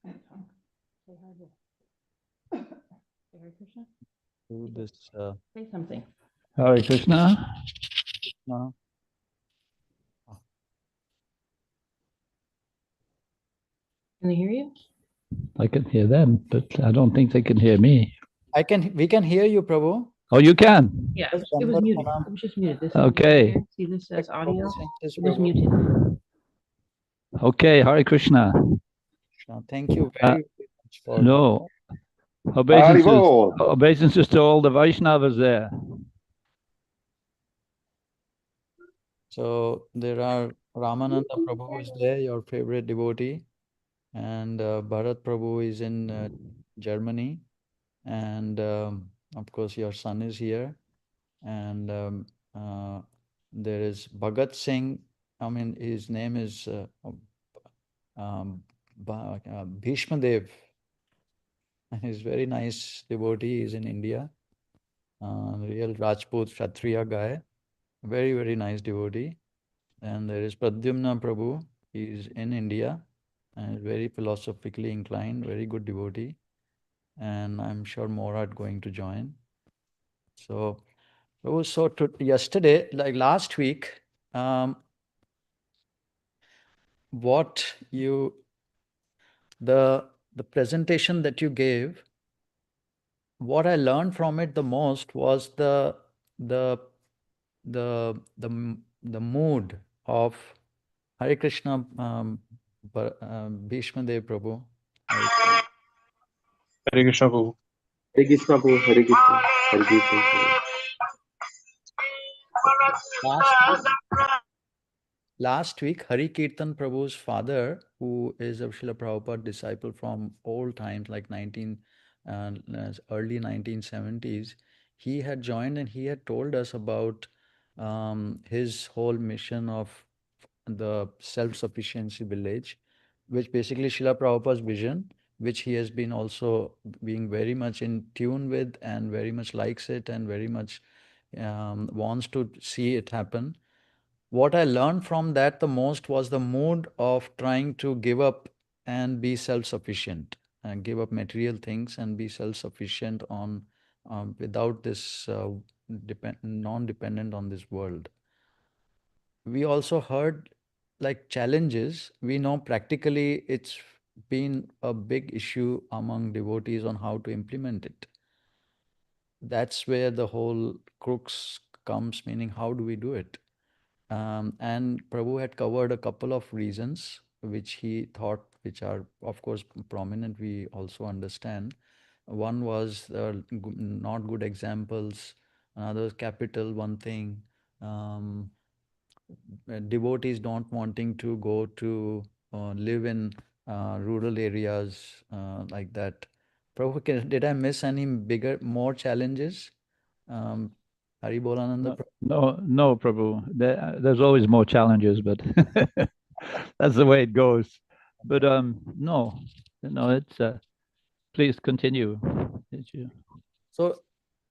Say hi to. Say Hare Krishna. Do this. Say something. Hare Krishna. No. Can they hear you? I can hear them, but I don't think they can hear me. We can hear you, Prabhu. Oh, you can? Yeah, Yes, it was Sambar muted. Pranam. It was just muted. This Okay. here, see this says audio? Yes, It was Prabhu. muted. Okay, Hare Krishna. Thank you very much for No. Obeisances, Haribol. obeisances to all the Vaishnavas there. So there are Ramananda Prabhu is there, your favorite devotee, and Bharat Prabhu is in Germany, and of course your son is here, and uh, there is Bhagat Singh. I mean, his name is Bhishma Dev. He's very nice devotee. He's in India, real Rajput Kshatriya guy. Very, very nice devotee. And there is Pradyumna Prabhu. He's in India and is very philosophically inclined, very good devotee. And I'm sure more are going to join. So, Prabhu, so yesterday, like last week, what you the presentation that you gave, what I learned from it the most was the the mood of Hare Krishna, Bhishma Dev Prabhu. Hare Krishna Prabhu. Hare Krishna, Prabhu. Hare Krishna. Hare Krishna. Last week, Hari Kirtan Prabhu's father, who is a Srila Prabhupada disciple from old times, like early 1970s, he had joined and he had told us about his whole mission of the self-sufficiency village, which basically Srila Prabhupada's vision, which he has been also being very much in tune with and very much likes it and very much wants to see it happen. What I learned from that the most was the mood of trying to give up and be self-sufficient and give up material things and be self-sufficient on without this non-dependent on this world. We also heard like challenges. We know practically it's been a big issue among devotees on how to implement it. That's where the whole crux comes, meaning how do we do it? And Prabhu had covered a couple of reasons which he thought, which are, of course, prominent, we also understand. One was not good examples, another was capital, one thing. Devotees don't wanting to go to live in rural areas like that. Prabhu, did I miss any bigger, more challenges? Hari Bolananda. No, Prabhu. There's always more challenges, but that's the way it goes. But no, it's please continue. So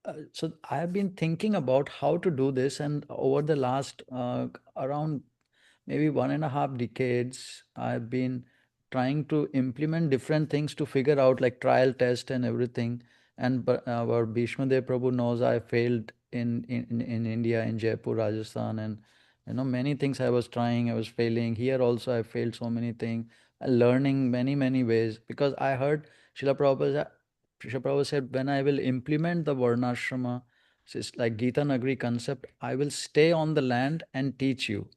I have been thinking about how to do this, and over the last around maybe 1.5 decades, I've been trying to implement different things to figure out like trial test and everything. And our Bhishma Dev Prabhu knows I failed in India, in Jaipur, Rajasthan, and many things I was trying, I was failing. Here also I failed so many things, learning many ways because I heard Srila Prabhupada said, when I will implement the Varnasrama, it's like Gita Nagari concept, I will stay on the land and teach you.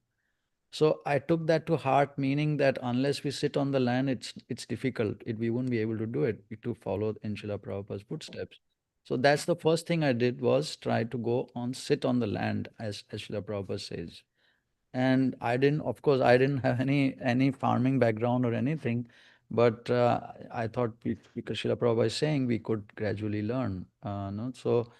So I took that to heart, meaning that unless we sit on the land, it's difficult. We won't be able to do it, to follow in Srila Prabhupada's footsteps. So that's the first thing I did was try to go on, sit on the land, as Srila Prabhupada says. And I didn't, of course, I didn't have any farming background or anything, but I thought because Srila Prabhupada is saying we could gradually learn. No? So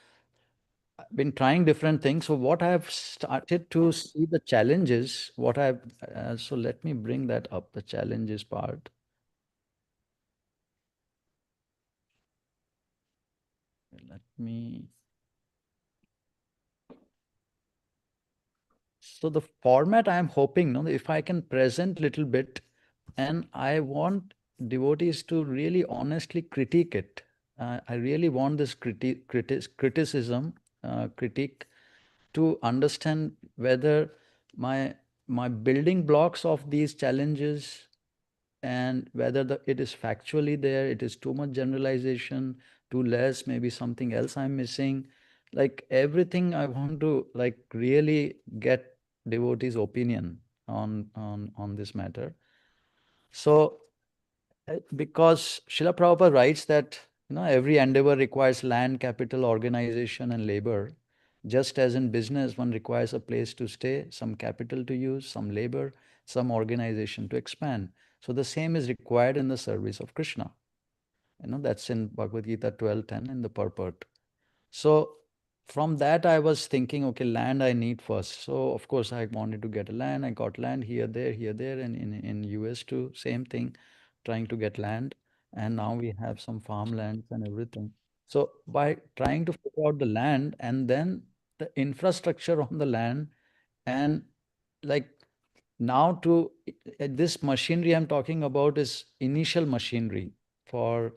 I've been trying different things. So what I've started to see the challenges, so let me bring that up, the challenges part. Let me. So the format I'm hoping, if I can present little bit, and I want devotees to really honestly critique it. I really want this criticism, critique, to understand whether my my building blocks of these challenges, and whether it is factually there, it is too much generalization, too less, maybe something else I'm missing. Like everything, I want to like really get devotees' opinion on this matter. So because Srila Prabhupada writes that every endeavor requires land, capital, organization, and labor. Just as in business, one requires a place to stay, some capital to use, some labor, some organization to expand. So the same is required in the service of Krishna. That's in Bhagavad Gita 12:10 in the purport. So from that, I was thinking, okay, land I need first. So of course, I wanted to get a land. I got land here, there, and in US too, same thing, trying to get land. And now we have some farmlands and everything. So by trying to figure out the land and then the infrastructure on the land, and like now this machinery I'm talking about is initial machinery for,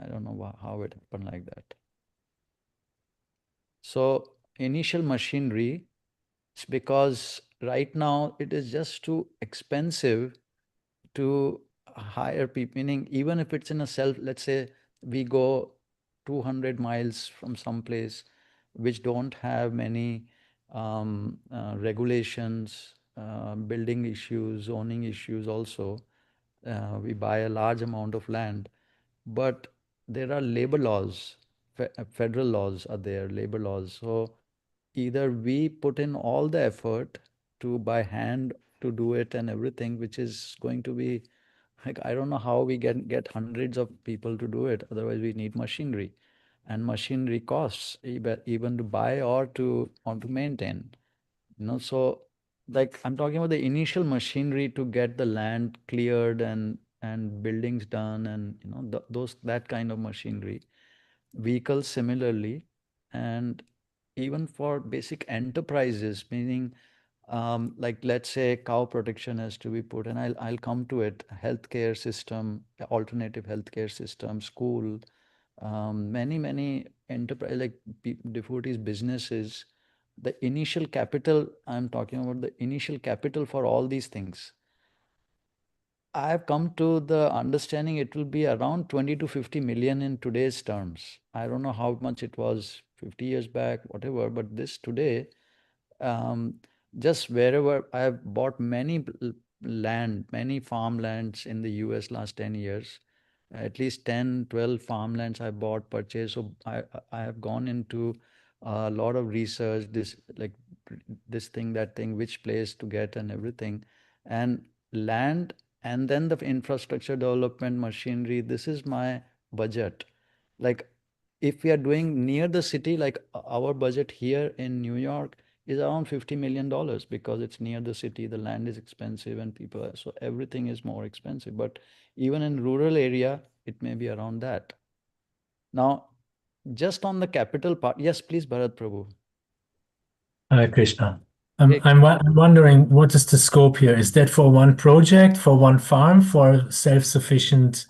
I don't know how it happened like that. So initial machinery, it's because right now it is just too expensive to hire people, meaning even if it's in a let's say we go 200 miles from some place which don't have many regulations, building issues, zoning issues also. We buy a large amount of land, but there are labor laws, federal laws are there, labor laws. So either we put in all the effort to by hand to do it and everything, which is going to be like, I don't know how we get hundreds of people to do it. Otherwise, we need machinery, and machinery costs even to buy or to maintain. So like I'm talking about the initial machinery to get the land cleared and buildings done, and those that kind of machinery. Vehicles similarly, and even for basic enterprises, meaning like let's say cow protection has to be put, and I'll come to it. Healthcare system, alternative healthcare system, school, many enterprise like devotees businesses. The initial capital, I'm talking about the initial capital for all these things. I have come to the understanding it will be around 20 to 50 million in today's terms. I don't know how much it was 50 years back, whatever, but this today, um, just wherever I have bought many land, many farmlands in the US last 10 years, at least 10, 12 farmlands I bought, purchased. So I have gone into a lot of research, this like this thing, that thing, which place to get and everything. And land and then the infrastructure development, machinery, this is my budget. Like if we are doing near the city, like our budget here in New York is around $50 million because it's near the city, the land is expensive and people are, so everything is more expensive. But even in rural area, it may be around that. Now, just on the capital part, yes, please, Bharat Prabhu. Hare Krishna. Hare I'm wondering, what is the scope here? Is that for one project, for one farm, for self-sufficient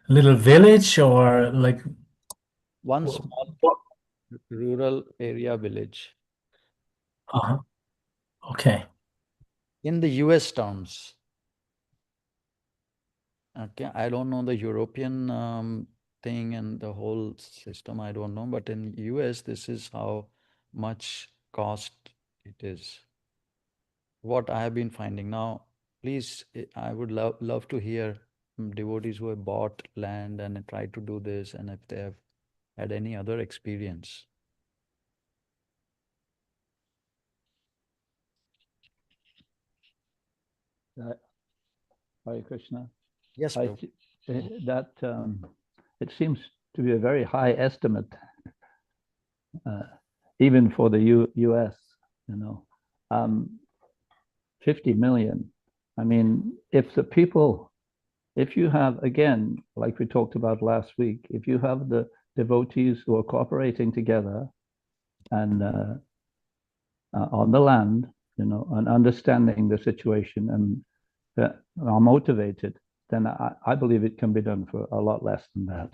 little village, or like One small rural area village. Okay. In the US terms. Okay, I don't know the European thing and the whole system, I don't know, but in US, this is how much cost it is. What I have been finding. Now, please, I would love to hear devotees who have bought land and tried to do this, and if they have had any other experience. Hare Krishna. Yes, Prabhu. That it seems to be a very high estimate, even for the U.S. 50 million. I mean, if you have, again, like we talked about last week, if you have the devotees who are cooperating together and on the land, and understanding the situation and are motivated, then I believe it can be done for a lot less than that.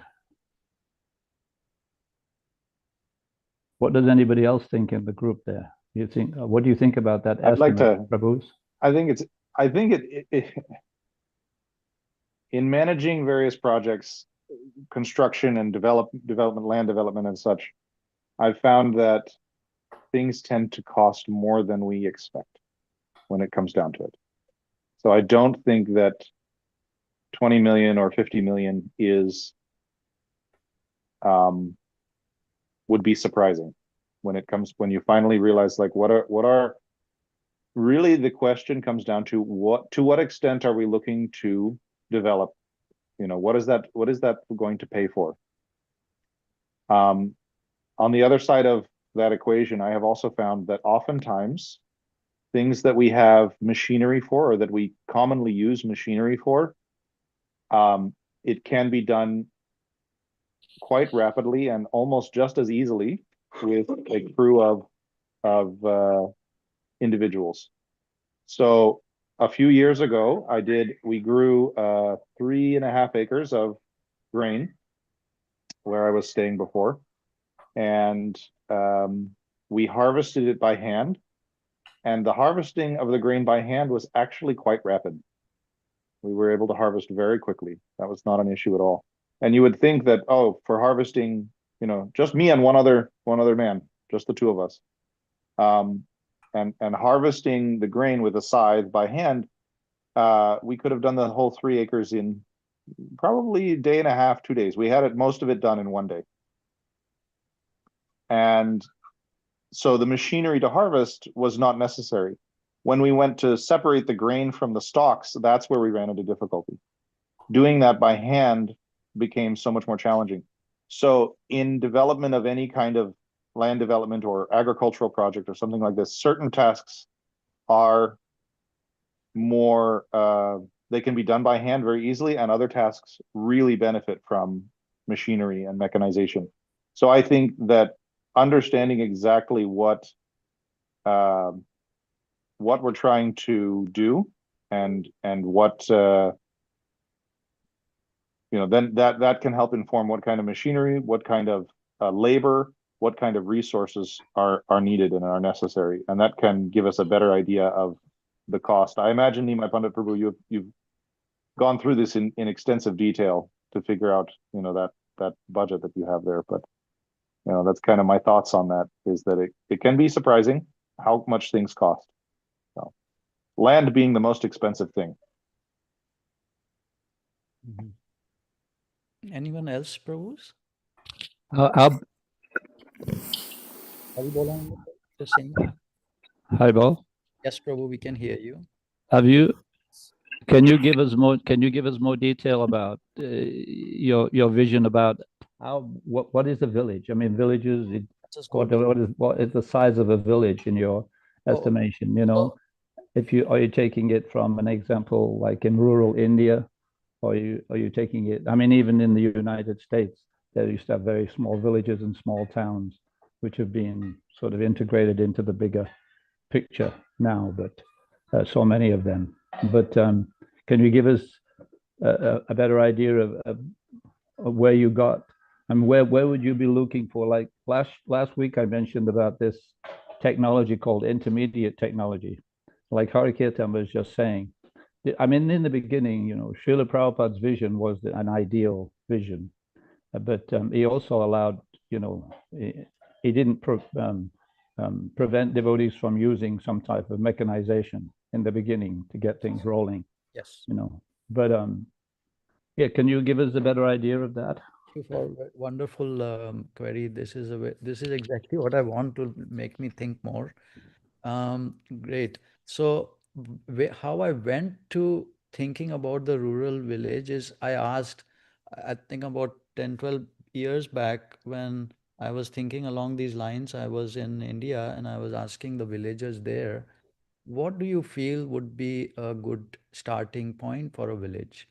What does anybody else think in the group there? You think, what do you think about that I'd like estimate, to- Prabhu? I think it in managing various projects, construction and development, land development and such, I've found that things tend to cost more than we expect when it comes down to it. So I don't think that 20 million or 50 million is would be surprising when you finally realize, like, what are really, the question comes down to what extent are we looking to develop? What is that going to pay for? On the other side of that equation, I have also found that oftentimes things that we have machinery for, or that we commonly use machinery for, it can be done quite rapidly and almost just as easily with a crew of individuals. So a few years ago, we grew 3.5 acres of grain where I was staying before, and we harvested it by hand. And the harvesting of the grain by hand was actually quite rapid. We were able to harvest very quickly. That was not an issue at all. And you would think that, for harvesting, just me and one other man, just the two of us, and harvesting the grain with a scythe by hand, we could have done the whole 3 acres in probably a day and a half, 2 days. We had most of it done in 1 day. And so the machinery to harvest was not necessary. When we went to separate the grain from the stalks, that's where we ran into difficulty. Doing that by hand became so much more challenging. So in development of any kind of land development or agricultural project or something like this, certain tasks are more, they can be done by hand very easily, and other tasks really benefit from machinery and mechanization. So I think that understanding exactly what we're trying to do and what then that can help inform what kind of machinery, what kind of labor, what kind of resources are needed and are necessary, and that can give us a better idea of the cost. I imagine, Nimai Pandit Prabhu, you've gone through this in extensive detail to figure out that budget that you have there, but that's kind of my thoughts on that, is that it can be surprising how much things cost. So, land being the most expensive thing. Anyone else, Prabhus? Hi, Bo. Yes, Prabhu, we can hear you. Can you give us more detail about your vision about what is a village? I mean, villages. What is the size of a village in your estimation? Are you taking it from an example like in rural India, or are you taking it? I mean, even in the United States, there used to have very small villages and small towns, which have been sort of integrated into the bigger picture now, but so many of them. But can you give us a better idea of where you got, and where would you be looking for? Like last week, I mentioned about this technology called intermediate technology, like Harikirtan was just saying. I mean, in the beginning, Srila Prabhupada's vision was an ideal vision, but he also allowed, he didn't prevent devotees from using some type of mechanization in the beginning to get things rolling. Yes. But yeah, can you give us a better idea of that? Wonderful query. This is exactly what I want to make me think more. Great. So how I went to thinking about the rural village is I think about 10, 12 years back, when I was thinking along these lines, I was in India and I was asking the villagers there, what do you feel would be a good starting point for a village?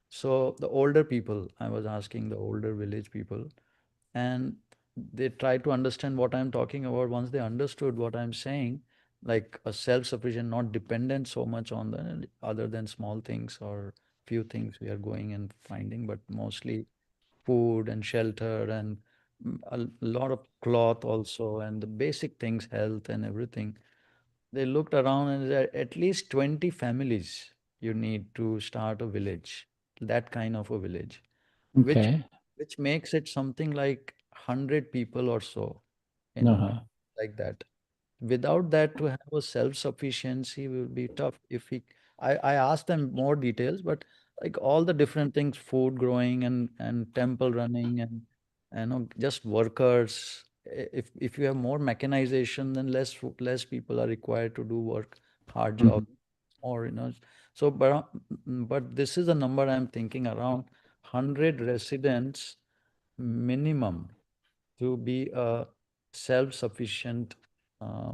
So the older people, I was asking the older village people, and they tried to understand what I'm talking about. Once they understood what I'm saying, like a self-sufficient, not dependent so much on the other than small things or few things we are going and finding, but mostly food and shelter and a lot of cloth also, and the basic things, health and everything. They looked around and said at least 20 families you need to start a village, that kind of a village, which Okay. which makes it something like 100 people or so in Uh-huh. like that. Without that, to have a self-sufficiency will be tough. If we, I asked them more details, but like all the different things, food growing and temple running and just workers. If you have more mechanization, then less people are required to do work, hard job, or So, but this is a number I'm thinking around 100 residents minimum to be a self-sufficient, uh,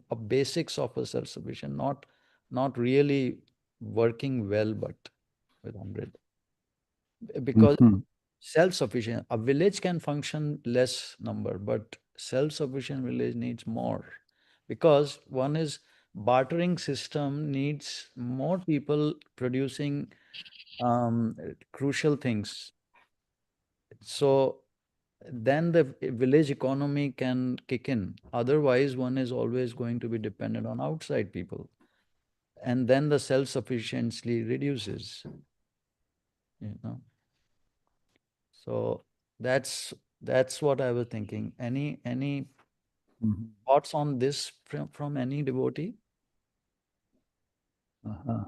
a basics of a self-sufficient, not really working well, but with 100. Because Mhm. self-sufficient, a village can function less number, but self-sufficient village needs more. Because one is bartering system needs more people producing crucial things. So then the village economy can kick in. Otherwise, one is always going to be dependent on outside people. And then the self-sufficiency reduces, you know. So that's what I was thinking. Any Mhm. thoughts on this from any devotee? Uh-huh.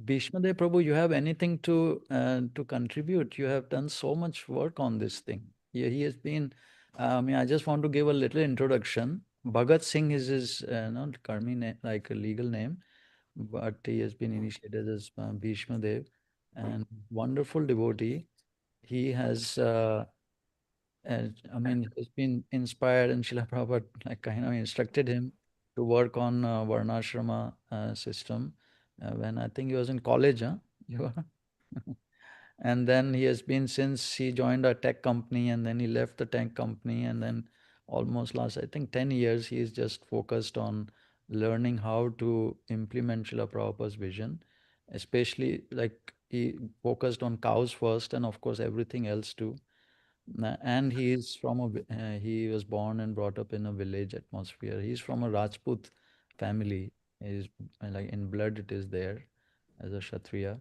Bhishma Dev Prabhu, you have anything to contribute? You have done so much work on this thing. He has been. I just want to give a little introduction. Bhagat Singh is his not karmi name, like a legal name, but he has been initiated as Bhishma Dev, and wonderful devotee. He has. He's been inspired, and Srila Prabhupada like kind of instructed him to work on Varnasrama system when I think he was in college, huh? You were? And then he has been since he joined a tech company, and then he left the tech company, and then almost last, I think, 10 years, he is just focused on learning how to implement Srila Prabhupada's vision, especially like he focused on cows first, and of course everything else too. And he is from he was born and brought up in a village atmosphere. He's from a Rajput family. He's like in blood it is there as a Kshatriya.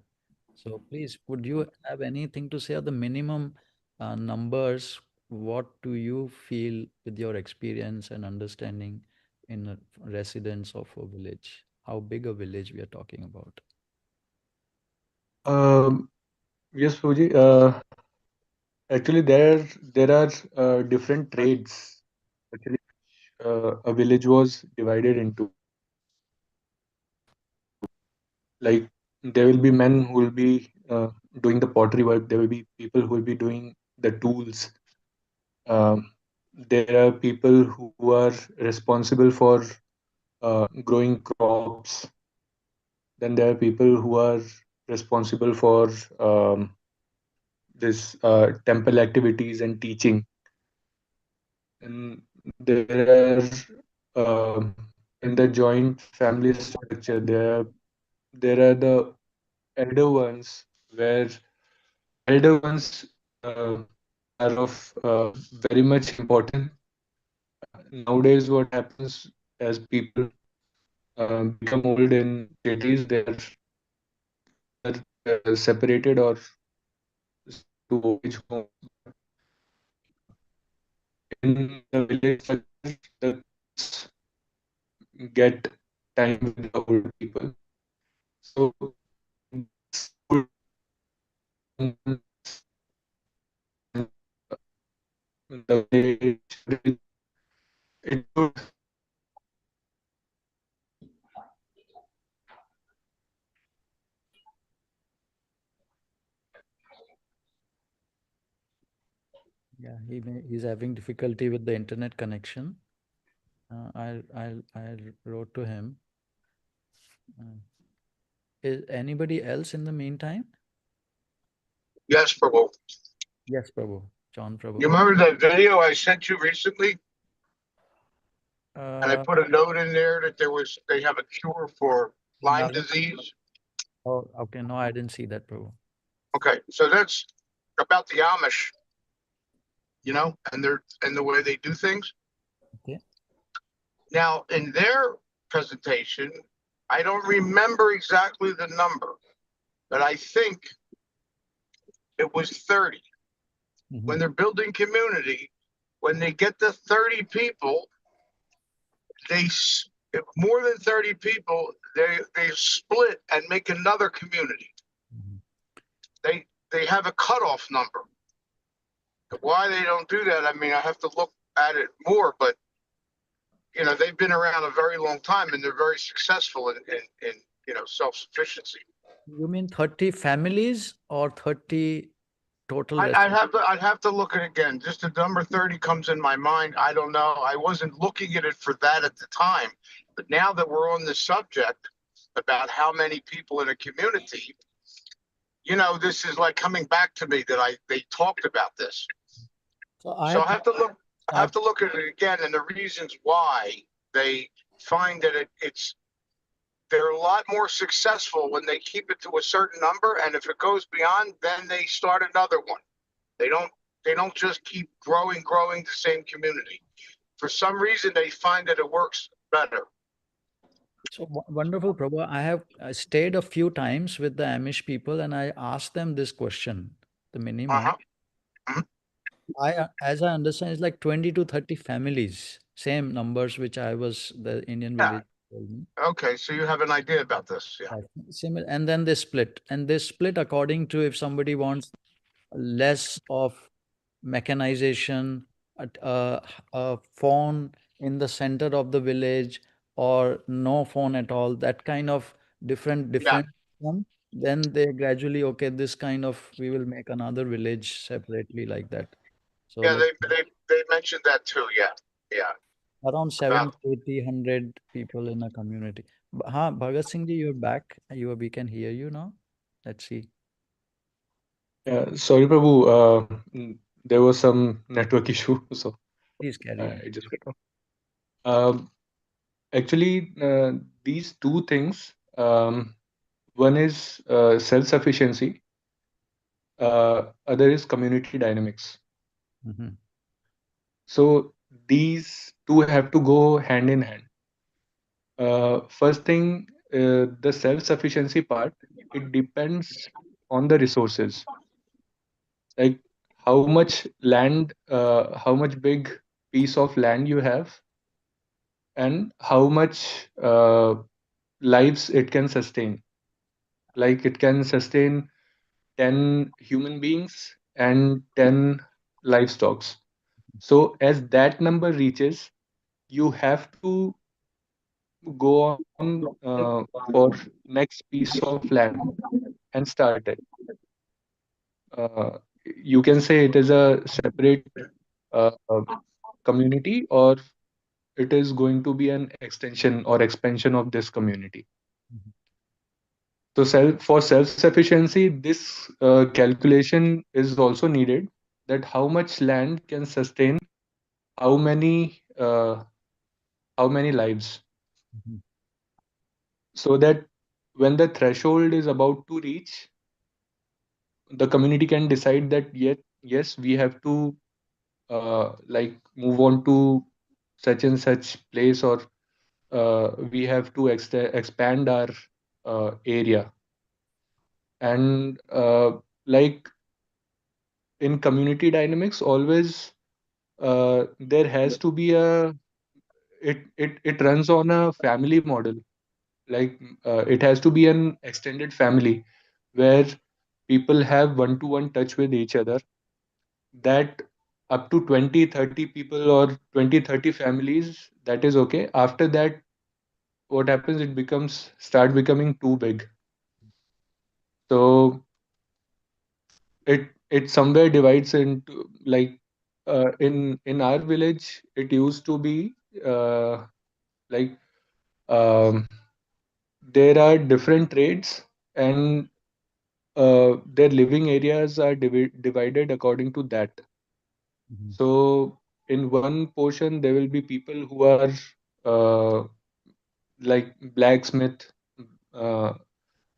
So please, would you have anything to say of the minimum numbers? What do you feel with your experience and understanding in residents of a village? How big a village we are talking about? Yes, Fuji. Actually, there are different trades. Actually, a village was divided into, like, there will be men who will be doing the pottery work. There will be people who will be doing the tools. Um, there are people who are responsible for growing crops. Then there are people who are responsible for this temple activities and teaching. And there are in the joint family structure, there are the elder ones, where elder ones are of very much important. Nowadays, what happens as people become old in cities, they are separated or to old age home. In the village, the kids get time with the old people. So this would the village, it would Yeah, he's having difficulty with the internet connection. I wrote to him. Uh, is anybody else in the meantime? Yes, Prabhu. Yes, Prabhu. John Prabhu. You remember that video I sent you recently? And I Uh, put a note in there that they have a cure for Lyme no, disease. Oh, okay. No, I didn't see that, Prabhu. Okay, so that's about the Amish, and the way they do things. Okay. Now, in their presentation, I don't remember exactly the number, but I think it was 30. Mhm. When they're building community, when they get to 30 people, if more than 30 people, they split and make another community. Mhm. They have a cutoff number. Why they don't do that, I mean, I have to look at it more, but they've been around a very long time and they're very successful in self-sufficiency. You mean 30 families or 30 total I'd have to look at it again. Just the number 30 comes in my mind. I don't know. I wasn't looking at it for that at the time, but now that we're on this subject about how many people in a community, this is like coming back to me that they talked about this. So I So have I have to look. I start- have to look at it again, and the reasons why they find that they're a lot more successful when they keep it to a certain number, and if it goes beyond, then they start another one. They don't just keep growing the same community. For some reason, they find that it works better. So wonderful, Prabhu. I have stayed a few times with the Amish people and I asked them this question. The minimum, Uh-huh. as I understand, it's like 20 to 30 families, same numbers which the Indian Yeah. village told me. Okay, so you have an idea about this, yeah. Right. Similar, and then they split. And they split according to if somebody wants less of mechanization, a phone in the center of the village, or no phone at all, that kind of different one. Then they gradually, okay, this kind of, we will make another village separately like that. So Yeah, like they mentioned that too. Yeah, yeah. around About 70, 80, 100 people in a community. Bhagat Singh ji, you're back. We can hear you now. Let's see. Sorry, Prabhu. There was some network issue, so Please carry on. it just went off. Actually, these two things. One is self-sufficiency. Other is community dynamics. Mhm. So these two have to go hand in hand. First thing, the self-sufficiency part, it depends on the resources. Like how much land, how much big piece of land you have, and how much lives it can sustain. Like it can sustain 10 human beings and 10 livestocks. So as that number reaches, you have to go on for next piece of land and start it. Uh, you can say it is a separate community, or it is going to be an extension or expansion of this community. Mhm. So for self-sufficiency, this calculation is also needed, that how much land can sustain how many uh, how many lives, Mhm. so that when the threshold is about to reach, the community can decide that yes, we have to like move on to such and such place, or we have to expand our area. And like in community dynamics, always there has to be it runs on a family model. Like it has to be an extended family where people have one-to-one touch with each other, that up to 20-30 people or 20-30 families, that is okay. After that, what happens, it becomes start becoming too big. So it somewhere divides into, like in our village it used to be like um, there are different trades, and their living areas are divided according to that. Mhm. So in one portion there will be people who are uh, like blacksmith, uh,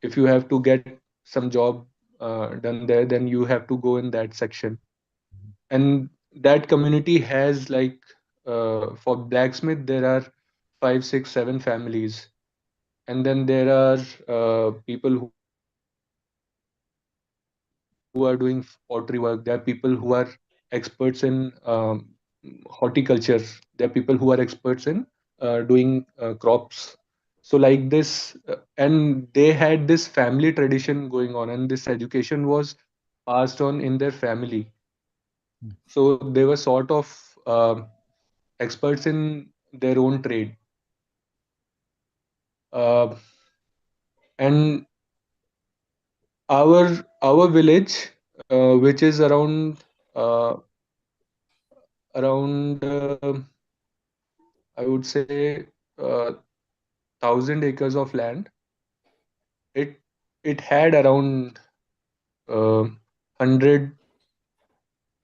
if you have to get some job done there, then you have to go in that section. And that community has like for blacksmith there are 5, 6, 7 families, and then there are people who are doing pottery work. There are people who are experts in horticulture. There are people who are experts in doing crops. So like this, and they had this family tradition going on, and this education was passed on in their family. So they were sort of experts in their own trade. Uh, and our village, which is uh, around I would say 1,000 acres of land. It had around 100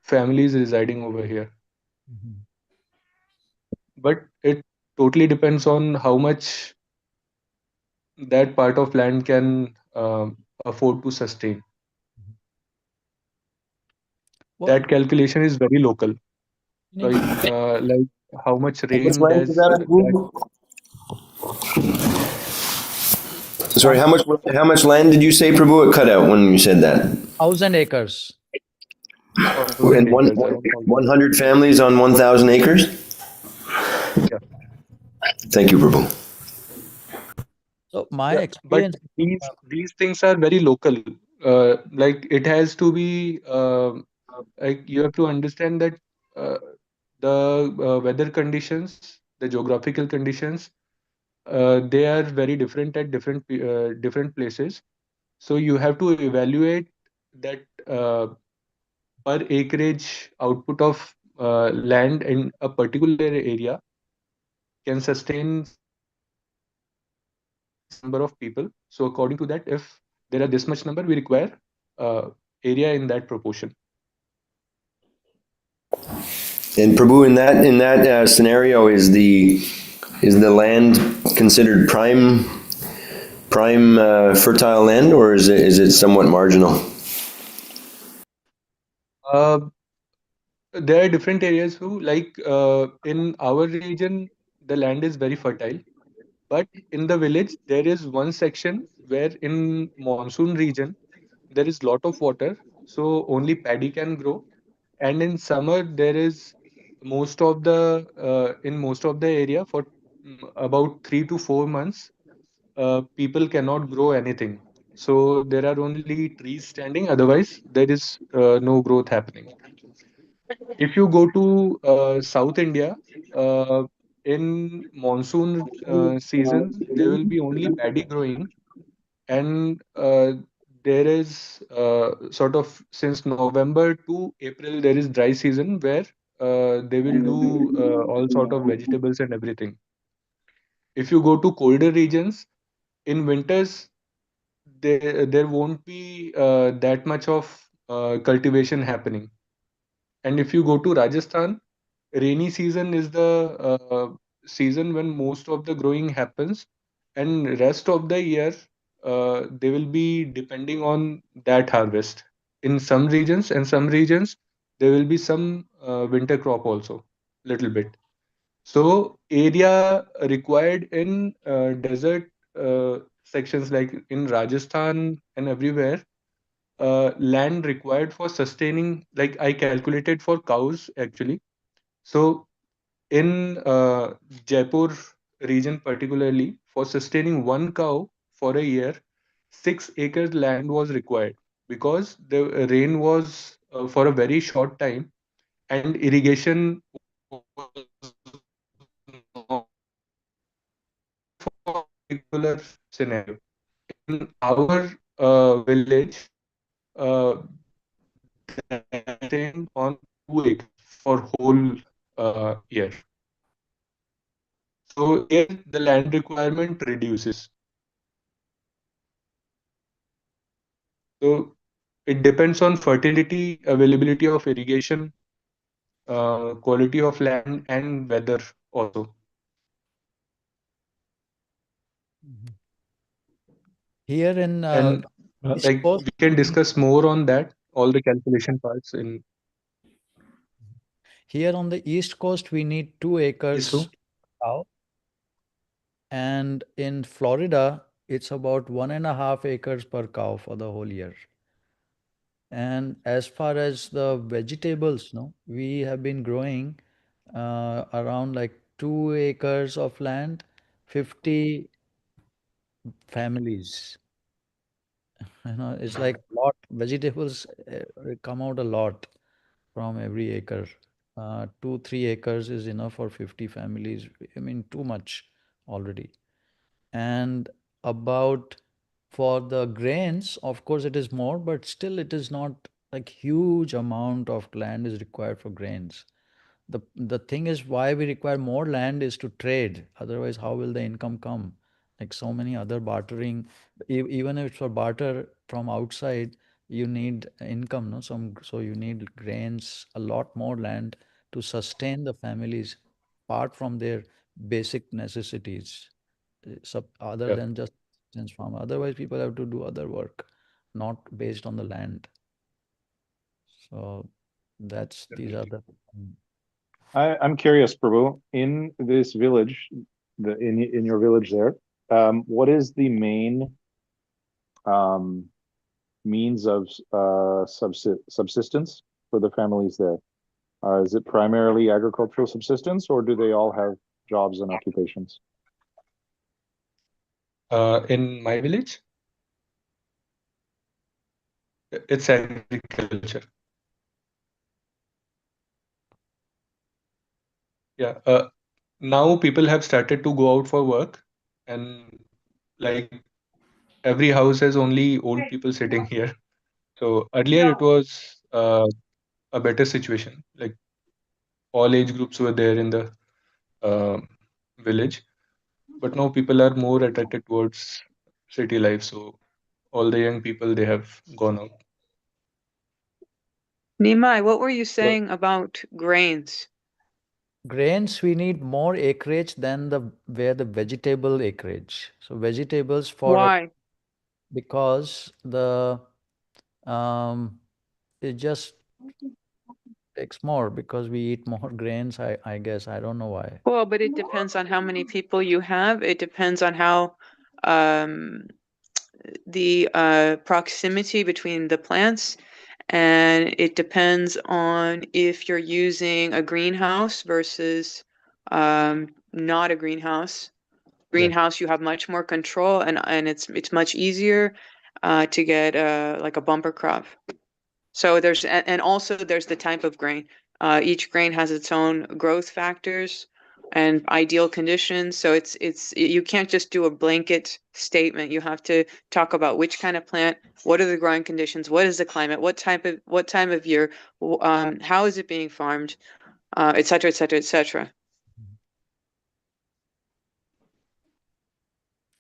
families residing over here. But it totally depends on how much that part of land can afford to sustain. Well, That calculation is very local. Like how much How much rain land is does that, that. Prabhu? Sorry, how much land did you say, Prabhu? It cut out when you said that. 1,000 acres. 1,000 And acres, around 1,000. 100 families on 1,000 acres? Yeah. Thank you, Prabhu. So my Yeah, but experience, these things are very local. Like it has to be like you have to understand that uh, the weather conditions, the geographical conditions, they are very different at different places. So you have to evaluate that per acreage output of land in a particular area can sustain some number of people. So according to that, if there are this much number, we require area in that proportion. And Prabhu, in that scenario, is the land considered prime fertile land, or is it somewhat marginal? Uh, there are different areas who, like in our region, the land is very fertile. But in the village, there is one section where in monsoon region, there is lot of water, so only paddy can grow. And in summer, there is in most of the area for about 3 to 4 months, people cannot grow anything. So there are only trees standing. Otherwise, there is no growth happening. If you go to South India, in monsoon season, there will be only paddy growing, and there is sort of since November to April, there is dry season where they will do all sort of vegetables and everything. If you go to colder regions, in winters, there won't be that much of cultivation happening. And if you go to Rajasthan, rainy season is the season when most of the growing happens, and rest of the year they will be depending on that harvest. In some regions and some regions, there will be some winter crop also, little bit. So area required in desert sections like in Rajasthan and everywhere, land required for sustaining, like I calculated for cows actually. So in Jaipur region particularly, for sustaining one cow for a year, 6 acres land was required because the rain was for a very short time, and irrigation was not for particular scenario. In our village, the land sustained on 2 acres for whole year. So here the land requirement reduces. So it depends on fertility, availability of irrigation, quality of land, and weather also. Here in And East like Coast, we can discuss more on that, all the calculation parts in here on the East Coast, we need 2 acres ISO. cow, and in Florida, it's about 1.5 acres per cow for the whole year. And as far as the vegetables, no, we have been growing around like 2 acres of land, 50 families. It's like a lot. Vegetables come out a lot from every acre. 2, 3 acres is enough for 50 families. I mean, too much already. And about for the grains, of course, it is more, but still it is not like huge amount of land is required for grains. The thing is why we require more land is to trade. Otherwise, how will the income come? Like so many other bartering, even if it's for barter from outside, you need income, no? So you need grains, a lot more land to sustain the families, apart from their basic necessities, other Yeah, than just subsistence farm. Otherwise, people have to do other work, not based on the land. So these are the. I'm curious, Prabhu, in this village, in your village there, what is the main um, means of subsistence for the families there? Is it primarily agricultural subsistence, or do they all have jobs and occupations? in my village, it's agriculture. Yeah. Now people have started to go out for work, and like every house has only old people sitting here. So earlier it was a better situation. Like all age groups were there in the uh, village, but now people are more attracted towards city life. So all the young people, they have gone out. Nimai, what were you Well, saying about grains? Grains, we need more acreage than where the vegetable acreage. So vegetables Why? because um it just takes more because we eat more grains, I guess. I don't know why. Well, but it depends on how many people you have. It depends on how um, the proximity between the plants, and it depends on if you're using a greenhouse versus not a greenhouse. Greenhouse, you have much more control, and it's much easier to get like a bumper crop. So and also there's the type of grain. Each grain has its own growth factors and ideal conditions. So you can't just do a blanket statement. You have to talk about which kind of plant, what are the growing conditions, what is the climate, what time of year, how is it being farmed, et cetera, et cetera, et cetera.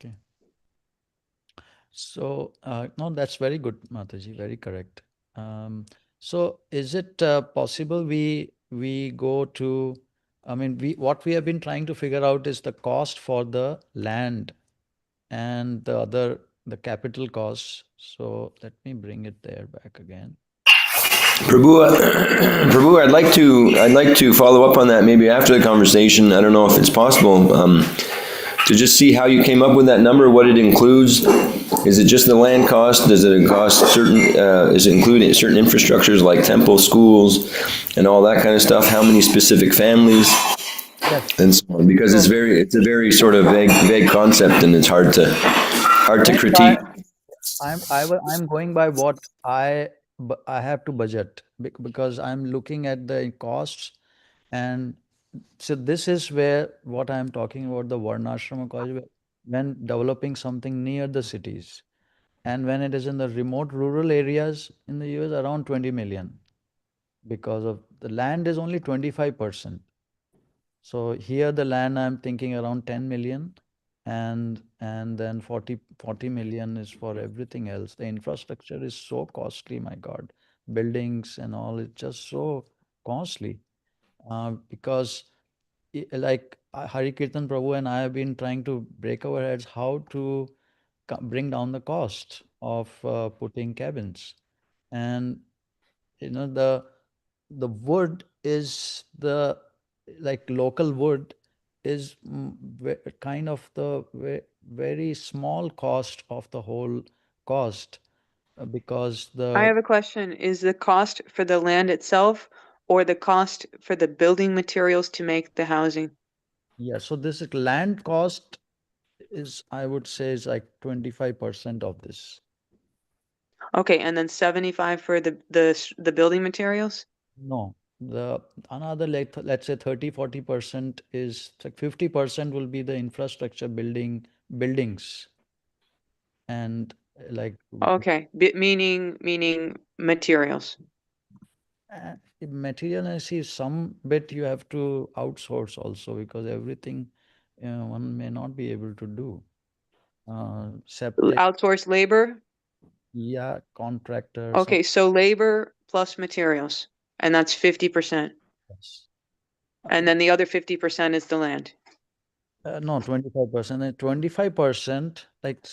Okay. So, no, that's very good, Mataji, very correct. So is it possible we go to, I mean, what we have been trying to figure out is the cost for the land and the capital costs. So let me bring it there back again. Prabhu, Prabhu, I'd like to follow up on that maybe after the conversation. I don't know if it's possible, to just see how you came up with that number, what it includes. Is it just the land cost? Does it cost is it including certain infrastructures like temple, schools, and all that kind of stuff? How many specific families? Yes. And so on, because it's a very sort of vague concept, and it's hard to critique. I'm going by what I have to budget because I'm looking at the costs, and so this is where what I'm talking about, the Varnasrama college, when developing something near the cities, and when it is in the remote rural areas in the US, around 20 million, because of the land is only 25%. So here the land I'm thinking around 10 million, and then 40 million is for everything else. The infrastructure is so costly, my God. Buildings and all, it's just so costly. Because like Hari Kirtan Prabhu and I have been trying to break our heads how to bring down the cost of putting cabins. And the wood is the like local wood is kind of the very small cost of the whole cost, because I the have a question. Is the cost for the land itself or the cost for the building materials to make the housing? yeah, so this is land cost is, I would say, is like 25% of this. Okay, and then 75 for the building materials? No, the another like let's say 30-40% is like 50% will be the infrastructure buildings and like Okay, meaning materials. material. I see some bit you have to outsource also, because everything one may not be able to do. Septic, Outsource labor? yeah, contractors. Okay, so labor plus materials, and that's 50%. Yes. And then the other 50% is the land. No, 25%. And 25%, like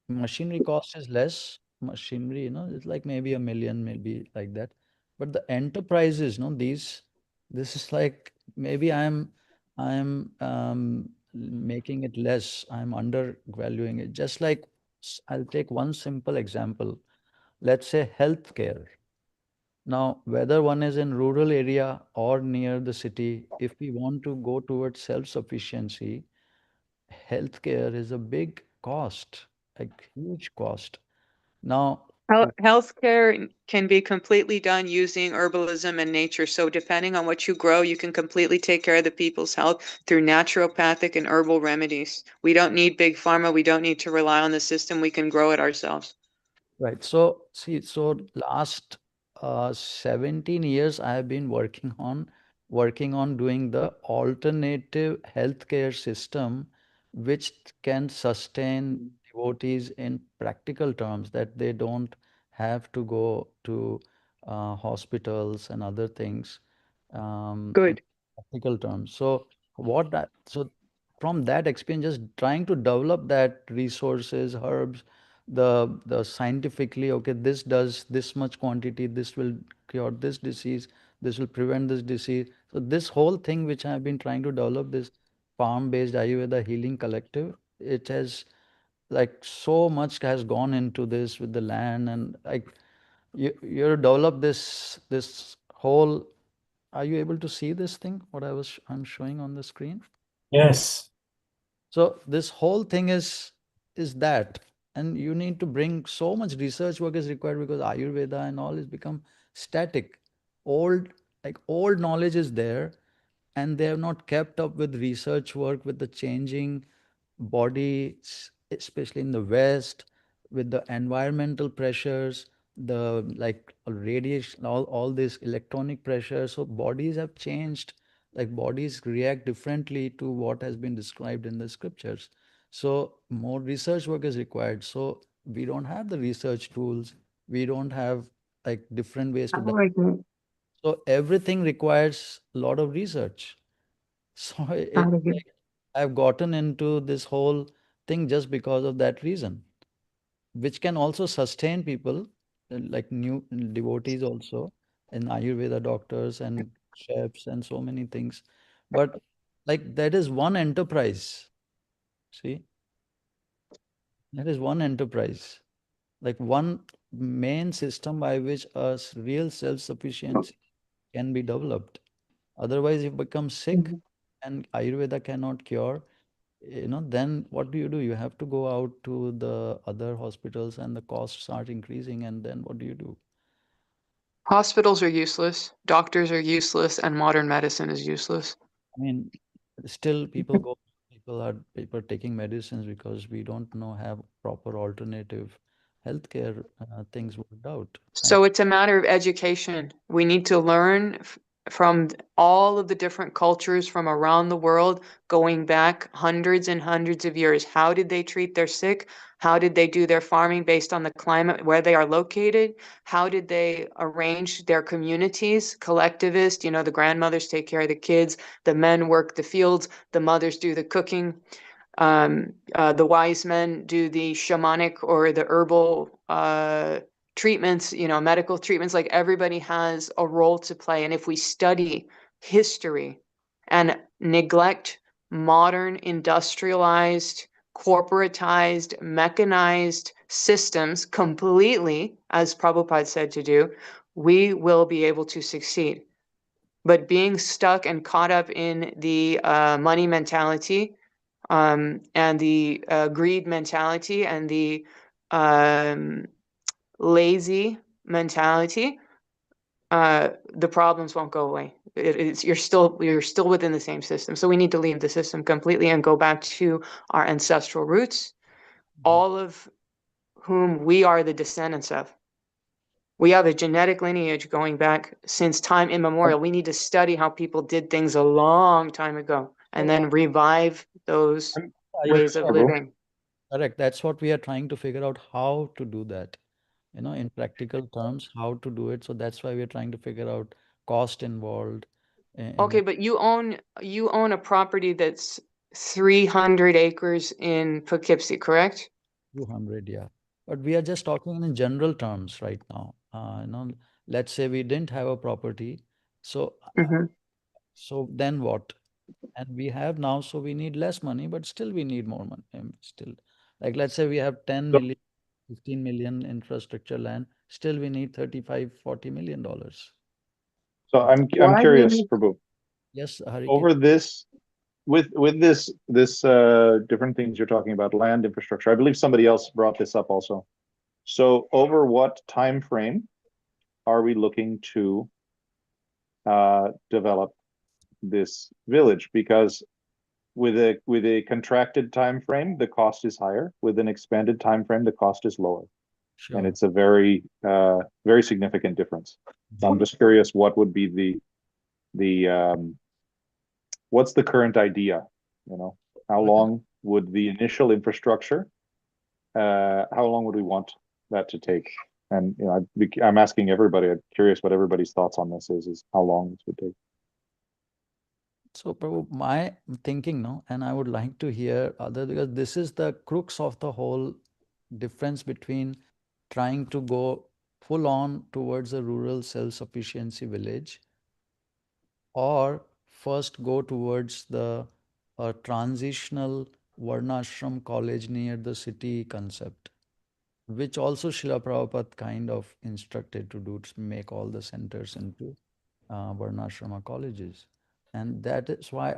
machinery cost is less. Machinery, it's like maybe a million, maybe like that. But the enterprises, this is like maybe I'm making it less. I'm undervaluing it. Just like I'll take one simple example. Let's say healthcare. Now, whether one is in rural area or near the city, if we want to go towards self-sufficiency, healthcare is a big cost, like huge cost. Now, Healthcare can be completely done using herbalism and nature. So depending on what you grow, you can completely take care of the people's health through naturopathic and herbal remedies. We don't need big pharma. We don't need to rely on the system. We can grow it ourselves. right. So see, so last 17 years I have been working on doing the alternative healthcare system, which can sustain devotees in practical terms, that they don't have to go to hospitals and other things in Good. practical terms. So from that experience, just trying to develop that resources, herbs, the scientifically, okay, this does this much quantity, this will cure this disease, this will prevent this disease. So this whole thing which I have been trying to develop, this farm-based Ayurveda healing collective, it has like so much has gone into this with the land, and like you develop this whole. Are you able to see this thing? What I'm showing on the screen? Yes. So this whole thing is that, and you need to bring so much research work is required, because Ayurveda and all has become static. Old knowledge is there, and they have not kept up with research work, with the changing body, especially in the West, with the environmental pressures, the like radiation, all this electronic pressure. So bodies have changed, like bodies react differently to what has been described in the scriptures. So more research work is required. So we don't have the research tools. We don't have like different ways to. So everything requires a lot of research. So I've gotten into this whole thing just because of that reason, which can also sustain people, like new devotees also, and Ayurveda doctors and chefs and so many things. But like that is one enterprise. See, that is one enterprise, like one main system by which a real self-sufficiency can be developed. Otherwise, if you become sick and Ayurveda cannot cure, then what do? You have to go out to the other hospitals and the costs start increasing. And then what do you do? Hospitals are useless, doctors are useless, and modern medicine is useless. I mean, still people taking medicines because we don't have proper alternative healthcare things worked out. So it's a matter of education. We need to learn from all of the different cultures from around the world, going back hundreds and hundreds of years. How did they treat their sick? How did they do their farming based on the climate where they are located? How did they arrange their communities? Collectivist, the grandmothers take care of the kids, the men work the fields, the mothers do the cooking. The wise men do the shamanic or the herbal treatments, medical treatments. Like everybody has a role to play. And if we study history and neglect modern industrialized, corporatized, mechanized systems completely, as Prabhupada said to do, we will be able to succeed. But being stuck and caught up in the money mentality and the greed mentality and the lazy mentality, the problems won't go away. You're still within the same system. So we need to leave the system completely and go back to our ancestral roots, all of whom we are the descendants of. We have a genetic lineage going back since time immemorial. We need to study how people did things a long time ago and then revive those ways of living. Correct. That's what we are trying to figure out how to do that, in practical terms, how to do it. So that's why we're trying to figure out cost involved. Okay, but you own a property that's 300 acres in Poughkeepsie, correct? 200, yeah. But we are just talking in general terms right now. Let's say we didn't have a property. So, so then what? And we have now, so we need less money, but still we need more money. Still, like let's say we have 10 million, 15 million infrastructure land, still we need 35-40 million dollars. So I'm curious, Prabhu. Yes, Hari. Over this, with this different things you're talking about, land infrastructure. I believe somebody else brought this up also. So over what time frame are we looking to develop this village? Because with a contracted time frame, the cost is higher. With an expanded time frame, the cost is lower. Sure. And it's a very very significant difference. So I'm just curious, what would be what's the current idea? How long would the initial infrastructure? How long would we want that to take? And I'm asking everybody. I'm curious what everybody's thoughts on this is how long this would take. So Prabhu, my thinking now, and I would like to hear others, because this is the crux of the whole difference between trying to go full on towards a rural self-sufficiency village, or first go towards the transitional Varnashram college near the city concept, which also Srila Prabhupada kind of instructed to do, to make all the centers into Varnasrama colleges. And that is why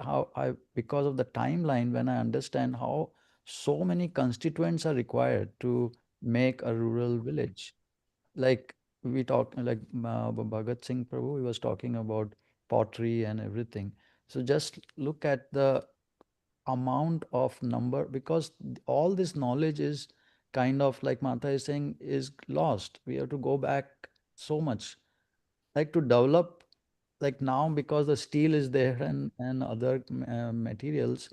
because of the timeline, when I understand how so many constituents are required to make a rural village, like we talked, like Bhagat Singh Prabhu, he was talking about pottery and everything. So just look at the amount of number, because all this knowledge is kind of, like Mata is saying, is lost. We have to go back so much, like to develop, like now, because the steel is there and other materials,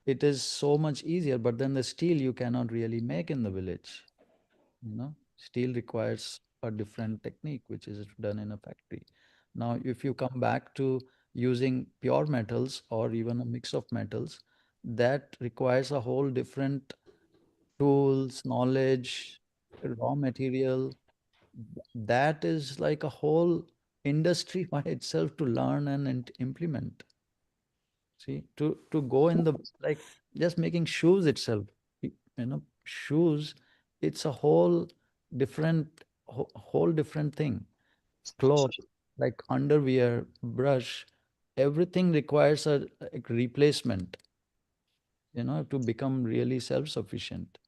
it is so much easier. But then the steel you cannot really make in the village. Steel requires a different technique, which is done in a factory. Now, if you come back to using pure metals or even a mix of metals, that requires a whole different tools, knowledge, raw material. That is like a whole industry by itself to learn and implement. See, to go in the, like just making shoes itself, shoes, it's a whole different whole different thing. Clothes, like underwear, brush, everything requires a replacement, to become really self-sufficient.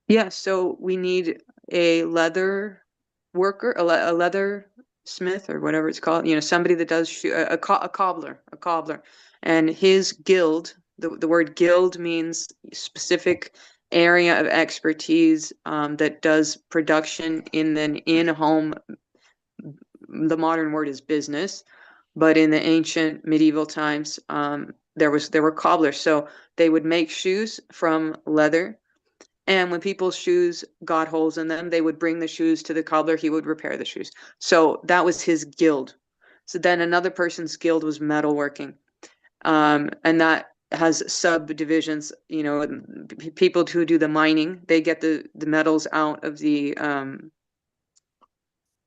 Yeah, so we need a leather worker, a leather smith or whatever it's called, somebody that does a cobbler, and his guild, the word guild means specific area of expertise that does production in an in-home. The modern word is business, but in the ancient medieval times, there were cobblers, so they would make shoes from leather. And when people's shoes got holes in them, they would bring the shoes to the cobbler. He would repair the shoes. So that was his guild. So then another person's guild was metalworking. And has subdivisions, people who do the mining, they get the metals out of the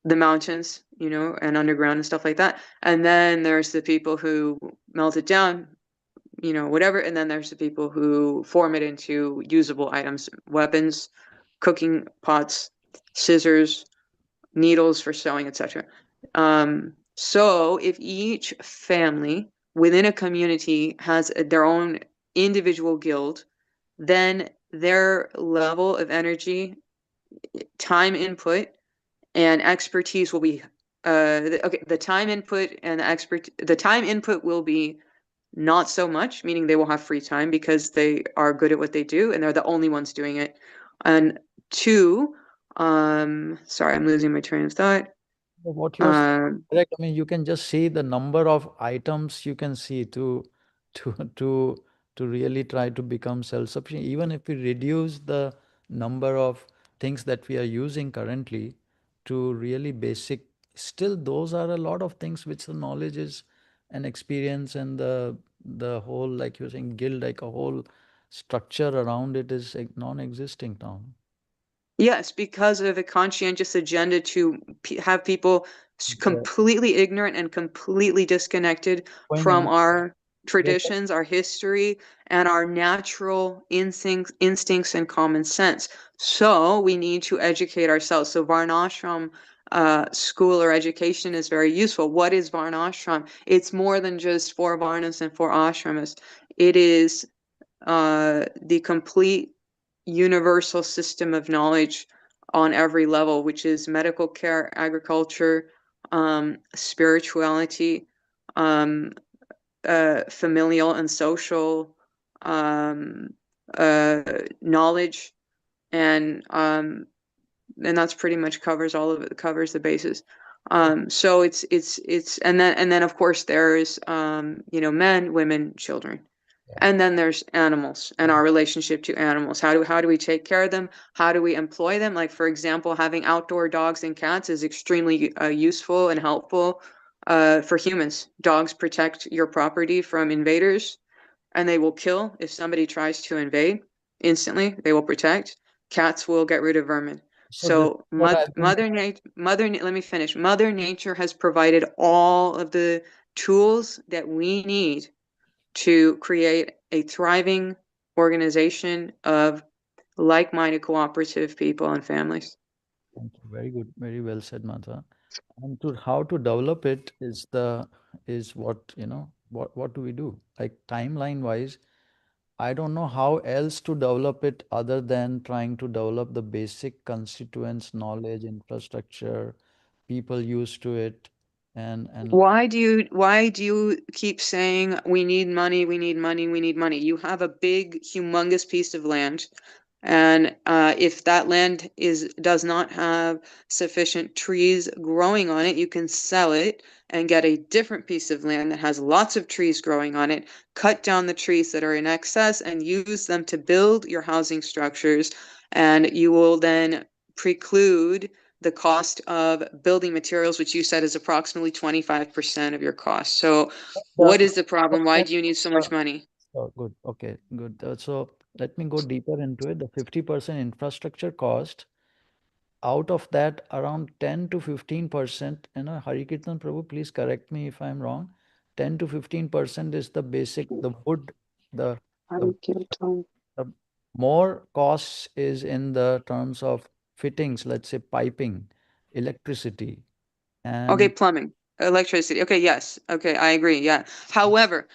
mountains, and underground and stuff like that. And then there's the people who melt it down, whatever. And then there's the people who form it into usable items, weapons, cooking pots, scissors, needles for sewing, etc. So if each family within a community has their own individual guild, then their level of energy, time input, and expertise will be the time input and the time input will be not so much, meaning they will have free time because they are good at what they do and they're the only ones doing it. And two, sorry, I'm losing my train of thought. What you're saying, correct. I mean, you can just see the number of items you can see to to really try to become self-sufficient. Even if we reduce the number of things that we are using currently to really basic, still those are a lot of things which the knowledge is and experience and the whole, like you're saying, guild, like a whole structure around it is non-existing now. Yes, because of a conscientious agenda to have people completely ignorant and completely disconnected from our traditions, our history, and our natural instincts and common sense. So we need to educate ourselves. So Varnashram school or education is very useful. What is Varnashram? It's more than just 4 Varnas and 4 ashramas. It is the complete universal system of knowledge on every level, which is medical care, agriculture, spirituality, familial and social knowledge, and that's pretty much covers all of it. Covers the bases. So it's and then of course there's men, women, children. And then there's animals and our relationship to animals. How do we take care of them? How do we employ them? Like, for example, having outdoor dogs and cats is extremely useful and helpful for humans. Dogs protect your property from invaders, and they will kill if somebody tries to invade. Instantly, they will protect. Cats will get rid of vermin. So Mother Nature, let me finish. Mother Nature has provided all of the tools that we need to create a thriving organization of like-minded cooperative people and families. Thank you. Very good. Very well said, Mata. And how to develop it is what, what do we do? Like timeline wise, I don't know how else to develop it other than trying to develop the basic constituents, knowledge, infrastructure, people used to it, and Why do you keep saying we need money, we need money, we need money? You have a big, humongous piece of land, and if that land does not have sufficient trees growing on it, you can sell it and get a different piece of land that has lots of trees growing on it, cut down the trees that are in excess and use them to build your housing structures, and you will then preclude the cost of building materials, which you said is approximately 25% of your cost. So what is the problem? Why do you need so much money? Oh, good. Okay, good. So let me go deeper into it. The 50% infrastructure cost, out of that, around 10 to 15%, Hari Kirtan Prabhu, please correct me if I'm wrong. 10 to 15% is the basic, the wood, the more costs is in the terms of fittings, let's say piping, electricity, Okay, and plumbing, electricity. Okay, yes. Okay, I agree. Yeah. However,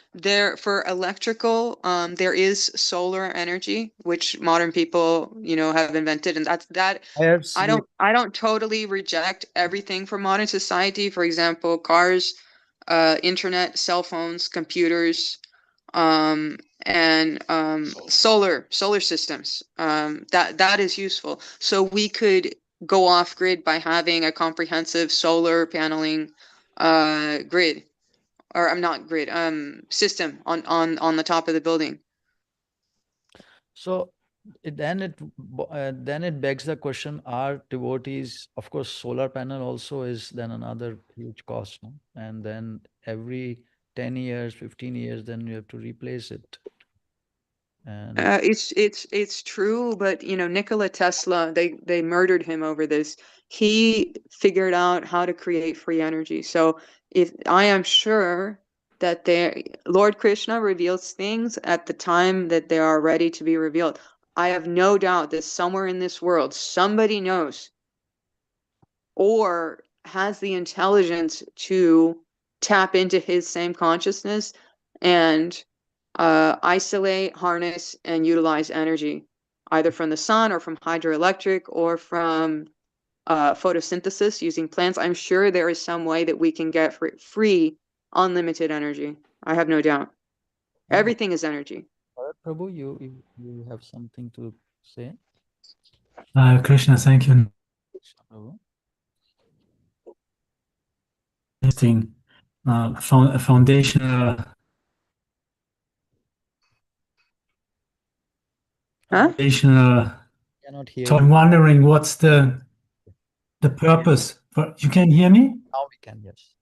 for electrical, there is solar energy, which modern people, have invented, and that I don't totally reject everything from modern society. For example, cars, internet, cell phones, computers, and solar systems. That is useful. So we could go off grid by having a comprehensive solar paneling grid, or I'm not grid, system on the top of the building. so then it begs the question: are devotees? Of course, solar panel also is then another huge cost, no? And then every 10 years, 15 years, then you have to replace it. And It's true, but you know, Nikola Tesla, they murdered him over this. He figured out how to create free energy. So if I am sure that Lord Krishna reveals things at the time that they are ready to be revealed. I have no doubt that somewhere in this world, somebody knows or has the intelligence to tap into his same consciousness and isolate, harness, and utilize energy, either from the sun or from hydroelectric or from photosynthesis using plants. I'm sure there is some way that we can get free, unlimited energy. I have no doubt. Everything is energy. Prabhu, you have something to say? Krishna, thank you. Prabhu? Interesting. Foundational. Huh? Foundational. Cannot hear So I'm you. wondering what's the purpose for. You can hear me? Now we can, yes.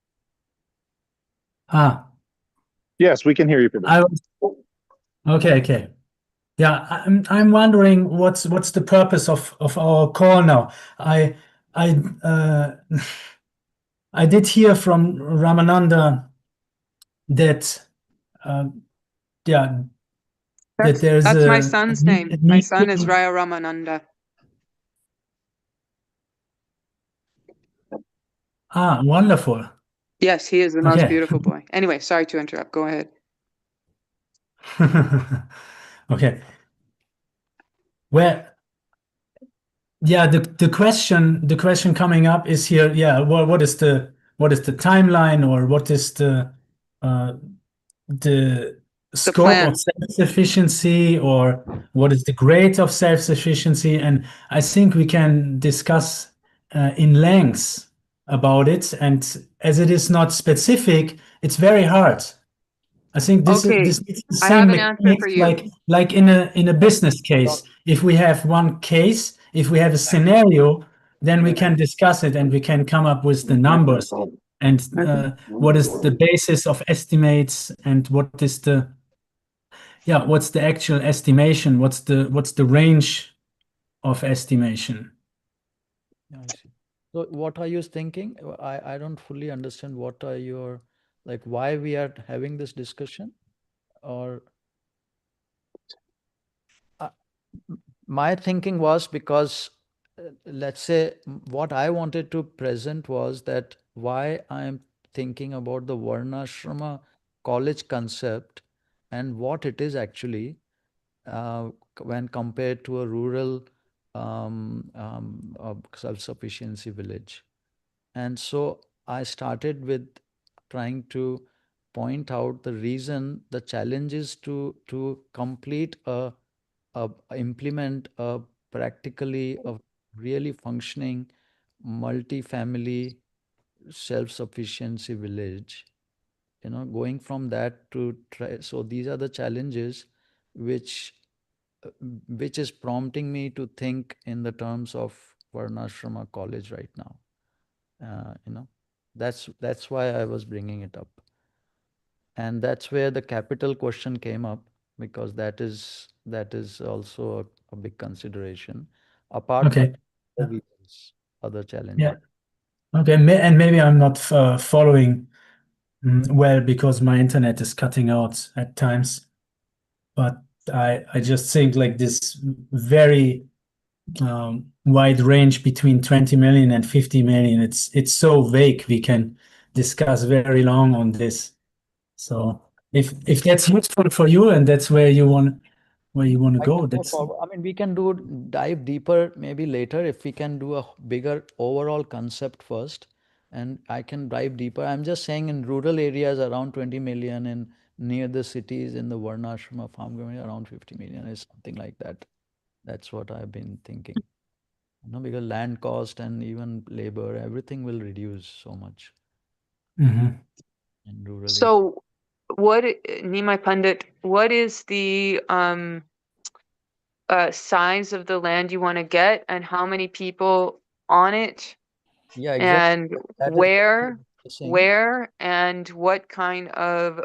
Yes, we can hear you, Prabhu. Okay. Yeah, I'm wondering what's the purpose of our call now. I I did hear from Ramananda that that there's That's my a son's need- name. a My need son is to- Raya Ramananda. Wonderful. Yes, he is the most Okay. beautiful boy. Anyway, sorry to interrupt. Go ahead. Okay. Well, yeah, the question coming up is here, yeah, what is the timeline, or what is the scope of plan. self-sufficiency, or what is the grade of self-sufficiency? And I think we can discuss in length about it. And as it is not specific, it's very hard. I think this Okay, is the I same have an answer mechanics for you. like in a business case. If we have one case, if we have a scenario, then we can discuss it and we can come up with the numbers and what is the basis of estimates, and what's the actual estimation? What's the range of estimation? I see. So what are you thinking? I don't fully understand what are your, like, why we are having this discussion, or my thinking was because let's say what I wanted to present was that why I'm thinking about the Varnasrama college concept and what it is actually when compared to a rural self-sufficiency village. And so I started with trying to point out the reason, the challenges to complete implement a practically a really functioning multi-family self-sufficiency village. You know, going from that to try. So these are the challenges which which is prompting me to think in the terms of Varnasrama college right now. You know, that's why I was bringing it up, and that's where the capital question came up, because that is also a big consideration apart from Okay. the reasons, other challenges. Yeah. Okay. And maybe I'm not following well because my internet is cutting out at times. But I just think like this very wide range between 20 million and 50 million. It's so vague. We can discuss very long on this. So if that's useful for you and that's where you want to go, that's I mean, we can dive deeper maybe later if we can do a bigger overall concept first, and I can dive deeper. I'm just saying in rural areas around 20 million, and near the cities in the Varnashrama farm community around 50 million is something like that. That's what I've been thinking. You know, because land cost and even labor, everything will reduce so much in rural areas. So, what, Nimai Pandit, what is the size of the land you want to get, and how many people on it, Yeah, exactly. and That is where, what I'm saying. and what kind of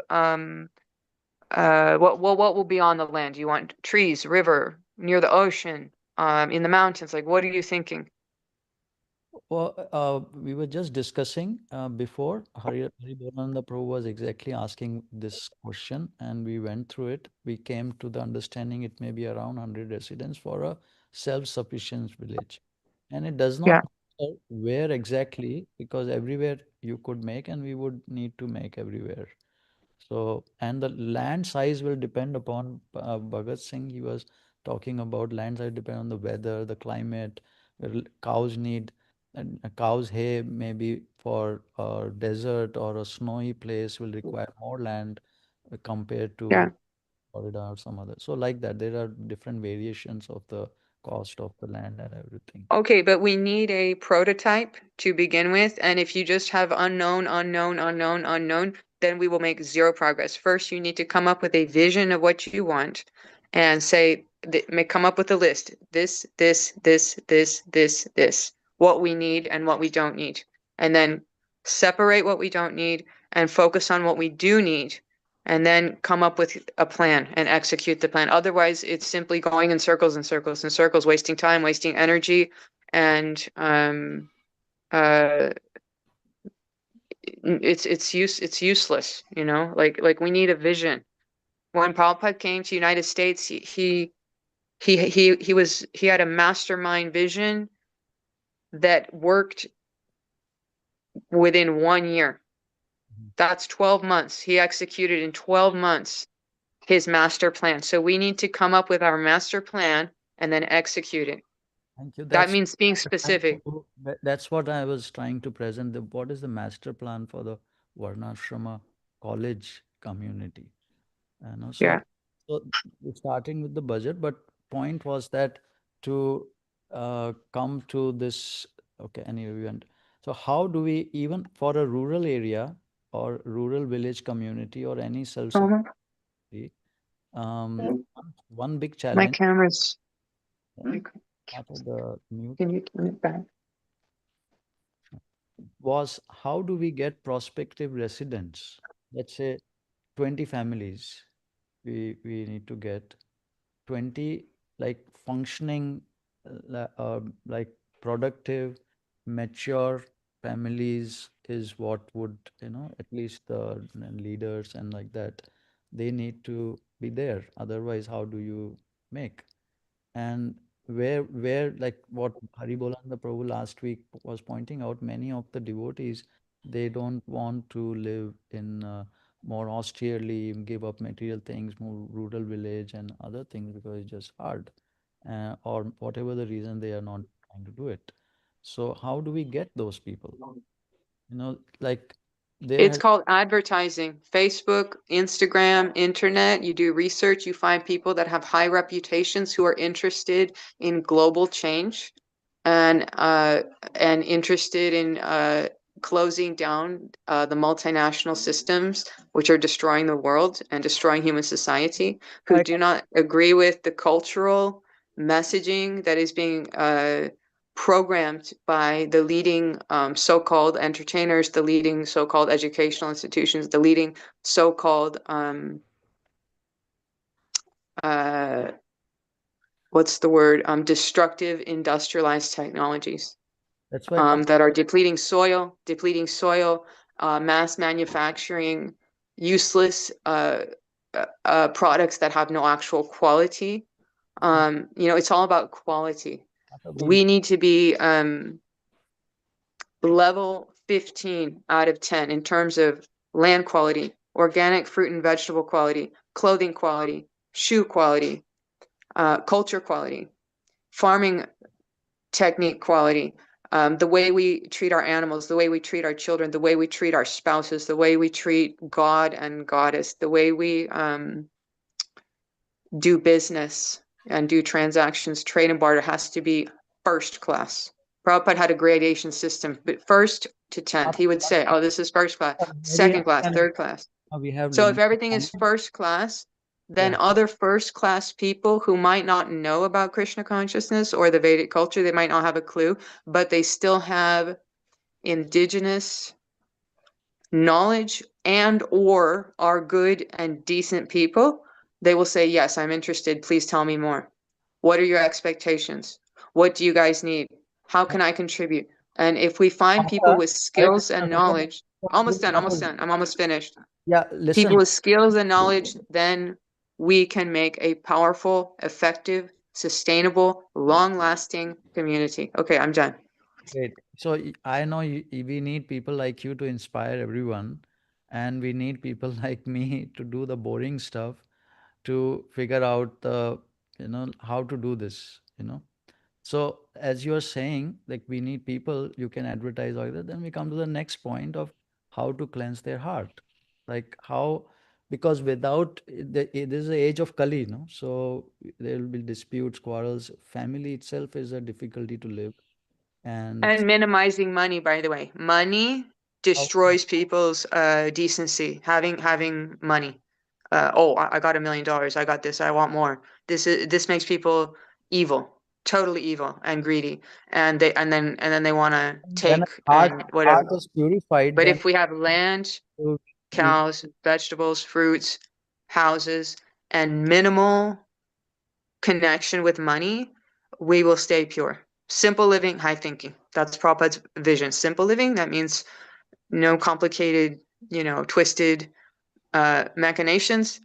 what will be on the land? Do you want trees, river, near the ocean, in the mountains? Like, what are you thinking? Well, we were just discussing before. Haribalananda Prabhu was exactly asking this question, and we went through it. We came to the understanding it may be around 100 residents for a self-sufficient village. And it does Yeah. not matter where exactly, because everywhere you could make, and we would need to make everywhere. So, and the land size will depend upon Bhagat Singh. He was talking about land size depend on the weather, the climate. Cows need, and cows hay maybe for a desert or a snowy place will require more land compared Yeah. to Florida or some other. So like that, there are different variations of the cost of the land and everything. Okay, but we need a prototype to begin with. And if you just have unknown, unknown, unknown, unknown, then we will make zero progress. First, you need to come up with a vision of what you want and say, come up with a list. This, what we need and what we don't need. And then separate what we don't need and focus on what we do need. And then come up with a plan and execute the plan. Otherwise, it's simply going in circles and circles and circles, wasting time, wasting energy, and it's useless, you know. Like we need a vision. When Prabhupada came to United States, he had a mastermind vision that worked within 1 year. That's 12 months. He executed in 12 months his master plan. So we need to come up with our master plan and then execute it. Thank you. That means being what I'm trying specific. that's what I was trying to present. What is the master plan for the Varnasrama college community? You know, Yeah. so we're starting with the budget, but point was that to come to this. Okay, anyway, we went. So how do we, even for a rural area or rural village community or any self-sufficiency, one big My challenge. camera's. After the mute. Can you turn it back? Was how do we get prospective residents? Let's say 20 families. We need to get 20 like functioning, like productive, mature families is what would, you know, at least the leaders and like that, they need to be there. Otherwise, how do you make? And where like what Haribolananda Prabhu last week was pointing out, many of the devotees, they don't want to live in more austerely, give up material things, move rural village and other things because it's just hard, or whatever the reason they are not trying to do it. So how do we get those people? You know, like there It's has called advertising. Facebook, Instagram, internet. You do research, you find people that have high reputations who are interested in global change and interested in closing down the multinational systems which are destroying the world and destroying human society, who do not agree with the cultural messaging that is being programmed by the leading so-called entertainers, the leading so-called educational institutions, the leading so-called what's the word? Destructive industrialized technologies that's why that are depleting soil, mass manufacturing, useless products that have no actual quality. You know, it's all about quality. We need to be level 15 out of 10 in terms of land quality, organic fruit and vegetable quality, clothing quality, shoe quality, culture quality, farming technique quality, the way we treat our animals, the way we treat our children, the way we treat our spouses, the way we treat God and Goddess, the way we do business and do transactions, trade and barter has to be first class. Prabhupada had a gradation system, but first to 10th, he would say, oh, this is first class, second class, third class. we have So if limited everything is time. first class, then Yeah. other first class people who might not know about Krishna consciousness or the Vedic culture, they might not have a clue, but they still have indigenous knowledge and or are good and decent people, they will say, yes, I'm interested. Please tell me more. What are your expectations? What do you guys need? How can I contribute? And if we find people with skills and knowledge, almost done, I'm almost finished. Yeah, People listen. with skills and knowledge, then we can make a powerful, effective, sustainable, long-lasting community. Okay, I'm done. Great. So I know we need people like you to inspire everyone, and we need people like me to do the boring stuff, to figure out the, how to do this. So as you're saying, like we need people, you can advertise all that, then we come to the next point of how to cleanse their heart. Like how, because without, this is the age of Kali, no? So there will be disputes, quarrels, family itself is a difficulty to live. And And minimizing money, by the way. Money destroys people's decency. Having money. I got $1 million. I got this. I want more. This makes people evil, totally evil and greedy, and then they want to when a take heart, and whatever. heart is purified, But then if we have land, you- cows, vegetables, fruits, houses, and minimal connection with money, we will stay pure. Simple living, high thinking. That's Prabhupada's vision. Simple living, that means no complicated, twisted machinations,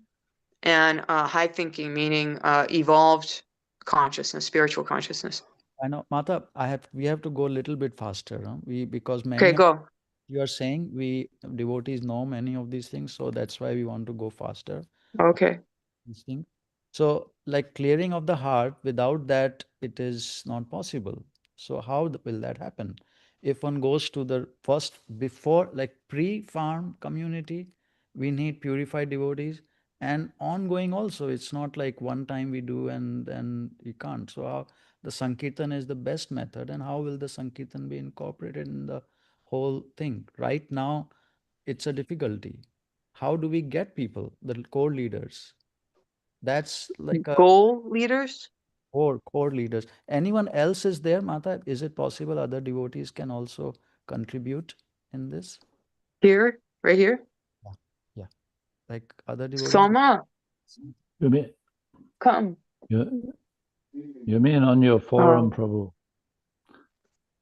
and high thinking, meaning evolved consciousness, spiritual consciousness. I know, Mata, we have to go a little bit faster, huh? Because Okay, many of go. you are saying we devotees know many of these things, so that's why we want to go faster. Okay. These things. So, like clearing of the heart, without that, it is not possible. So, how will that happen? If one goes to the first, before, like pre-farm community, we need purified devotees, and ongoing also. It's not like one time we do and then we can't. So, how the Sankirtan is the best method, and how will the Sankirtan be incorporated in the whole thing? Right now, it's a difficulty. How do we get people, the core leaders? That's like a Goal leaders core leaders. Anyone else is there, Mata? Is it possible other devotees can also contribute in this? here, right here. Yeah. Yeah. Like other devotees. Soma, You mean, come. you, you mean on your forum, Prabhu?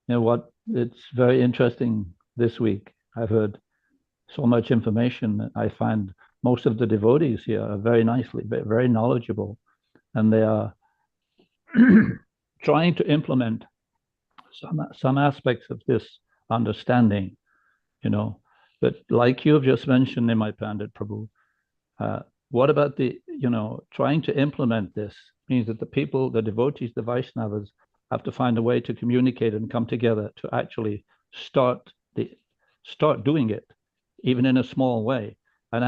You know what? It's very interesting this week. I've heard so much information that I find most of the devotees here are very knowledgeable, and they are trying to implement some aspects of this understanding, But like you've just mentioned in my Pandit Prabhu, what about trying to implement this means that the people, the devotees, the Vaishnavas have to find a way to communicate and come together to actually start doing it, even in a small way. And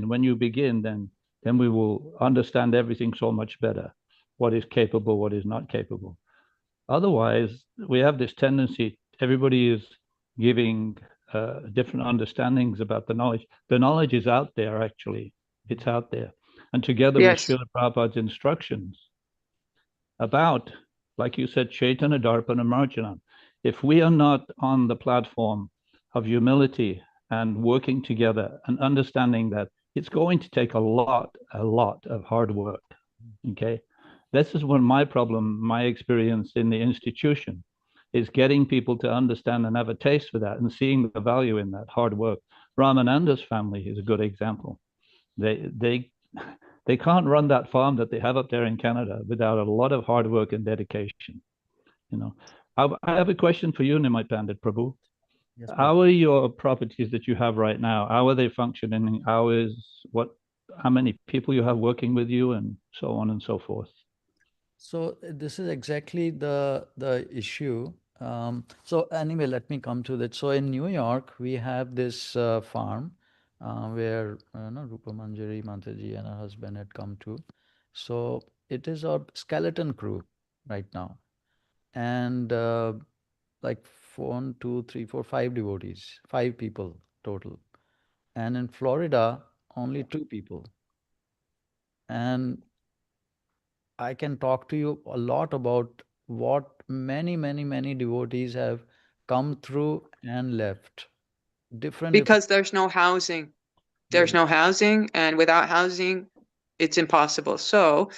when you begin, then we will understand everything so much better, what is capable, what is not capable. Otherwise, we have this tendency, everybody is giving different understandings about the knowledge. The knowledge is out there, actually. It's out there. And together with Yes. Srila Prabhupada's instructions about, like you said, Chaitanya, Darpana, Marjana, if we are not on the platform of humility and working together and understanding that it's going to take a lot of hard work, okay? This is my experience in the institution, is getting people to understand and have a taste for that and seeing the value in that hard work. Ramananda's family is a good example. They can't run that farm that they have up there in Canada without a lot of hard work and dedication. I have a question for you, Nimai Pandit Prabhu. Yes, How are your properties that you have right now? How are they functioning? How many people you have working with you, and so on and so forth? So this is exactly the issue. So anyway, let me come to that. So in New York, we have this farm where Rupa Manjari Mataji and her husband had come to. So it is a skeleton crew right now, and like 1, 2, 3, 4, 5 devotees, 5 people total. And in Florida, only 2 people. And I can talk to you a lot about what many devotees have come through and left different. Because there's no housing. There's no housing, and without housing, it's impossible. So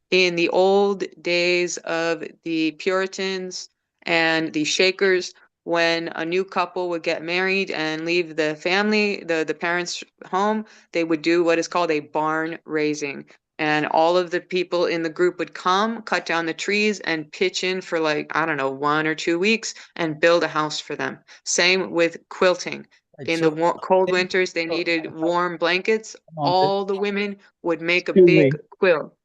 in the old days of the Puritans and the Shakers, when a new couple would get married and leave the family, the parents' home, they would do what is called a barn raising. And all of the people in the group would come, cut down the trees, and pitch in for like, I don't know, 1 or 2 weeks and build a house for them. Same with quilting. Right, In so the cold same- winters, they needed warm blankets. on this. All the women would make a Excuse big me. quilt.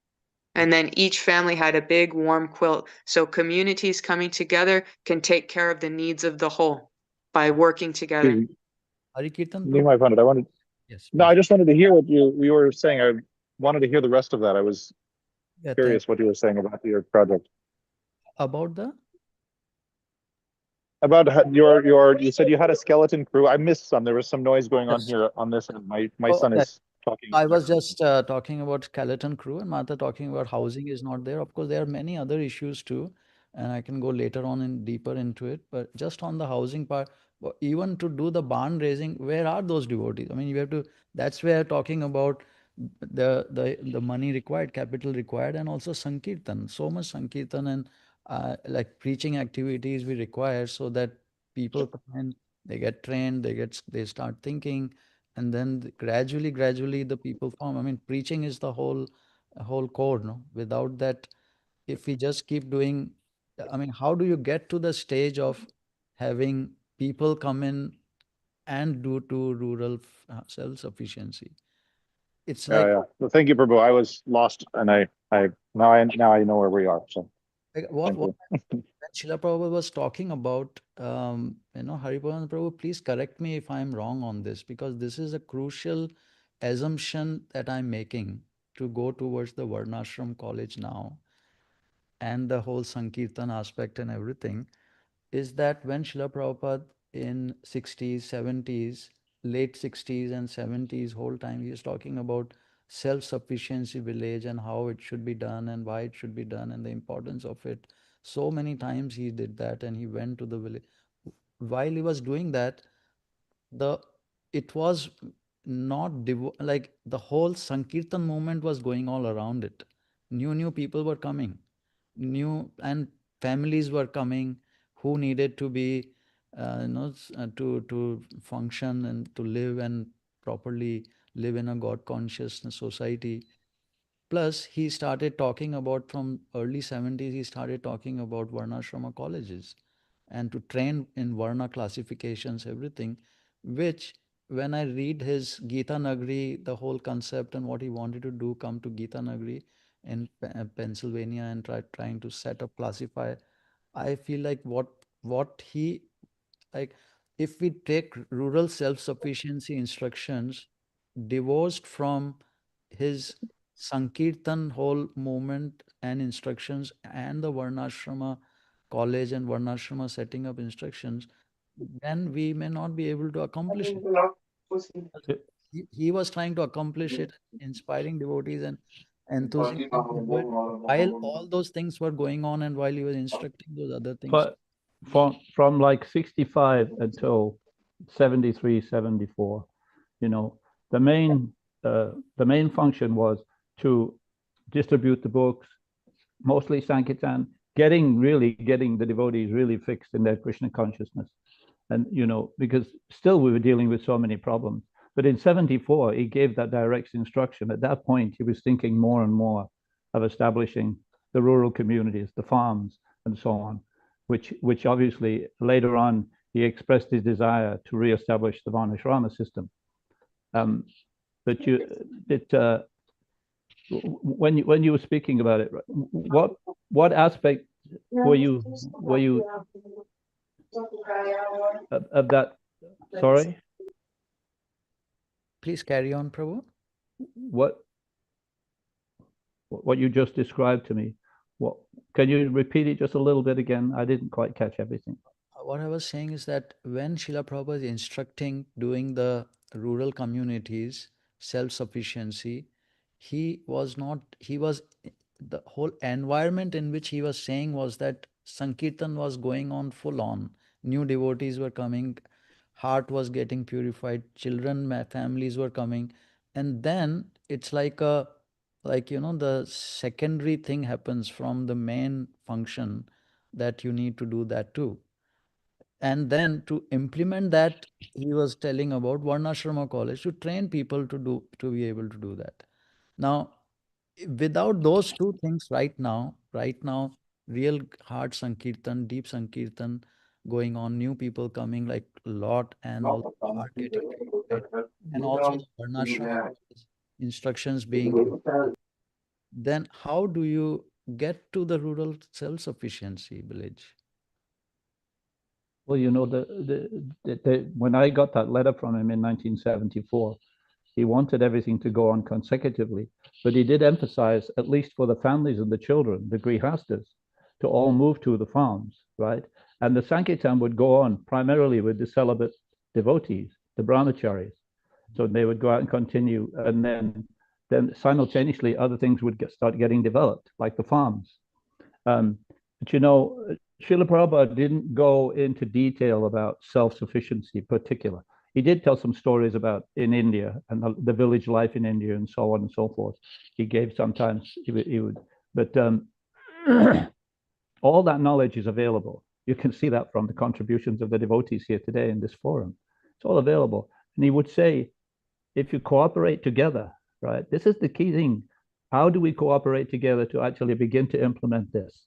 And then each family had a big warm quilt. So communities coming together can take care of the needs of the whole by working together. Hari Kirtan, Me, my friend, I wanted. yes, No, I please. just wanted to hear what you were saying. I wanted to hear the rest of that. I was Yeah, curious what you were saying about your project. about the About you said you had a skeleton crew. I missed some. There was some noise going on Yes. here on this, and my Oh, son okay. is talking. I was just talking about skeleton crew, and Martha talking about housing is not there. Of course, there are many other issues too, and I can go later on in deeper into it. But just on the housing part, even to do the barn raising, where are those devotees? I mean, you have to. That's where talking about the money required, capital required, and also sankirtan. So much sankirtan and like preaching activities we require so that people come in, they get trained, they start thinking, and then gradually the people form. I mean, preaching is the whole core, no? Without that, if we just keep doing, I mean, how do you get to the stage of having people come in and do to rural self-sufficiency? It's Yeah, like, yeah. Well, thank you, Prabhu. I was lost, and now I know where we are. So what thank you. when Srila Prabhupada was talking about, Hariparan Prabhu, please correct me if I'm wrong on this, because this is a crucial assumption that I'm making to go towards the Varnashram college now and the whole Sankirtan aspect and everything, is that when Srila Prabhupada in 60s, 70s, late 60s and 70s, whole time he is talking about self-sufficiency village and how it should be done and why it should be done and the importance of it. So many times he did that and he went to the village. While he was doing that, the it was not like the whole Sankirtan movement was going all around it. New people were coming, new and families were coming who needed to be to function and to live and properly live in a God conscious society. Plus, he started talking about from early 70s, he started talking about Varnasrama colleges and to train in Varna classifications, everything, which when I read his Gita Nagari, the whole concept and what he wanted to do, come to Gita Nagari in Pennsylvania and trying to set up, classify, I feel like what he like if we take rural self-sufficiency instructions divorced from his Sankirtan whole movement and instructions and the Varnashrama college and Varnashrama setting up instructions, then we may not be able to accomplish it. He was trying to accomplish it, inspiring devotees and enthusing them to do it while all those things were going on and while he was instructing those other things. But from like 65 until 73, 74, the main function was to distribute the books, mostly Sankirtan, getting the devotees really fixed in their Krishna consciousness. And, because still we were dealing with so many problems. But in 74, he gave that direct instruction. At that point, he was thinking more and more of establishing the rural communities, the farms, and so on, which obviously later on he expressed his desire to reestablish the Varnasrama system. But when you were speaking about it, what aspect were you of that? Sorry, Please carry on, Prabhu. what you just described to me. What can you repeat it just a little bit again? I didn't quite catch everything. What I was saying is that when Srila Prabhupada is instructing doing the rural communities self-sufficiency, he was the whole environment in which he was saying was that Sankirtan was going on full on. New devotees were coming, heart was getting purified, children, families were coming, and then it's like a, like, you know, the secondary thing happens from the main function, that you need to do that too. And then to implement that, he was telling about Varnasrama college to train people to be able to do that. Now, without those two things right now, real hard Sankirtan, deep Sankirtan going on, new people coming like a lot, and also heart getting purified, and also the Varnashrama instructions being, then how do you get to the rural self-sufficiency village? Well, you know, when I got that letter from him in 1974, he wanted everything to go on consecutively, but he did emphasize, at least for the families and the children, the grihastas, to all move to the farms, right? And the Sankirtan would go on primarily with the celibate devotees, the brahmacharis. So they would go out and continue, and then simultaneously other things would start getting developed, like the farms. But you know, Srila Prabhupada didn't go into detail about self-sufficiency in particular. He did tell some stories about in India and the village life in India and so on and so forth. He gave sometimes, he would, but all that knowledge is available. You can see that from the contributions of the devotees here today in this forum. It's all available. And he would say, if you cooperate together, right, this is the key thing. How do we cooperate together to actually begin to implement this?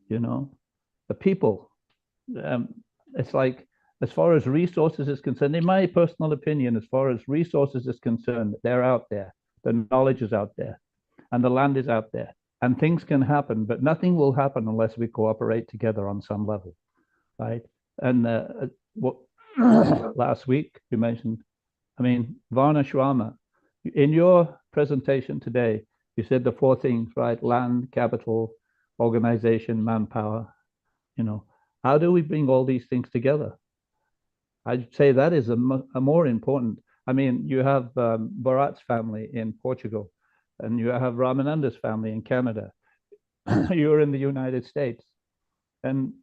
You know, the people, it's like, as far as resources is concerned, in my personal opinion, as far as resources is concerned, they're out there. The knowledge is out there, and the land is out there, and things can happen, but nothing will happen unless we cooperate together on some level, right? And what last week you mentioned, I mean, Varnasrama, in your presentation today, you said the four things, right? Land, capital, organization, manpower. You know, how do we bring all these things together? I'd say that is a more important. I mean, you have Bharat's family in Portugal, and you have Ramananda's family in Canada. You're in the United States, and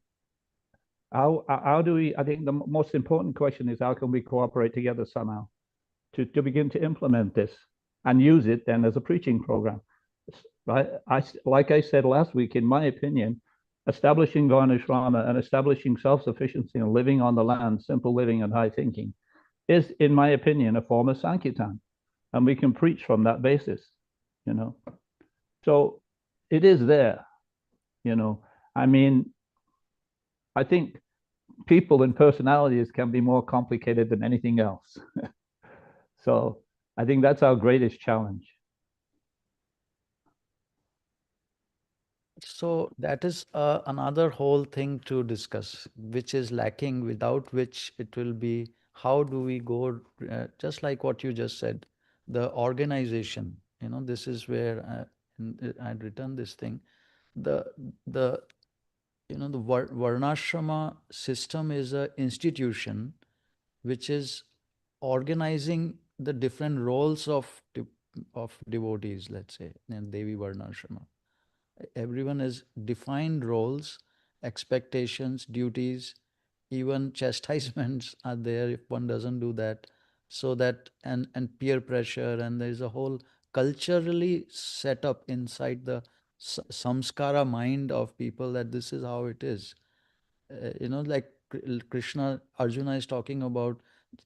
how do we? I think the most important question is, how can we cooperate together somehow to begin to implement this and use it then as a preaching program, right? Like I said last week, in my opinion, establishing Varnasrama and establishing self-sufficiency and living on the land, simple living and high thinking, is, in my opinion, a form of Sankirtan. And we can preach from that basis, you know. So it is there, you know. I mean, I think people and personalities can be more complicated than anything else. So I think that's our greatest challenge. So that is another whole thing to discuss, which is lacking, without which it will be, how do we go, just like what you just said, the organization, you know, this is where I'd written this thing. The, you know, the Varnashrama system is an institution which is organizing the different roles of devotees, let's say, in Devi Varnashrama. Everyone has defined roles, expectations, duties, even chastisements are there if one doesn't do that. So that, and peer pressure, and there's a whole culturally set up inside the samskara mind of people, that this is how it is. You know, like Krishna, Arjuna is talking about,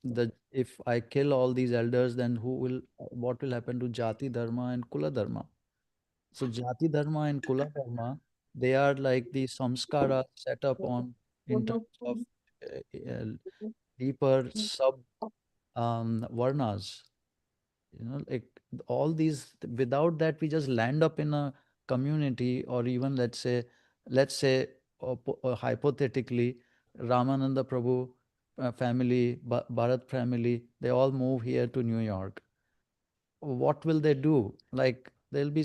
the if I kill all these elders, then what will happen to Jati Dharma and Kula Dharma? So Jati Dharma and Kula Dharma, they are like the samskara set up on, in terms of uh, deeper sub varnas. You know, like all these, without that, we just land up in a community, or even let's say, hypothetically, Ramananda Prabhu family, Bharat family, they all move here to New York. What will they do? Like, they'll be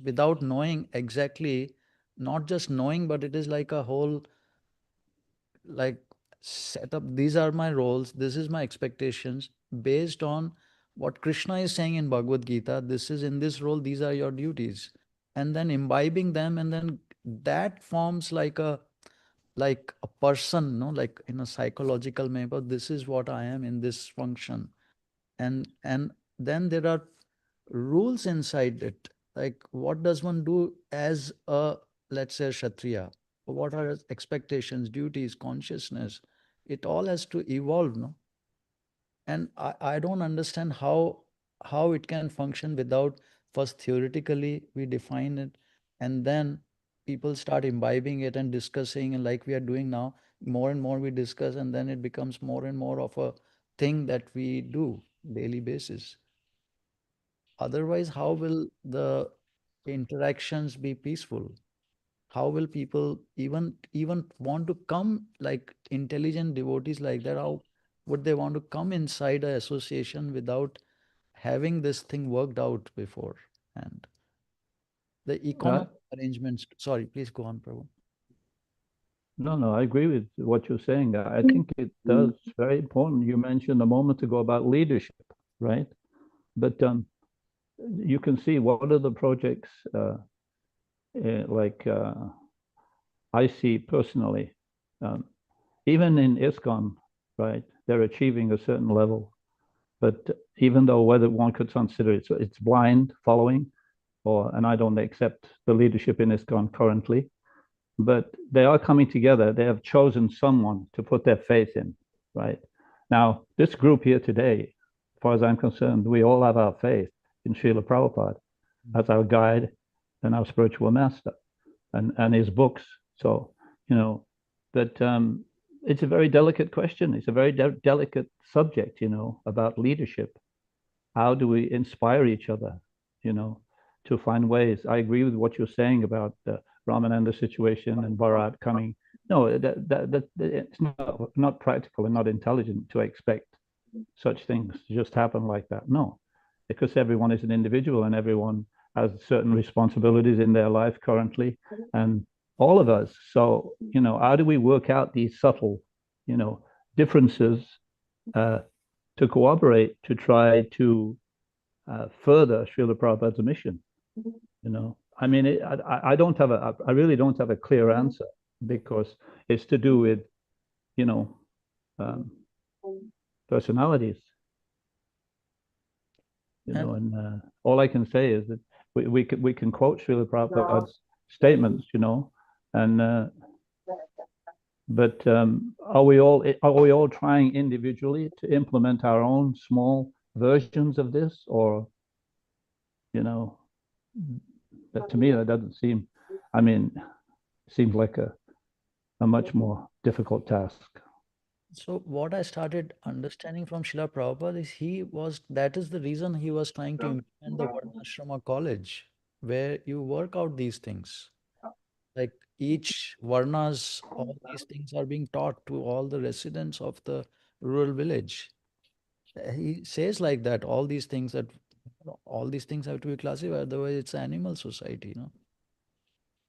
without knowing exactly, not just knowing, but it is like a whole, like, set up, these are my roles, this is my expectations, based on what Krishna is saying in Bhagavad Gita, this is in this role, these are your duties, and then imbibing them, and then that forms like a like a person, no, like in a psychological map, this is what I am in this function. And then there are rules inside it. Like what does one do as a, let's say, Kshatriya? What are his expectations, duties, consciousness? It all has to evolve, no? And I don't understand how it can function without first theoretically we define it, and then people start imbibing it and discussing, and like we are doing now, more and more we discuss, and then it becomes more and more of a thing that we do daily basis. Otherwise, how will the interactions be peaceful? How will people even want to come, like intelligent devotees like that? How would they want to come inside an association without having this thing worked out before? And the economic arrangements. Sorry, please go on, Prabhu. No, I agree with what you're saying. I think it does very important. You mentioned a moment ago about leadership, right? But you can see what are the projects like I see personally, even in ISKCON, right? They're achieving a certain level, but even though whether one could consider it's blind following, and I don't accept the leadership in ISKCON currently, but they are coming together. They have chosen someone to put their faith in, right? Now, this group here today, as far as I'm concerned, we all have our faith in Srila Prabhupada as our guide and our spiritual master and his books. So, but it's a very delicate question. It's a very delicate subject, about leadership. How do we inspire each other, to find ways? I agree with what you're saying about the Ramananda situation and Bharat coming. No, that it's not practical and not intelligent to expect such things to just happen like that. No, because everyone is an individual and everyone has certain responsibilities in their life currently, and all of us. So, how do we work out these subtle, differences to cooperate to try to further Srila Prabhupada's mission? I mean, I really don't have a clear answer, because it's to do with, personalities. And all I can say is that we can quote Srila Prabhupada's statements, and but are we all trying individually to implement our own small versions of this, or that to me that doesn't seem. I mean, seems like a much more difficult task. So what I started understanding from Srila Prabhupada is that is the reason he was trying to implement the Varnasrama college, where you work out these things. Like each Varnas, all these things are being taught to all the residents of the rural village. He says like that, all these things have to be classified, otherwise it's an animal society,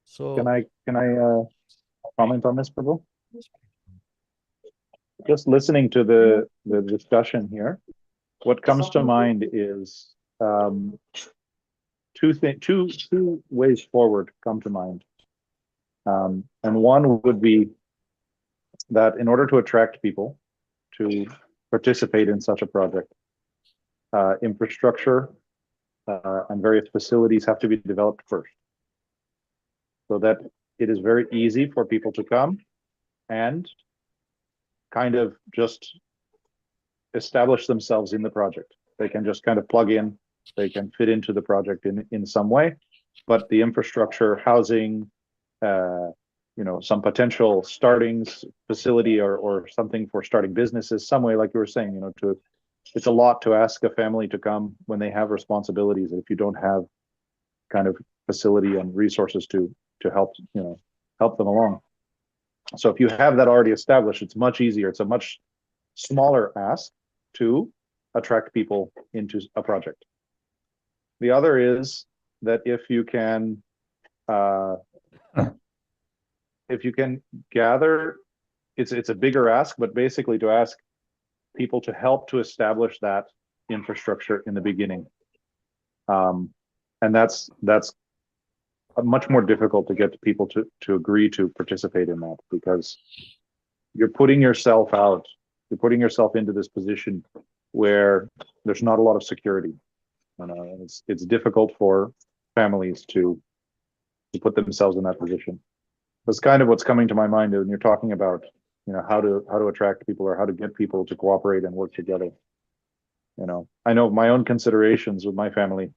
So Can I comment on this, Prabhu? Just listening to the discussion here, what comes to mind is two ways forward come to mind. And one would be that in order to attract people to participate in such a project, infrastructure and various facilities have to be developed first, so that it is very easy for people to come and kind of just establish themselves in the project. They can just kind of plug in, they can fit into the project in some way, but the infrastructure, housing, some potential startings facility or something for starting businesses, some way, like you were saying, it's a lot to ask a family to come when they have responsibilities if you don't have kind of facility and resources to help them along. So if you have that already established, it's much easier. It's a much smaller ask to attract people into a project. The other is that if you can gather, it's a bigger ask, but basically to ask people to help to establish that infrastructure in the beginning. And that's much more difficult to get people to agree to participate in that, because you're putting yourself out, you're putting yourself into this position where there's not a lot of security. And it's difficult for families to put themselves in that position. That's kind of what's coming to my mind when you're talking about, how to attract people or how to get people to cooperate and work together. I know my own considerations with my family.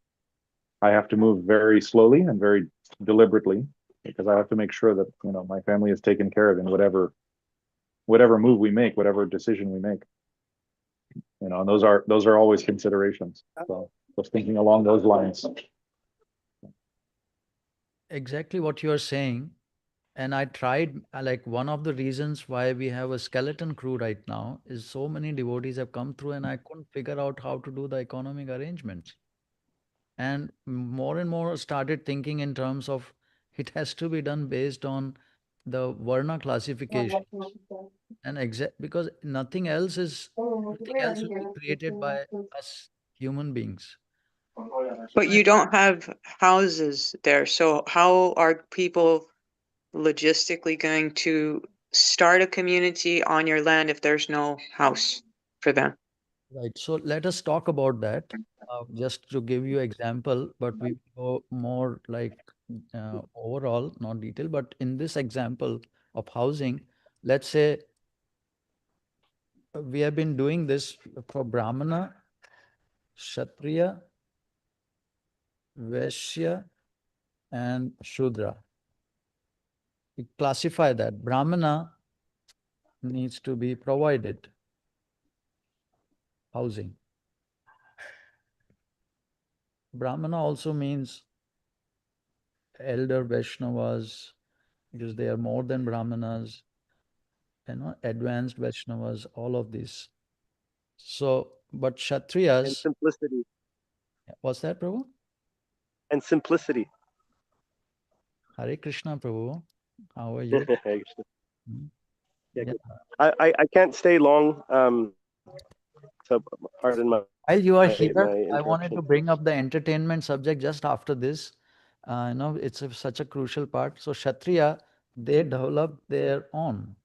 I have to move very slowly and very deliberately, because I have to make sure that, my family is taken care of in whatever move we make, whatever decision we make. And those are always considerations. So just thinking along those lines. Exactly what you're saying. And I tried, like, one of the reasons why we have a skeleton crew right now is so many devotees have come through and I couldn't figure out how to do the economic arrangements. And more started thinking in terms of it has to be done based on the Varna classification. And because nothing else will be created by us human beings. But you don't have houses there, so how are people logistically going to start a community on your land if there's no house for them? Right. So let us talk about that. Just to give you example, but we go more like overall, not detail. But in this example of housing, let's say we have been doing this for Brahmana, Kshatriya, Vaishya, and Shudra. We classify that Brahmana needs to be provided housing. Brahmana also means elder Vaishnavas, because they are more than Brahmanas, advanced Vaishnavas, all of these. So, but And Kshatriyas, simplicity. what's that, Prabhu? And simplicity. Hare Krishna, Prabhu. How are you? Hmm? Yeah, Yeah. good. I can't stay long. So pardon my While you are my here, I wanted interruption. to bring up the entertainment subject just after this. It's such a crucial part. So Kshatriya, they develop their own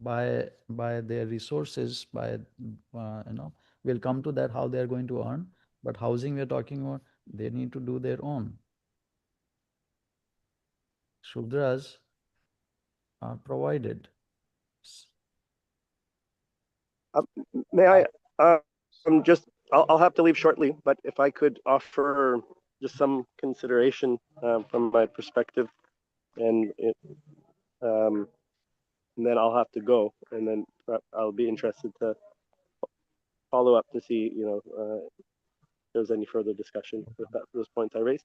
by their resources, we'll come to that how they're going to earn. But housing we're talking about, they need to do their own. Shudras are provided. May I I'll have to leave shortly, but if I could offer just some consideration from my perspective, and then I'll have to go, and then I'll be interested to follow up to see if there's any further discussion with those points I raised.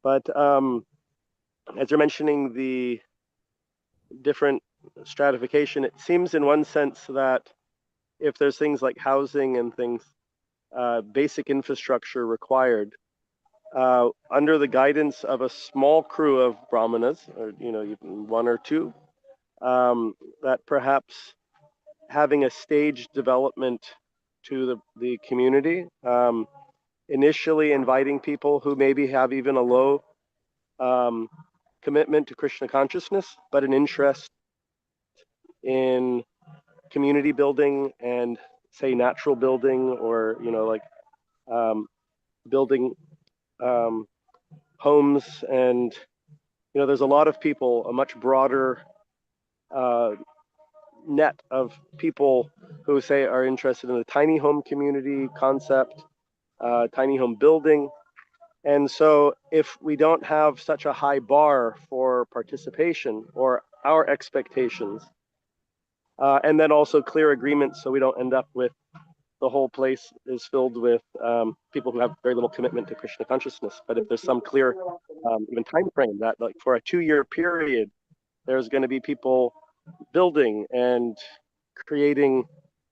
But as you're mentioning the different stratification, it seems in one sense that if there's things like housing and things, basic infrastructure required, under the guidance of a small crew of brahmanas, or even one or two, that perhaps having a staged development to the community, initially inviting people who maybe have even a low commitment to Krishna consciousness, but an interest in community building and, say, natural building, or building homes. And there's a lot of people, a much broader net of people who say are interested in the tiny home community concept, tiny home building. And so if we don't have such a high bar for participation, or our expectations, and then also clear agreements, so we don't end up with the whole place is filled with people who have very little commitment to Krishna consciousness. But if there's some clear even time frame that, like, for a 2-year period, there's going to be people building and creating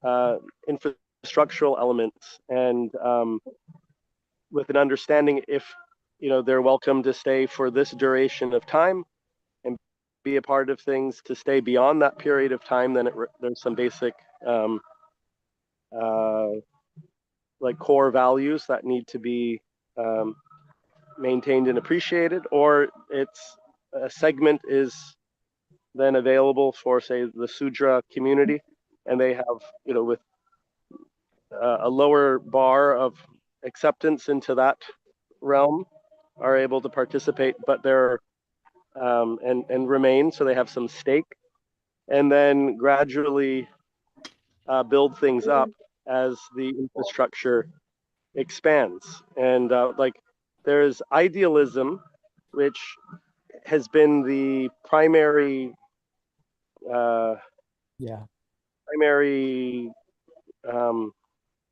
infrastructural elements, and with an understanding, if they're welcome to stay for this duration of time and be a part of things, to stay beyond that period of time, then there's some basic like core values that need to be maintained and appreciated, or it's a segment is then available for, say, the Sudra community, and they have, with a lower bar of acceptance into that realm, are able to participate, but they're and remain, so they have some stake, and then gradually build things up as the infrastructure expands. And there's idealism, which has been the primary Yeah.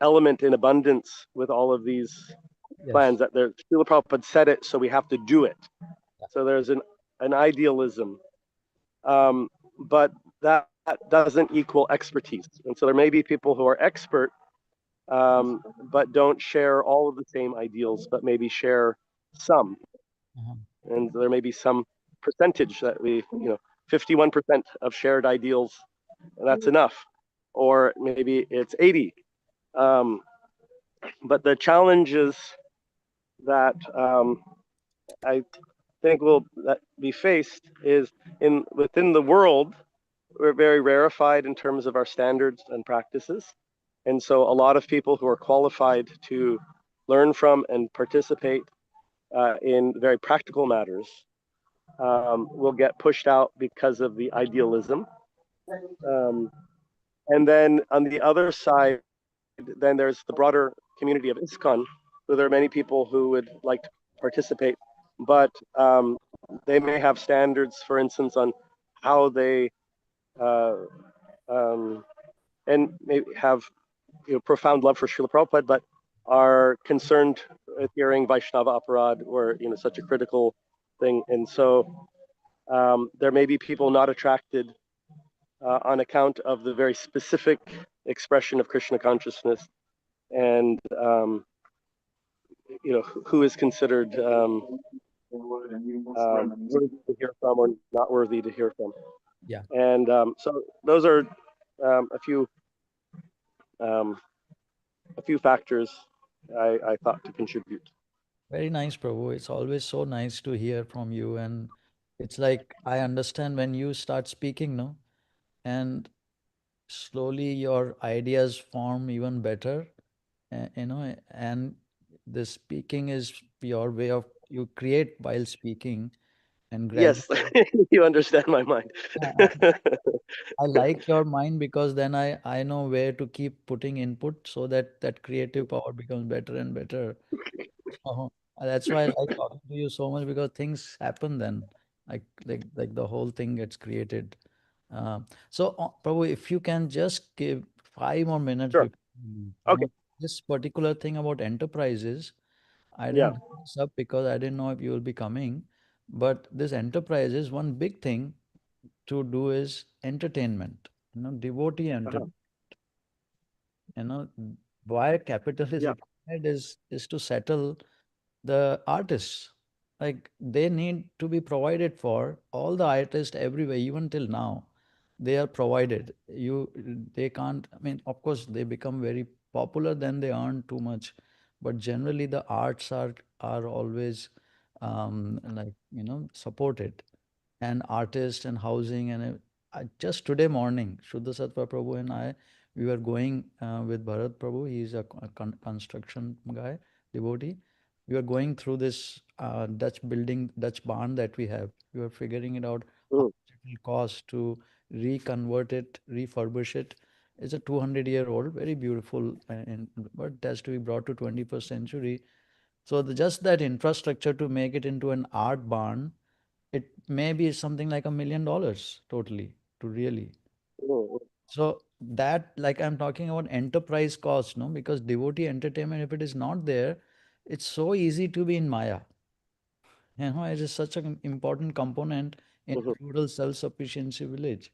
Element in abundance with all of these plans. That there, Srila Prabhupada said it, so we have to do it. So there's an idealism, but that doesn't equal expertise. And so there may be people who are expert, but don't share all of the same ideals, but maybe share some. And there may be some percentage that 51% of shared ideals, and that's enough. Or maybe it's 80. But the challenges that I think will be faced is within the world, we're very rarefied in terms of our standards and practices. And so a lot of people who are qualified to learn from and participate in very practical matters will get pushed out because of the idealism. And then on the other side, then there's the broader community of ISKCON, where there are many people who would like to participate, but they may have standards, for instance, on how they and maybe have profound love for Srila Prabhupada, but are concerned with hearing Vaishnava Aparad or such a critical thing. And so there may be people not attracted on account of the very specific expression of Krishna consciousness, and who is considered worthy to hear from or not worthy to hear from. Yeah. And so those are a few factors I thought to contribute. Very nice, Prabhu. It's always so nice to hear from you. And it's like I understand when you start speaking, no? And slowly your ideas form even better, and the speaking is your way of you create while speaking, and Yes, gradually you understand my mind. I like your mind because then I know where to keep putting input so that that creative power becomes better and better. So that's why I like talking to you so much, because things happen then, like the whole thing gets created. So Prabhu, if you can just give 5 more minutes Sure. before we leave, Okay. this particular thing about enterprises, I Yeah. didn't bring this up because I didn't know if you will be coming, but this enterprises, one big thing to do is entertainment, devotee entertainment. Why capital is Yeah. required is to settle the artists. Like they need to be provided for. All the artists everywhere, even till now, they are provided. They can't. I mean, of course, they become very popular, then they earn too much. But generally, the arts are always supported, and artists and housing just today morning, Shuddha Sattva Prabhu and I, we were going with Bharat Prabhu. He's a construction guy, devotee. We were going through this Dutch barn that we have. We were figuring it out how much it will cost to reconvert it, refurbish it. It's a 200-year-old, very beautiful, but it has to be brought to 21st century. So just that infrastructure to make it into an art barn, it may be something like $1 million totally to really. So that, like I'm talking about enterprise cost, no? Because devotee entertainment, if it is not there, it's so easy to be in Maya. It is such an important component in rural self-sufficiency village.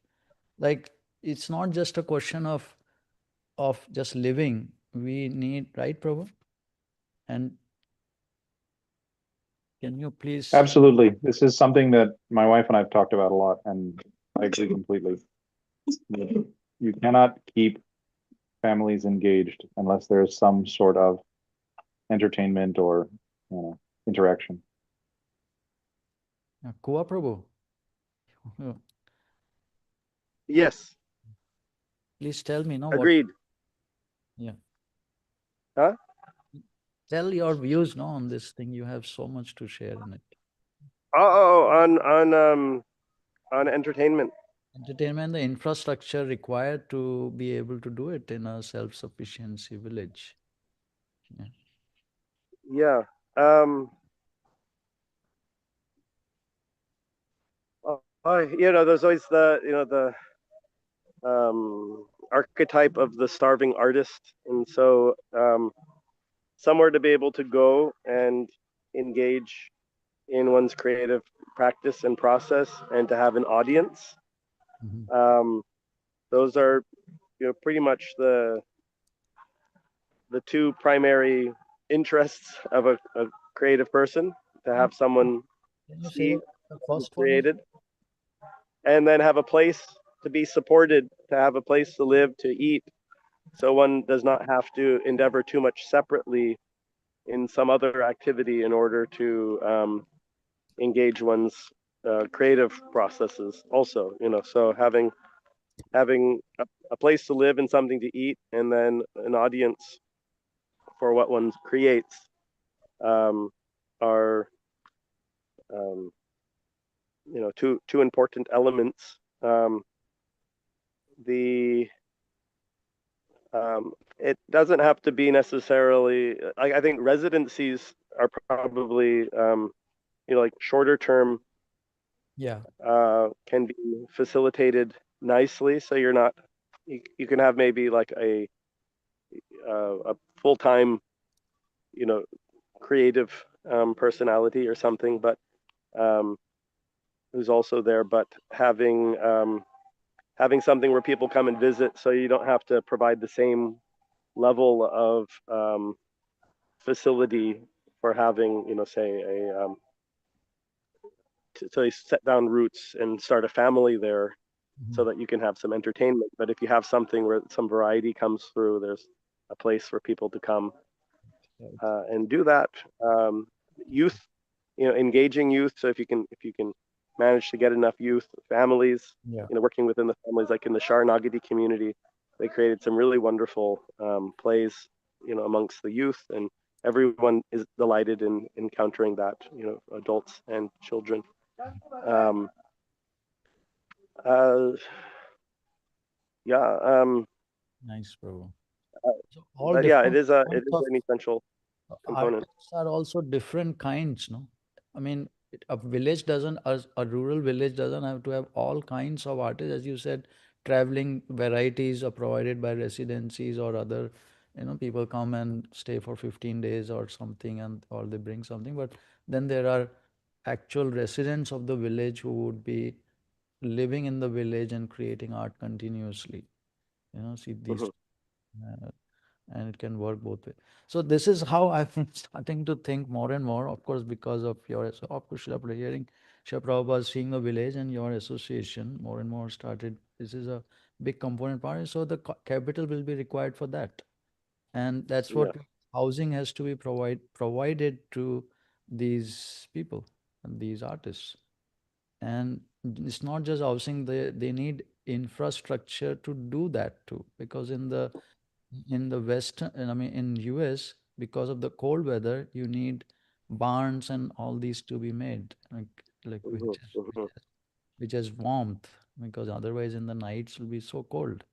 Like it's not just a question of just living. We need, right, Prabhu? And can you please? Absolutely. This is something that my wife and I have talked about a lot, and I agree completely. You cannot keep families engaged unless there's some sort of entertainment or interaction. Kua Prabhu, Yes, please tell me, no, what, agreed. yeah, Huh? tell your views, no, on this thing. You have so much to share in it. Oh, on entertainment. Entertainment, the infrastructure required to be able to do it in a self-sufficiency village. Yeah. Yeah. There's always the archetype of the starving artist, and so somewhere to be able to go and engage in one's creative practice and process, and to have an audience. Mhm. Those are pretty much the two primary interests of a creative person, to have someone Can you say see the what's first one? created, and then have a place to be supported, to have a place to live, to eat, so one does not have to endeavor too much separately in some other activity in order to engage one's creative processes also, so having a place to live and something to eat, and then an audience for what one creates, are two important elements. The It doesn't have to be necessarily. I think residencies are probably like shorter term, Yeah. can be facilitated nicely, so you can have maybe like a full-time creative personality or something, but who's also there, but having something where people come and visit, so you don't have to provide the same level of facility for having, say so you set down roots and start a family there, so that you can have some entertainment. But if you have something where some variety comes through, there's a place for people to come and do that. Youth, engaging youth. So if you can manage to get enough youth families, Yeah. working within the families, like in the Sharanagati community, they created some really wonderful plays, amongst the youth, and everyone is delighted in encountering that, adults and children. Um, yeah, Nice, bro. uh, So all but yeah, it different is kinds of an essential component. artists are also different kinds, no? I mean, a village doesn't, a rural village doesn't have to have all kinds of artists. As you said, traveling varieties are provided by residencies or other, people come and stay for 15 days or something, and or they bring something. But then there are actual residents of the village who would be living in the village and creating art continuously. See these, uh, and it can work both ways. So this is how I've been starting to think more and more, of course, because of your, so of course, Srila hearing Srila Prabhupada seeing the village, and your association more and more started. This is a big component part. So the capital will be required for that. And that's what Yeah. housing has to be provided to these people and these artists. And it's not just housing, they need infrastructure to do that too, because in the Western, I mean, in US, because of the cold weather, you need barns and all these to be made, like which has warmth, because otherwise in the nights will be so cold.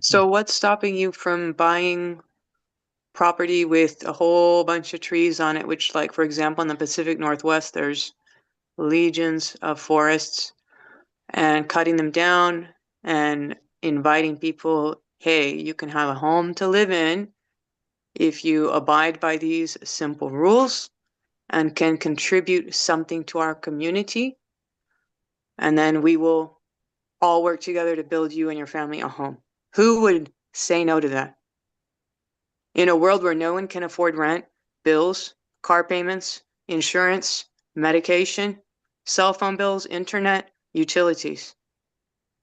So what's stopping you from buying property with a whole bunch of trees on it, which, like, for example, in the Pacific Northwest, there's legions of forests, and cutting them down and inviting people, hey, you can have a home to live in if you abide by these simple rules and can contribute something to our community, and then we will all work together to build you and your family a home. Who would say no to that? In a world where no one can afford rent, bills, car payments, insurance, medication, cell phone bills, internet, utilities.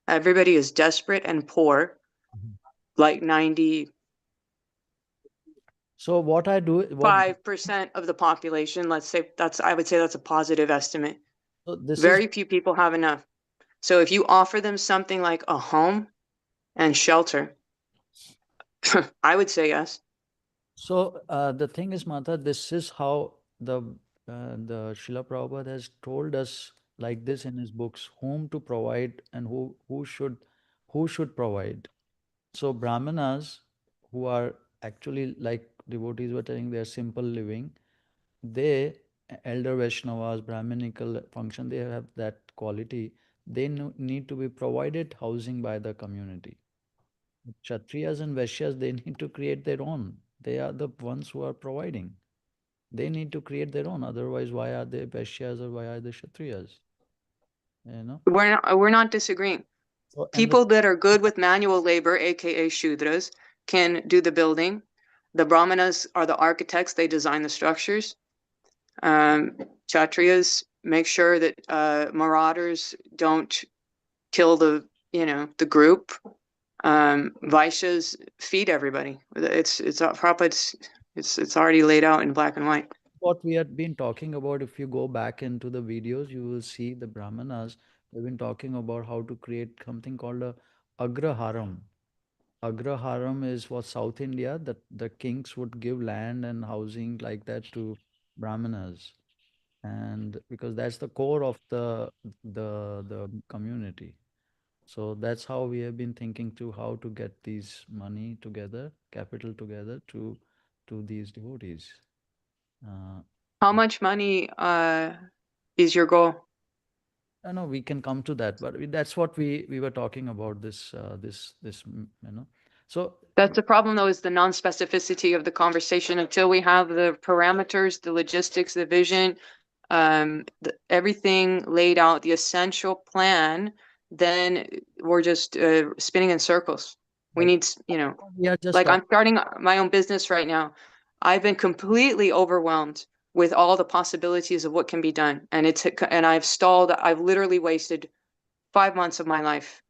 Everybody is desperate and poor, like 95% So what I do, what of the population. Let's say I would say that's a positive estimate. So this is Very few people have enough. So if you offer them something like a home and shelter, I would say yes. so the thing is, Mata, this is how the Srila Prabhupada has told us like this in his books, whom to provide and who should provide. So Brahmanas, who are actually like devotees were telling, they are simple living. They elder Vaishnavas, Brahminical function, they have that quality. They need to be provided housing by the community. Kshatriyas and Vaishyas, they need to create their own. They are the ones who are providing. They need to create their own. Otherwise, why are they Vaishyas or why are they Kshatriyas? You know? We're not disagreeing. So, and the People that are good with manual labor, aka Shudras, can do the building. The Brahmanas are the architects, they design the structures. Kshatriyas make sure that marauders don't kill the group. Vaishyas feed everybody. It's already laid out in black and white. what we had been talking about, if you go back into the videos, you will see the Brahmanas, they've been talking about how to create something called a Agraharam. Agraharam is for South India, that the kings would give land and housing like that to Brahmanas. And because that's the core of the community. So that's how we have been thinking to how to get these money together, capital together to these devotees. Uh, How much money is your goal? I know we can come to that, but that's what we were talking about this. So That's the problem, though, is the non-specificity of the conversation. Until we have the parameters, the logistics, the vision, everything laid out, the essential plan, then we're just spinning in circles. We Right. need, we are just like talking. I'm starting my own business right now. I've been completely overwhelmed with all the possibilities of what can be done, and I've stalled. I've literally wasted 5 months of my life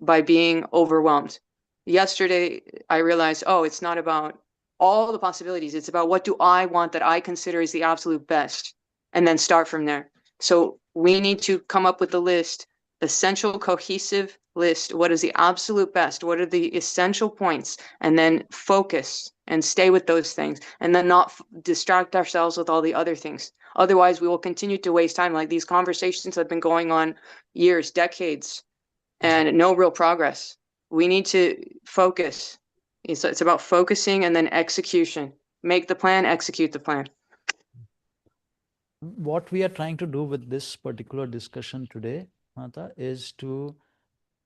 by being overwhelmed. Yesterday, I realized, oh, it's not about all the possibilities. It's about what do I want that I consider is the absolute best, and then start from there. So we need to come up with a list, essential, cohesive list. What is the absolute best? What are the essential points? And then focus and stay with those things, and then not distract ourselves with all the other things. Otherwise, we will continue to waste time. Like these conversations have been going on years, decades, and no real progress. We need to focus. It's about focusing and then execution. Make the plan, execute the plan. What we are trying to do with this particular discussion today, Mata, is to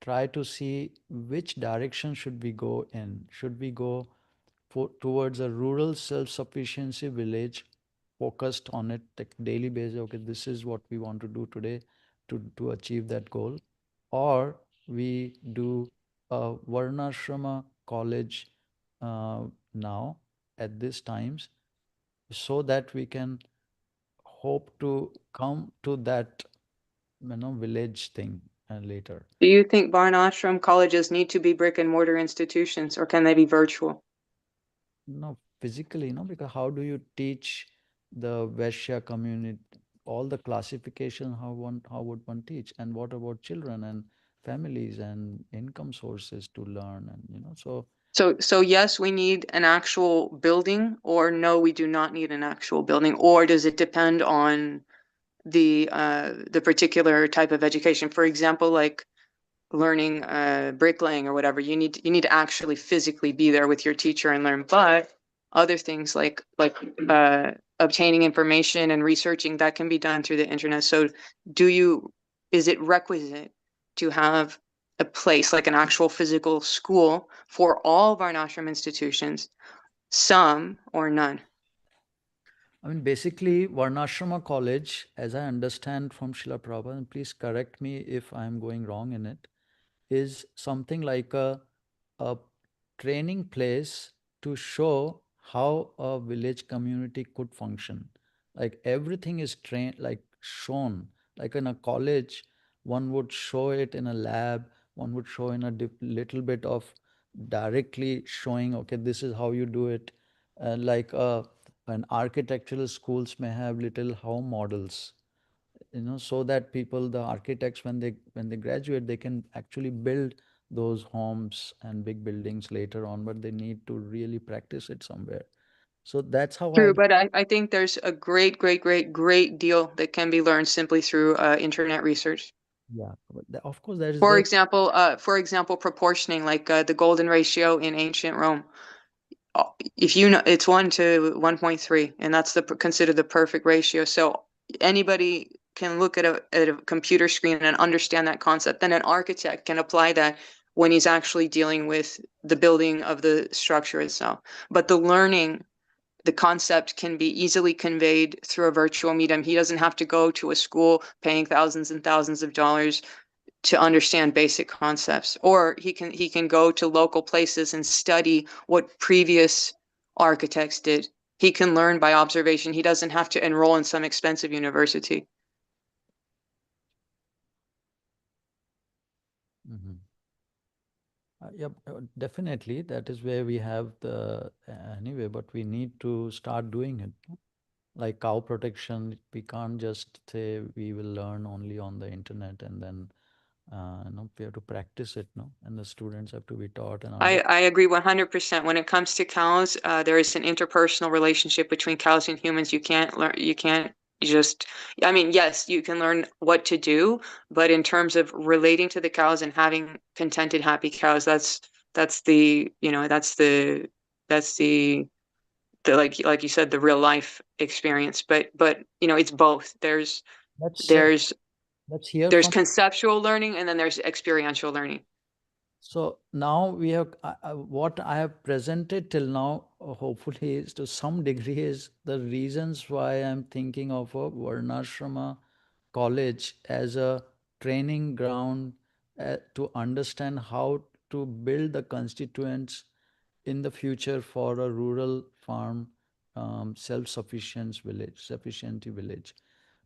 try to see which direction should we go in. Should we go towards a rural self-sufficiency village, focused on it, like daily basis? Okay, this is what we want to do today to achieve that goal, or we do a Varnasrama college now at these times, so that we can hope to come to that village thing later. Do you think Barn Ashram colleges need to be brick and mortar institutions, or can they be virtual? No, physically, because how do you teach the Vaishya community all the classification? How would one teach? And what about children and families and income sources to learn? And So yes, we need an actual building, or no, we do not need an actual building, or does it depend on the particular type of education? For example, like learning bricklaying or whatever, you need to actually physically be there with your teacher and learn. But other things like obtaining information and researching, that can be done through the internet. So is it requisite to have a place like an actual physical school for all Varnashram institutions, some or none? I mean, basically, Varnashrama College, as I understand from Srila Prabhupada, and please correct me if I'm going wrong in it, is something like a training place to show how a village community could function. Like everything is trained, like shown. Like in a college, one would show it in a lab, one would show in a little bit of directly showing, okay, this is how you do it. Like an architectural schools may have little home models. so that people, the architects, when they graduate, they can actually build those homes and big buildings later on, but they need to really practice it somewhere. So that's how True, but I think there's a great deal that can be learned simply through internet research. Yeah, of course there is. For example, proportioning, like the golden ratio in ancient Rome. If you know, it's 1 to 1.3, and that's considered the perfect ratio. So anybody can look at a computer screen and understand that concept. Then an architect can apply that when he's actually dealing with the building of the structure itself. But the concept can be easily conveyed through a virtual medium. He doesn't have to go to a school paying thousands and thousands of dollars to understand basic concepts, or he can go to local places and study what previous architects did. He can learn by observation. He doesn't have to enroll in some expensive university. Mhm. Yeah, definitely. That is where we have the anyway, but we need to start doing it. Like cow protection, we can't just say we will learn only on the internet and then we have to practice it, no? And the students have to be taught and I agree 100%. When it comes to cows, there is an interpersonal relationship between cows and humans. You can't learn. You can't just. I mean, yes, you can learn what to do, but in terms of relating to the cows and having contented, happy cows, that's the that's the like you said, the real life experience. But it's both. let's There's let's hear there's from. conceptual learning and then there's experiential learning. So now we have what I have presented till now, hopefully, is to some degree is the reasons why I'm thinking of a Varnasrama college as a training ground to understand how to build the constituents in the future for a rural farm, sufficiency village.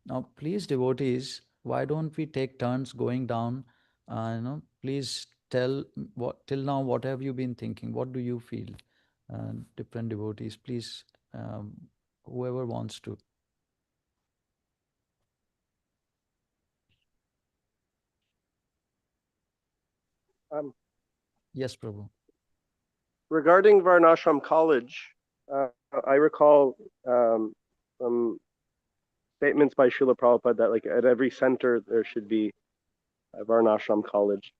Now, please, devotees, why don't we take turns going down? Please tell what till now. What have you been thinking? What do you feel? Different devotees, please. Whoever wants to. Yes, Prabhu. Regarding Varnashram College, I recall some statements by Srila Prabhupada that like at every center there should be a Varnashram College.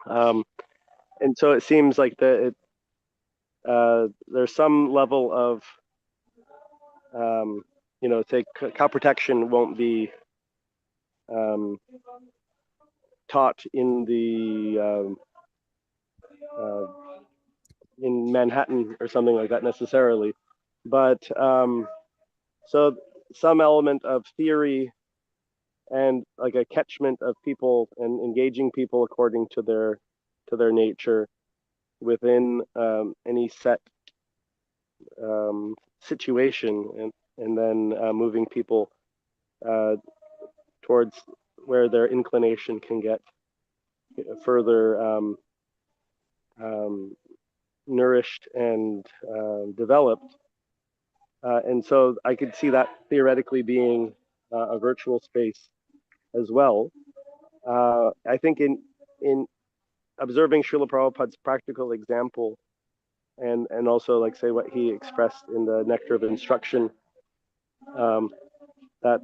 And so it seems like there's some level of, say cow protection won't be taught in the in Manhattan or something like that necessarily, but so some element of theory and like a catchment of people and engaging people according to their nature within any set situation, and then moving people towards where their inclination can get further nourished and developed. And so I could see that theoretically being a virtual space as well. I think in observing Srila Prabhupada's practical example, and also like say what he expressed in the Nectar of Instruction, that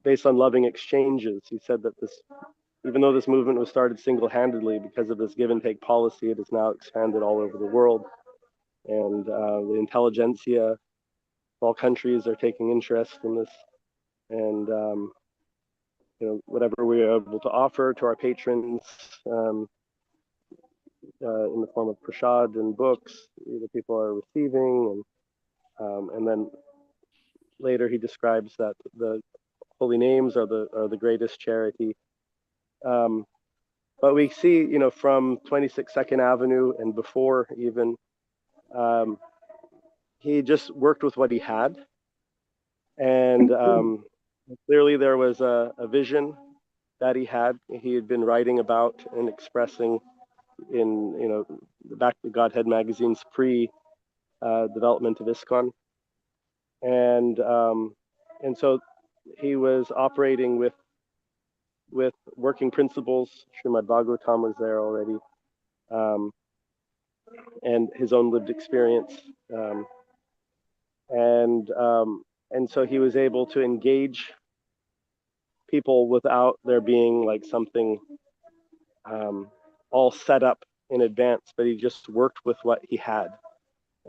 based on loving exchanges, he said that even though this movement was started single-handedly, because of this give and take policy, it is now expanded all over the world, and the intelligentsia of all countries are taking interest in this, and whatever we are able to offer to our patrons in the form of prasad and books, the people are receiving, and then later he describes that the holy names are the greatest charity. But we see, from 26 Second Avenue and before even, he just worked with what he had, and clearly there was a vision that he had been writing about and expressing in back to Godhead magazine's pre development of ISKCON, and so he was operating with working principles. Srimad Bhagavatam was there already, um, and his own lived experience, um, and um, and so he was able to engage people without there being like something all set up in advance, but he just worked with what he had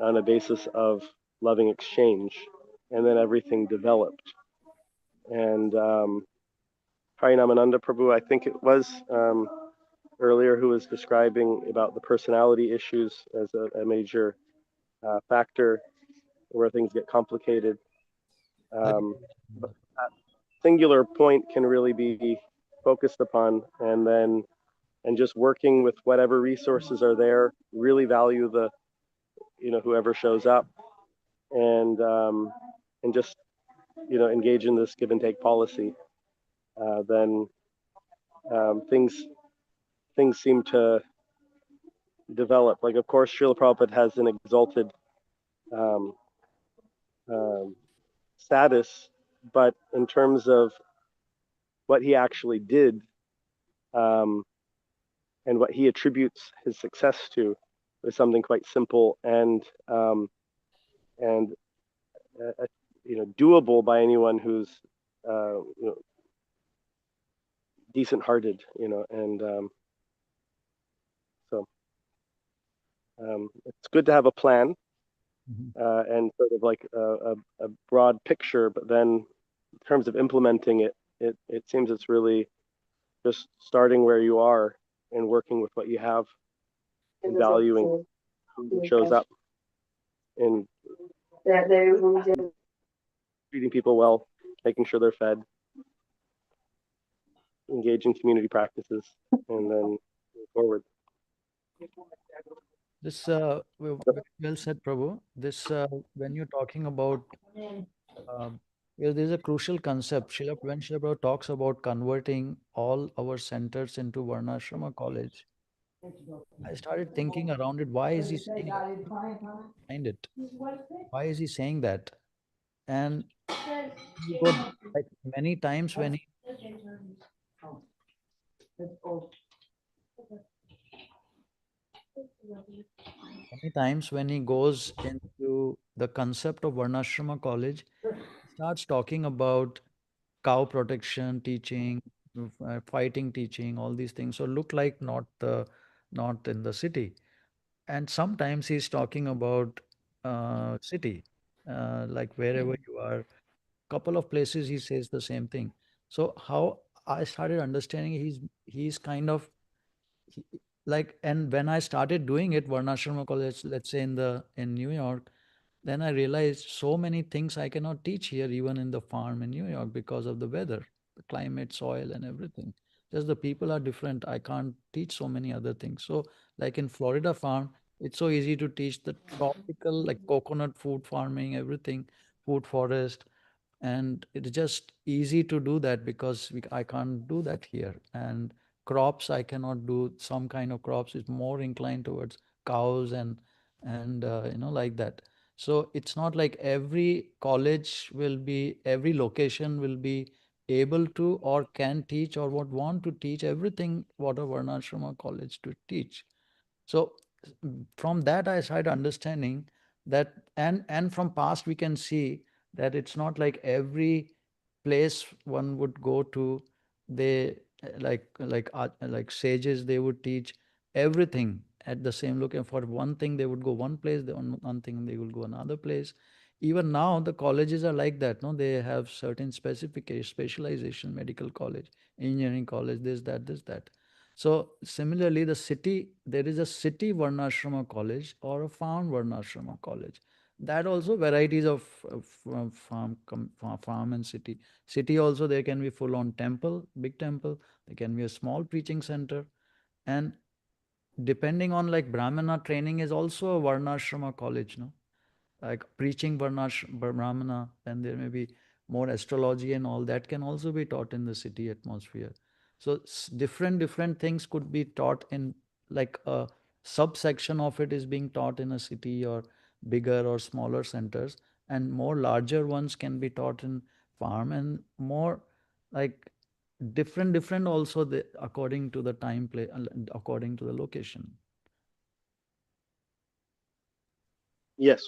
on a basis of loving exchange, and then everything developed. And Parinamananda Prabhu, I think it was earlier, who was describing about the personality issues as a major factor where things get complicated. But that singular point can really be focused upon, and just working with whatever resources are there, really value the, whoever shows up, and just, engage in this give and take policy. Then things seem to develop. Like, of course, Srila Prabhupada has an exalted um, um, status, but in terms of what he actually did, um, and what he attributes his success to, is something quite simple and doable by anyone who's decent hearted, and so it's good to have a plan, and sort of like a broad picture, but then in terms of implementing it, it seems it's really just starting where you are and working with what you have and valuing who shows up and treating people well, making sure they're fed, engage in community practices, and then move forward. This well said, Prabhu. This when you're talking about there's a crucial concept. When Srila Prabhu talks about converting all our centers into Varnasrama college, I started thinking around it. Why is he saying behind it? Why is he saying that? And you go like many times when he goes into the concept of Varnashrama college, he starts talking about cow protection teaching, fighting teaching, all these things. So look like not in the city. And sometimes he's talking about city, like wherever you are. Couple of places he says the same thing. So how I started understanding he's kind of he- like, and when I started doing it, Varnashrama College, let's say in New York, then I realized so many things I cannot teach here, even in the farm in New York, because of the weather, the climate, soil, and everything. Just the people are different. I can't teach so many other things. So, like in Florida farm, it's so easy to teach the tropical, like coconut food farming, everything, food forest, and it's just easy to do that because I can't do that here. And crops I cannot do. Some kind of crops is more inclined towards cows and like that. So it's not like every location will be able to or can teach or would want to teach everything what a Varnashrama college to teach. So from that I started understanding that, and from past we can see that it's not like every place one would go to, they like sages, they would teach everything at the same look. And for one thing they would go one place, the one thing they will go another place. Even now the colleges are like that, no, they have certain specification, specialization, medical college, engineering college, this that. So similarly, there is a city Varnashrama college or a farm Varnashrama college. That also varieties of farm and city. City also there can be full on temple, big temple. There can be a small preaching center, and depending on like Brahmana training is also a Varnashrama college, no, like preaching Brahmana, and there may be more astrology and all that can also be taught in the city atmosphere. So different things could be taught in, like a subsection of it is being taught in a city or bigger or smaller centers, and more larger ones can be taught in farm, and more like different also according to the time play, according to the location. Yes.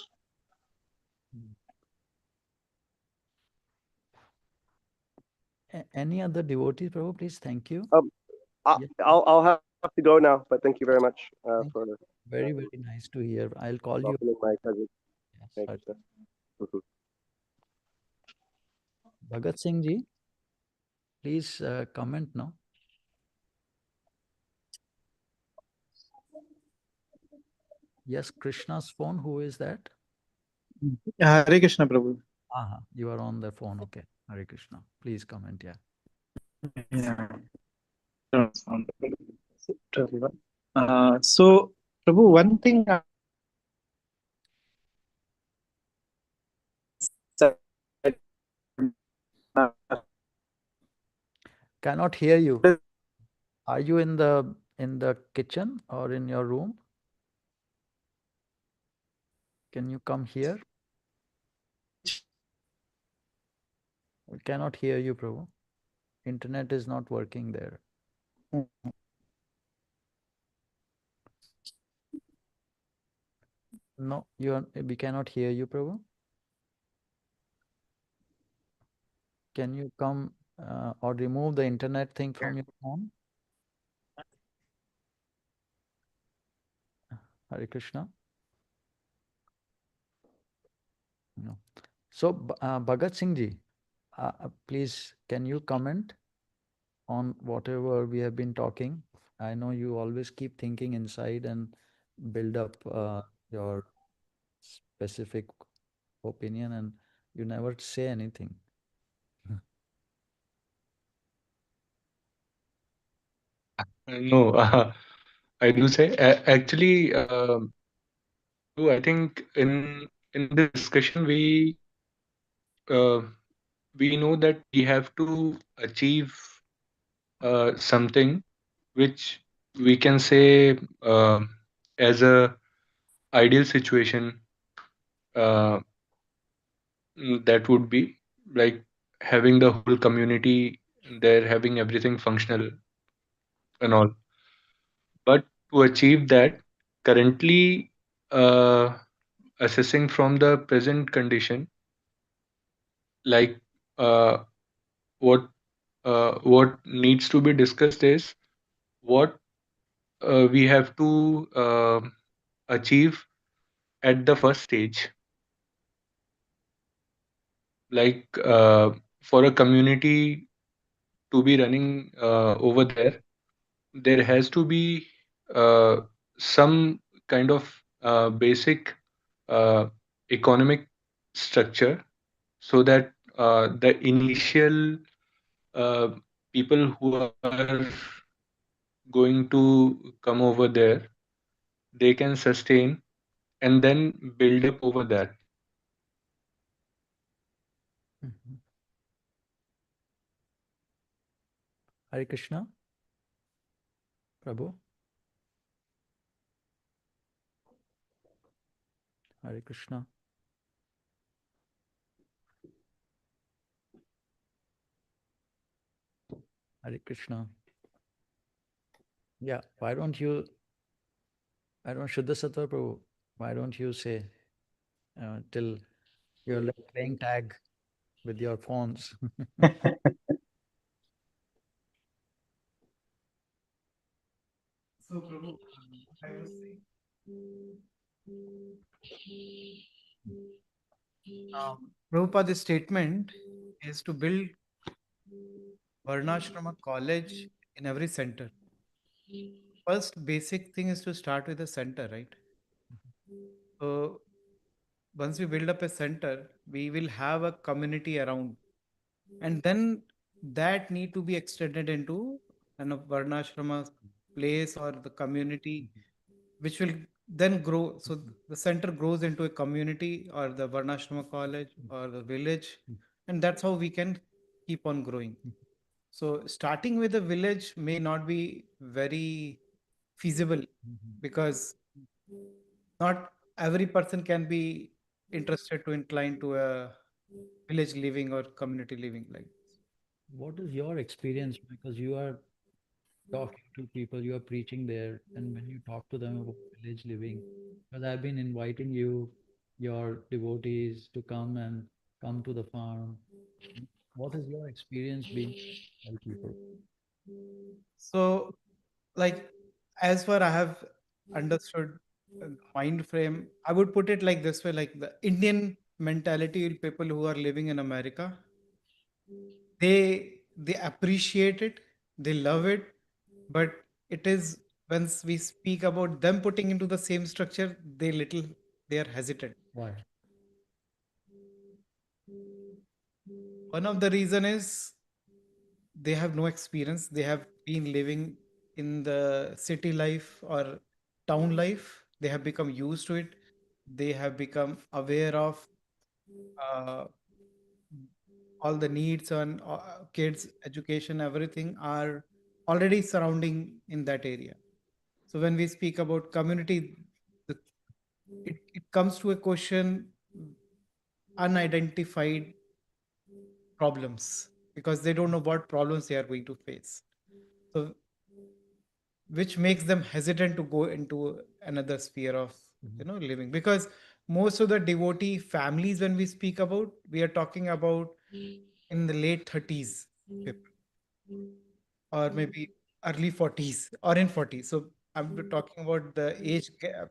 Any other devotee, Prabhu, please? Thank you. Yeah. I'll have to go now, but thank you very much Thank for Very nice to hear. I'll call you. welcoming my cousin. Yes, Thank sir. you, sir. Mhm. Bhagat Singh ji, please comment now. Yes, Krishna's phone. Who is that? Hare Krishna, Prabhu. You are on the phone. Okay. Hare Krishna. Please comment. Yeah. Yeah. So, Prabhu, one thing I said, Cannot hear you. Are you in the kitchen or in your room? Can you come here? We cannot hear you, Prabhu. Internet is not working there. No, we cannot hear you, Prabhu. Can you come or remove the internet thing from your phone? Hare Krishna. No. So, Bhagat Singh ji, please, can you comment on whatever we have been talking? I know you always keep thinking inside and build up your specific opinion, and you never say anything. No, I do say actually. I think in this discussion uh, we know that we have to achieve something which we can say as a ideal situation, uh, that would be like having the whole community there, having everything functional and all. But to achieve that, currently, uh, assessing from the present condition, like uh, what what needs to be discussed is what we have to achieve at the first stage. Like for a community to be running over there, there has to be some kind of basic uh, economic structure, so that the initial uh, people who are going to come over there, they can sustain and then build up over that. Mhm. Hare Krishna. Prabhu. Hare Krishna. Hare Krishna. Yeah, why don't Shuddha Sattva Prabhu, why don't you say till you're like playing tag with your phones? So, Prabhu, I was saying, Prabhupada's statement is to build Varnasrama college in every center. First basic thing is to start with a center, right? So once we build up a center, we will have a community around, and then that need to be extended into kind of Varnashrama place or the community, which will then grow. So the center grows into a community or the Varnashrama college or the village, and that's how we can keep on growing. So starting with a village may not be very feasible, because not every person can be interested to incline to a village living or community living like this. What is your experience? Because you are talking to people, you are preaching there, and when you talk to them about village living, because I've been inviting you, your devotees, to come to the farm. What is your experience being tell people? So, like, as far I have understood the mind frame, I would put it like this way: like the Indian mentality, people who are living in America, they appreciate it, they love it, but it is once we speak about them putting into the same structure, they are hesitant. Why? One of the reason is they have no experience. They have been living in the city life or town life. They have become used to it. They have become aware of uh, all the needs on kids education, everything are already surrounding in that area. So when we speak about community, it comes to a question, unidentified problems, because they don't know what problems they are going to face. So which makes them hesitant to go into another sphere of living, because most of the devotee families, when we speak about, we are talking about in the late 30s people, or maybe early 40s or in 40s. So I'm talking about the age gap,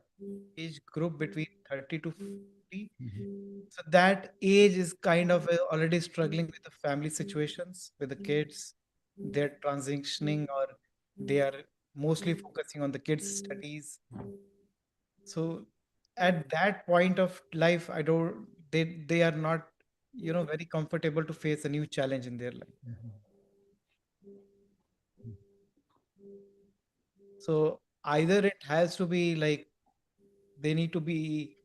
age group between 30 to 40. So that age is kind of already struggling with the family situations, with the kids. They're transitioning, or they are mostly focusing on the kids' studies. So at that point of life, I don't they are not very comfortable to face a new challenge in their life. So either it has to be like they need to be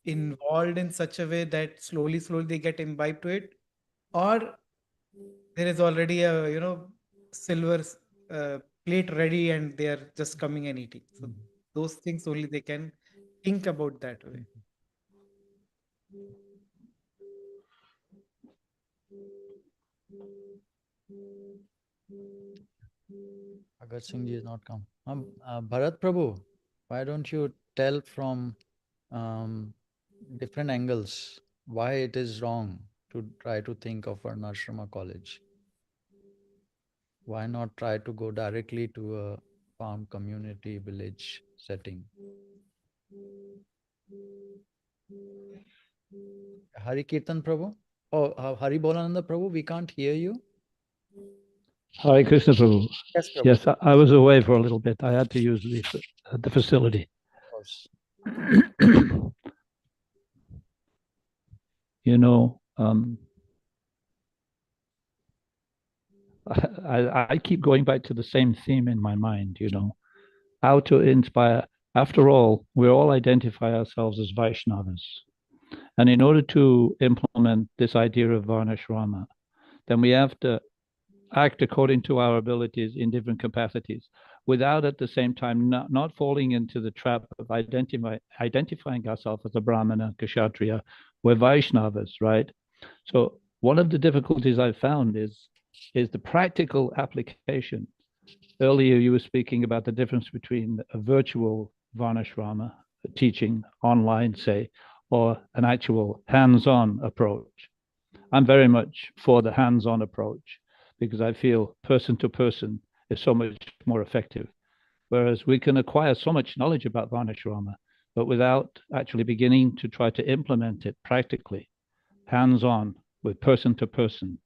involved in such a way that slowly they get imbibed to it, or there is already a silver plate ready and they are just coming and eating. So those things only they can think about that way. Bhagat Singh ji has not come. Bharat Prabhu, why don't you tell from different angles why it is wrong to try to think of Varnasrama college? Why not try to go directly to a farm community village setting? Hari Kirtan Prabhu? Oh, Hari Bolananda Prabhu, we can't hear you. Hare Krishna Prabhu. Yes, Prabhu. Yes, I was away for a little bit. I had to use the facility. Of course. You know, I keep going back to the same theme in my mind, how to inspire. After all, we all identify ourselves as Vaishnavas. And in order to implement this idea of Varnasrama, then we have to act according to our abilities in different capacities, without at the same time not falling into the trap of identifying ourselves as a Brahmana, Kshatriya. We're Vaishnavas, right? So one of the difficulties I've found is the practical application. Earlier, you were speaking about the difference between a virtual Varnasrama teaching online, say, or an actual hands-on approach. I'm very much for the hands-on approach because I feel person to person is so much more effective. Whereas we can acquire so much knowledge about Varnasrama, but without actually beginning to try to implement it practically, hands-on with person to person,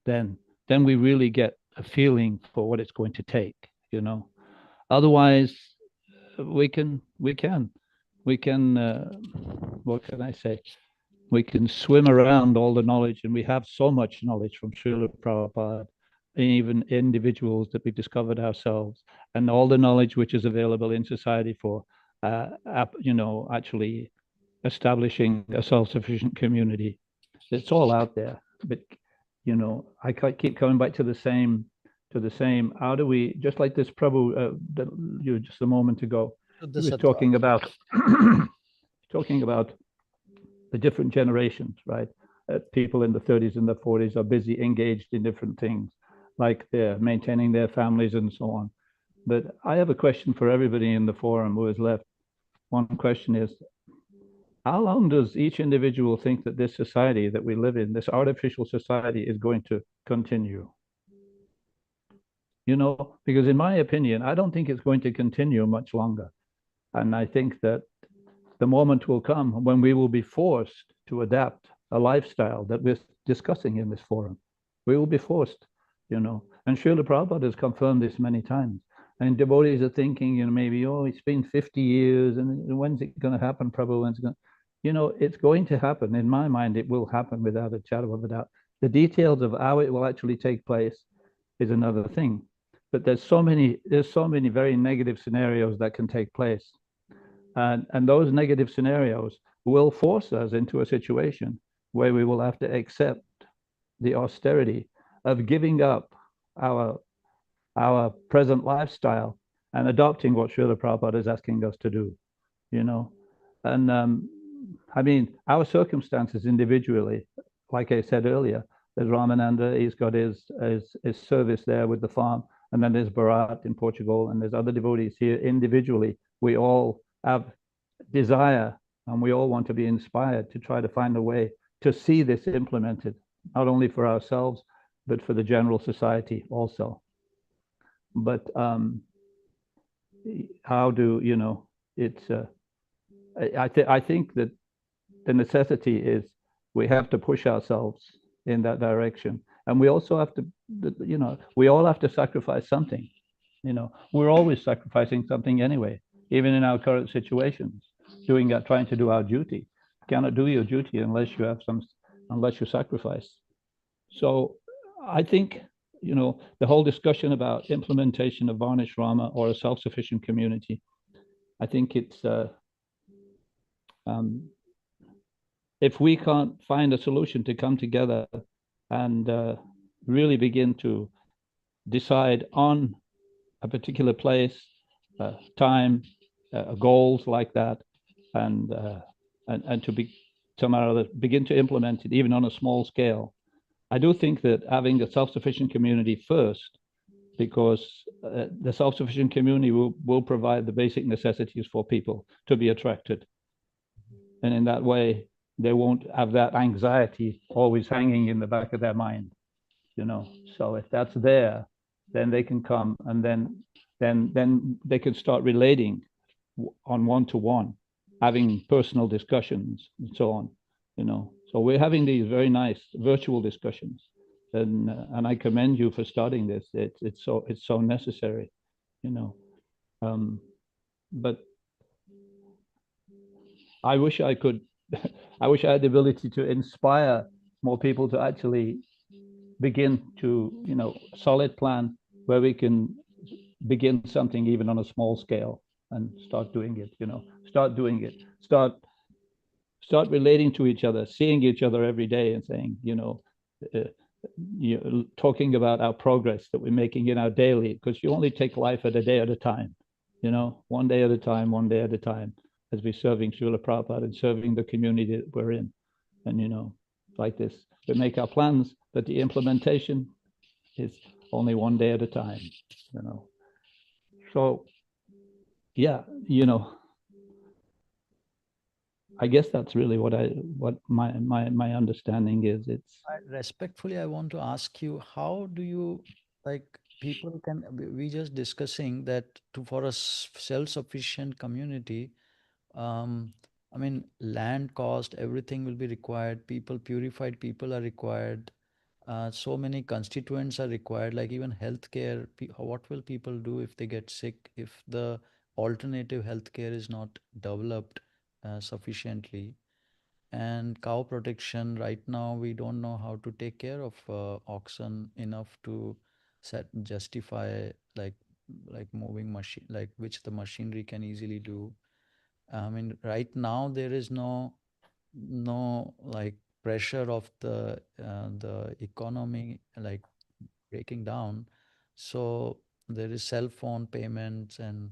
then we really get a feeling for what it's going to take, Otherwise, we can what can I say? We can swim around all the knowledge, and we have so much knowledge from Srila Prabhupada, even individuals that we discovered ourselves, and all the knowledge which is available in society for, actually establishing a self-sufficient community. It's all out there, but I keep coming back to the same. How do we, just like this Prabhu that you just a moment ago, he was talking about the different generations, right? people in the 30s and the 40s are busy, engaged in different things, like they're maintaining their families and so on. But I have a question for everybody in the forum who is left. One question is, how long does each individual think that this society that we live in, this artificial society, is going to continue? You know, because in my opinion, I don't think it's going to continue much longer. And I think that the moment will come when we will be forced to adapt a lifestyle that we're discussing in this forum. We will be forced, you know. And Srila Prabhupada has confirmed this many times. And devotees are thinking, you know, maybe, oh, it's been 50 years, and when's it going to happen, Prabhu? When's it going to... You know, it's going to happen. In my mind, it will happen without a shadow of a doubt. The details of how it will actually take place is another thing. But there's so many very negative scenarios that can take place. And those negative scenarios will force us into a situation where we will have to accept the austerity of giving up our present lifestyle and adopting what Srila Prabhupada is asking us to do, you know. And I mean, our circumstances individually, like I said earlier, there's Ramananda, he's got his service there with the farm, and then there's Bharat in Portugal, and there's other devotees here individually. We all have desire, and we all want to be inspired to try to find a way to see this implemented, not only for ourselves, but for the general society also. But how do, you know, it's, I think that the necessity is we have to push ourselves in that direction. And we also have to, you know, we all have to sacrifice something. You know, we're always sacrificing something anyway, even in our current situations, trying to do our duty. You cannot do your duty unless you sacrifice. So I think, you know, the whole discussion about implementation of Varnasrama or a self-sufficient community, I think it's, if we can't find a solution to come together and really begin to decide on a particular place, time, goals like that, and to somehow begin to implement it even on a small scale. I do think that having a self-sufficient community first, because the self-sufficient community will provide the basic necessities for people to be attracted. And in that way, they won't have that anxiety always hanging in the back of their mind, you know. So if that's there, then they can come, and then they can start relating on one-to-one, having personal discussions and so on, you know. So we're having these very nice virtual discussions, and I commend you for starting this. It's so necessary, you know. But I wish I could, I wish I had the ability to inspire more people to actually begin to, you know, solid plan where we can begin something even on a small scale and start doing it, you know, start doing it, start relating to each other, seeing each other every day and saying, you know, talking about our progress that we're making in our daily, because you only take life at a day at a time, you know, one day at a time, as we're serving Srila Prabhupada and serving the community that we're in. And, you know, like this, we make our plans, but the implementation is only one day at a time, you know. So, yeah, you know, I guess that's really what my understanding is. It's Respectfully, I want to ask you, how do you, like, people can, we just discussing that for a self-sufficient community, I mean, land cost, everything will be required. Purified people are required. So many constituents are required, like even healthcare. What will people do if they get sick, if the alternative healthcare is not developed sufficiently? And cow protection, right now, we don't know how to take care of oxen enough to justify like moving machine, like which the machinery can easily do. I mean, right now there is no like pressure of the economy like breaking down. So there is cell phone payments, and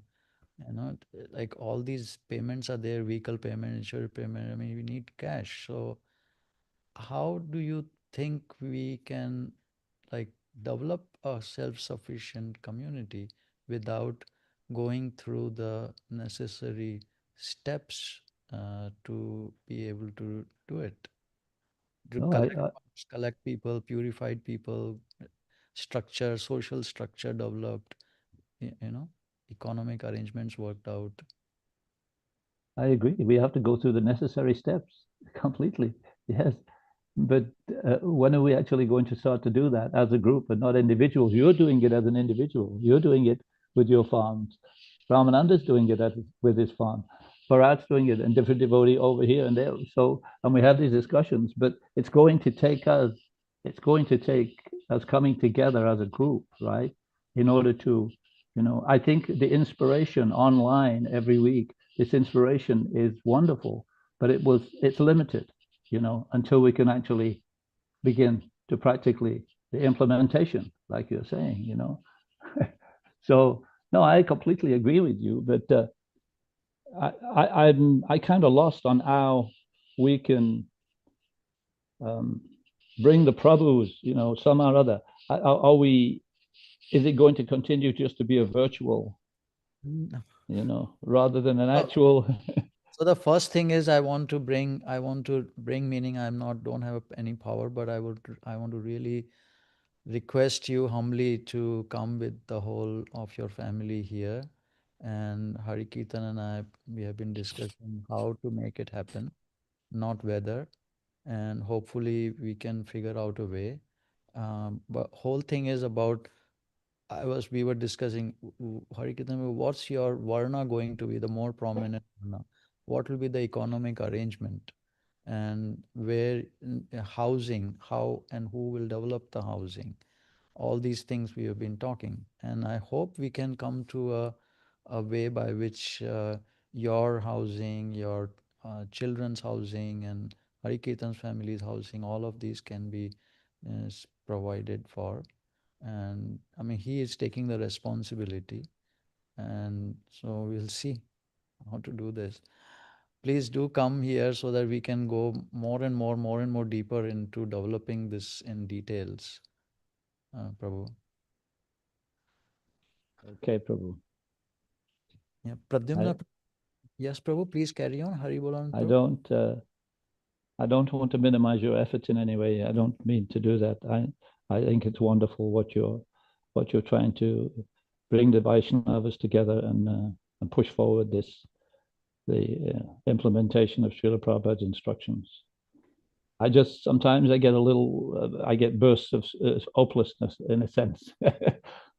you know, like all these payments are there, vehicle payment, insurance payment. I mean, we need cash. So how do you think we can like develop a self-sufficient community without going through the necessary steps to be able to do it? To No, collect people, purified people, structure, social structure developed, you know, economic arrangements worked out. I agree. We have to go through the necessary steps completely. Yes. But when are we actually going to start to do that as a group and not individuals? You're doing it as an individual. You're doing it with your farms. Ramananda's doing it with his farm. Bharat's doing it, and different devotee over here and there. So, and we have these discussions, but it's going to take us coming together as a group, right? In order to, I think the inspiration online every week, this inspiration is wonderful, but it's limited, until we can actually begin to practically the implementation, like you're saying. So no, I completely agree with you, but I kind of lost on how we can bring the Prabhus, somehow or other. Are we? Is it going to continue just to be a virtual, rather than an actual? So the first thing is I want to bring, meaning don't have any power, but I want to really request you humbly to come with the whole of your family here. And Hari Kirtan and we have been discussing how to make it happen, not whether, and hopefully we can figure out a way. But whole thing is about, we were discussing, Hari Kirtan, what's your Varna going to be, the more prominent Varna? What will be the economic arrangement? And where housing, how and who will develop the housing? All these things we have been talking. And I hope we can come to a way by which your housing, your children's housing, and Hari Kirtan's family's housing, all of these can be provided for. And I mean, he is taking the responsibility. And so we'll see how to do this. Please do come here so that we can go more and more deeper into developing this in details, Prabhu. Okay, Prabhu. Yeah, Pradyumna. Yes, Prabhu, please carry on. Hari Bolan. I don't want to minimize your efforts in any way. I don't mean to do that. I think it's wonderful what you're trying to bring the Vaishnavas together and push forward the implementation of Srila Prabhupada's instructions. Sometimes I get bursts of hopelessness in a sense,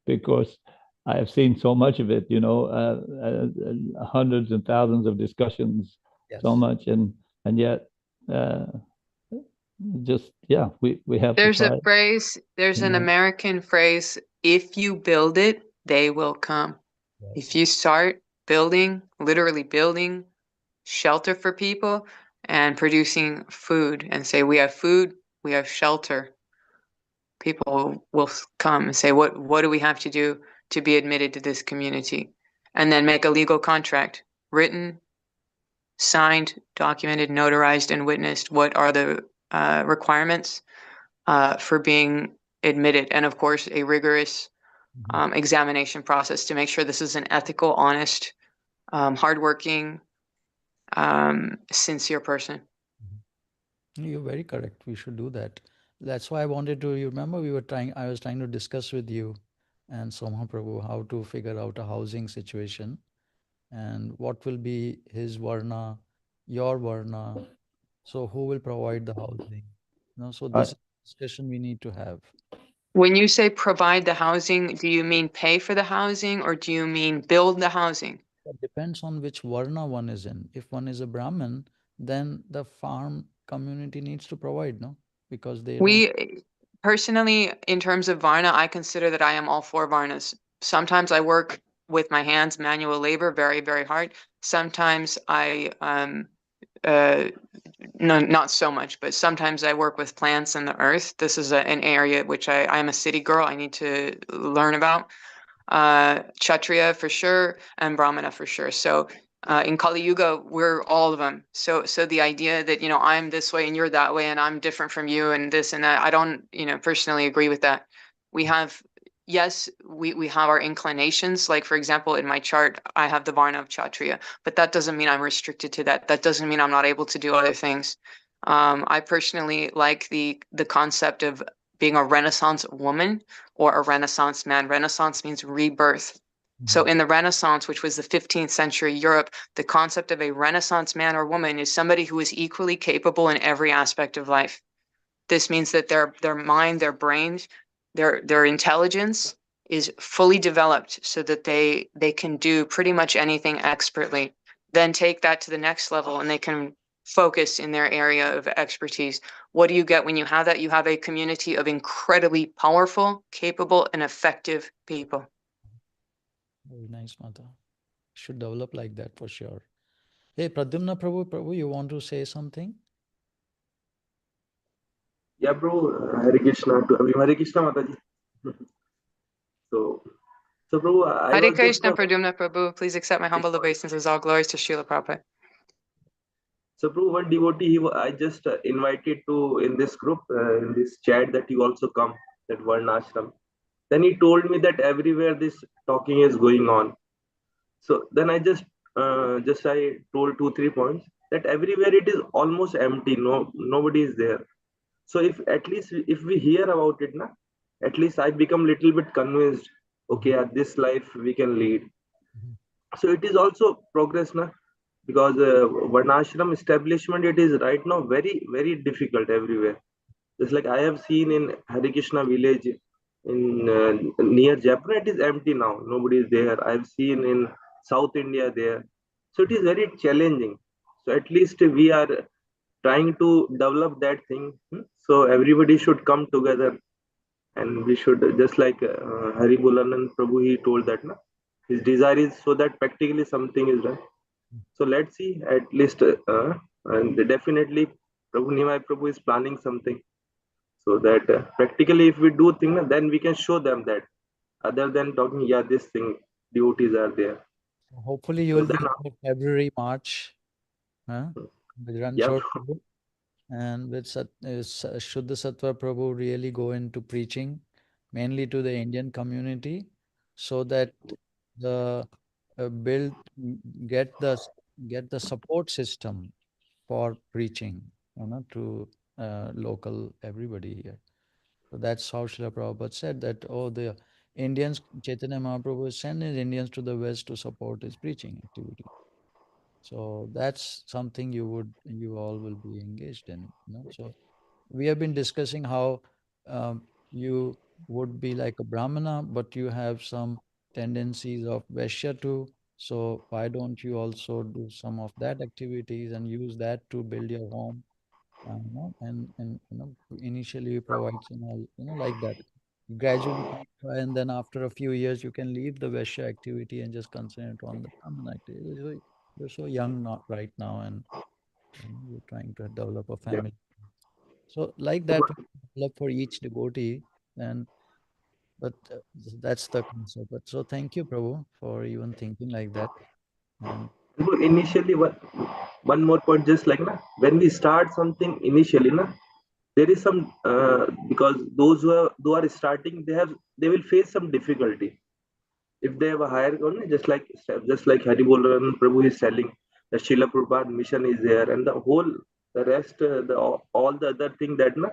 because I have seen so much of it, hundreds and thousands of discussions, so much, and yet, we have There's to try. a phrase, there's an American phrase, if you build it, they will come. If you start building, literally building shelter for people and producing food and say, we have food, we have shelter, people will come and say, what do we have to do to be admitted to this community? And then make a legal contract, written, signed, documented, notarized, and witnessed. What are the requirements for being admitted? And of course, a rigorous examination process to make sure this is an ethical, honest, hardworking, sincere person. You're very correct. We should do that. That's why I wanted to, you remember I was trying to discuss with you and Soma Prabhu how to figure out a housing situation and what will be his Varna, your Varna. So who will provide the housing? So this is a discussion we need to have. When you say provide the housing, do you mean pay for the housing or do you mean build the housing? It depends on which Varna one is in. If one is a Brahmin, then the farm community needs to provide, no? Because Personally, in terms of Varna, I consider that I am all for Varnas. Sometimes I work with my hands, manual labor, very, very hard. Sometimes no, not so much, but sometimes I work with plants and the earth. This is an area which I'm a city girl. I need to learn about. Kshatriya for sure, and Brahmana for sure. So In Kali Yuga, we're all of them. So the idea that, I'm this way and you're that way and I'm different from you and this and that, I don't, personally agree with that. We have, yes, we have our inclinations. Like, for example, in my chart, I have the Varna of Kshatriya, but that doesn't mean I'm restricted to that. That doesn't mean I'm not able to do other things. I personally like the concept of being a Renaissance woman or a Renaissance man. Renaissance means rebirth. So in the Renaissance, which was the 15th century Europe, the concept of a Renaissance man or woman is somebody who is equally capable in every aspect of life. This means that their mind, their brains, their intelligence is fully developed so that they can do pretty much anything expertly. Then take that to the next level and they can focus in their area of expertise. What do you get when you have that? You have a community of incredibly powerful, capable, and effective people. Very nice, Mata. Should develop like that for sure. Hey, Pradyumna Prabhu, you want to say something? Yeah, bro. Hare Krishna to everyone. Hare Krishna, Mataji. So, bro, I Hare was just Krishna, Pradyumna Prabhu. Please accept my humble obeisances. All glories to Srila Prabhupada. so, bro, one devotee I just invited to in this group, in this chat, that you also come, that Varnashram. Then he told me that everywhere this talking is going on. So then I I told 2-3 points that everywhere it is almost empty. Nobody is there. So if at least if we hear about it, na, at least I become little bit convinced. Okay, this life we can lead. So it is also progress, na, because Varnashram establishment, it is right now very very difficult everywhere. Just like I have seen in Hare Krishna village in near Jaipur, it is empty now. Nobody is there. I've seen in South India there. So it is very challenging. So at least we are trying to develop that thing. So everybody should come together, and we should just like Hari Bulanan Prabhu, he told that na, his desire is so that practically something is done. So let's see. At least and definitely Prabhu Nimai Prabhu is planning something, so that practically if we do things, then we can show them that other than talking, yeah, this thing, devotees are there. Hopefully you So will be then, there February, March, huh? With yeah, Ranchod Prabhu and with Shuddha Sattva Prabhu really go into preaching, mainly to the Indian community, so that the build get the support system for preaching, to local everybody here. So that's how Srila Prabhupada said that, oh, the Indians, Chaitanya Mahaprabhu is sending Indians to the West to support his preaching activity. So that's something you all will be engaged in. So we have been discussing how you would be like a Brahmana, but you have some tendencies of Vaishya too. So why don't you also do some of that activities and use that to build your home? And initially you provide some all, like that. Gradually, and then after a few years, you can leave the Vaishya activity and just concentrate on the Brahman activity. You're so young not right now, and you're trying to develop a yeah. family. So like that, we develop for each devotee, and but that's the concept. But so thank you, Prabhu, for even thinking like that. And Initially, one more point, just like na, when we start something initially, na, there is some because those who are starting, they will face some difficulty if they have a higher government, just like Hari Bolaran Prabhu is telling, the Srila Prabhupada mission is there, and the rest, all the other thing that na,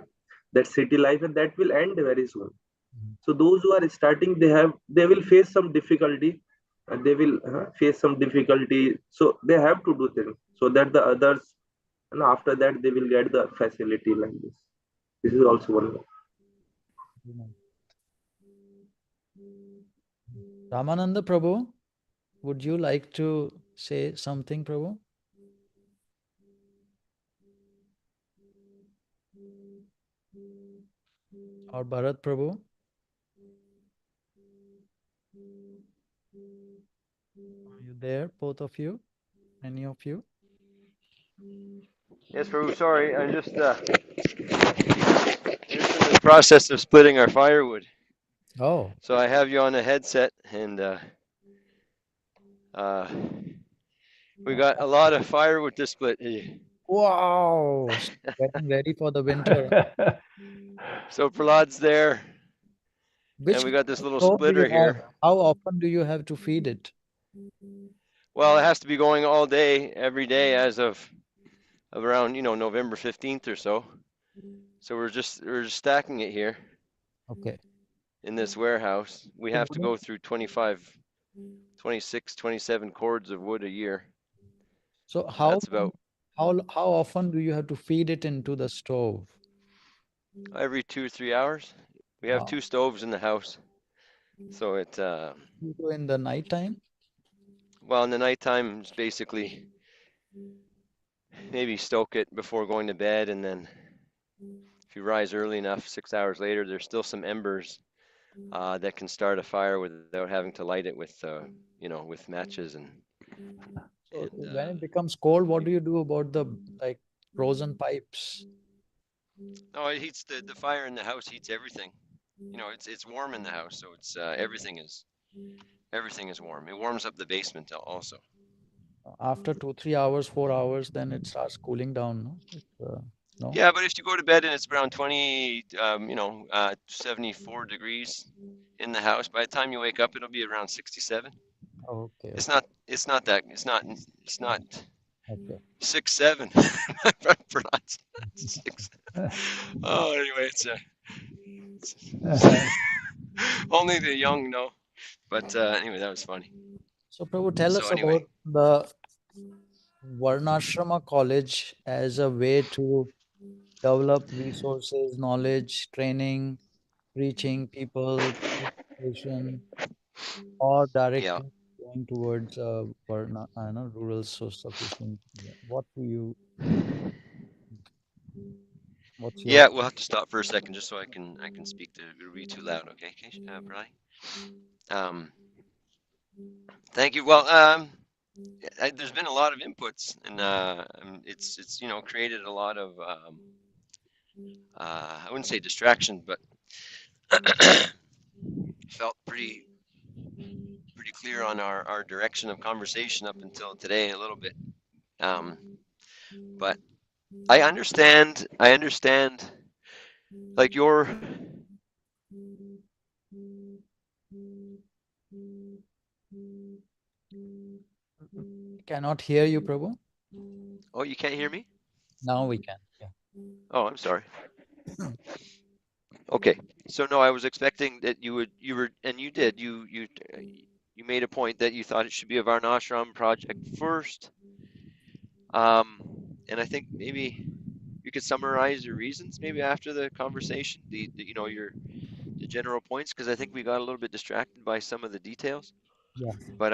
that city life, and that will end very soon. So those who are starting, they will face some difficulty, and they will face some difficulty. So they have to do things so that the others, and after that they will get the facility like this. This is also one. Ramananda Prabhu, would you like to say something, Prabhu? Or Bharat Prabhu? Are you there, both of you? Any of you? Yes, Prabhu, sorry, I'm just in the process of splitting our firewood. Oh. So I have you on a headset, and We got a lot of firewood to split here. Wow, getting ready for the winter. So Prahlad's there, Which and we got this little stove do you splitter have? here. How often do you have to feed it? Well, it has to be going all day, every day, as of around November 15th or so. So we're just stacking it here Okay. in this warehouse. We have to wouldn't- go through 25, 26, 27 cords of wood a year. So That's about how often do you have to feed it into the stove? every 2 or 3 hours. We have Wow. 2 stoves in the house. So You do in the nighttime? well, in the nighttime, it's basically maybe stoke it before going to bed, and then if you rise early enough, 6 hours later, there's still some embers that can start a fire without having to light it with with matches and So and when it becomes cold, what do you do about the like frozen pipes? no, it heats the fire in the house heats everything. It's warm in the house, so it's everything is warm. It warms up the basement also. After 2, 3 hours, 4 hours, then it starts cooling down, no? No? Yeah, but if you go to bed and it's around 74 degrees in the house, by the time you wake up, it'll be around 67. Okay, It's okay, not. It's not okay. 6, 7. For not 6. Oh, anyway, only the young know. But anyway, that was funny. So Prabhu, tell So us anyway, about the Varnasrama College as a way to develop resources, knowledge, training, reaching people, education, or yeah, directly going towards rural self-sufficient. What do you, what's your yeah. We'll have to stop for a second just so I can speak. It'll be too loud. Okay, Brian. Thank you. Well, there's been a lot of inputs, and it's created a lot of I wouldn't say distraction, but felt pretty clear on our direction of conversation up until today a little bit. But I understand like your cannot hear you, Prabhu? oh, you can't hear me? Now we can. Yeah. Oh, I'm sorry. Okay. So no, I was expecting that you were and you did. You made a point that you thought it should be a Varnashram project first. And I think maybe you could summarize your reasons maybe after the conversation, the general points, because I think we got a little bit distracted by some of the details. Yeah. But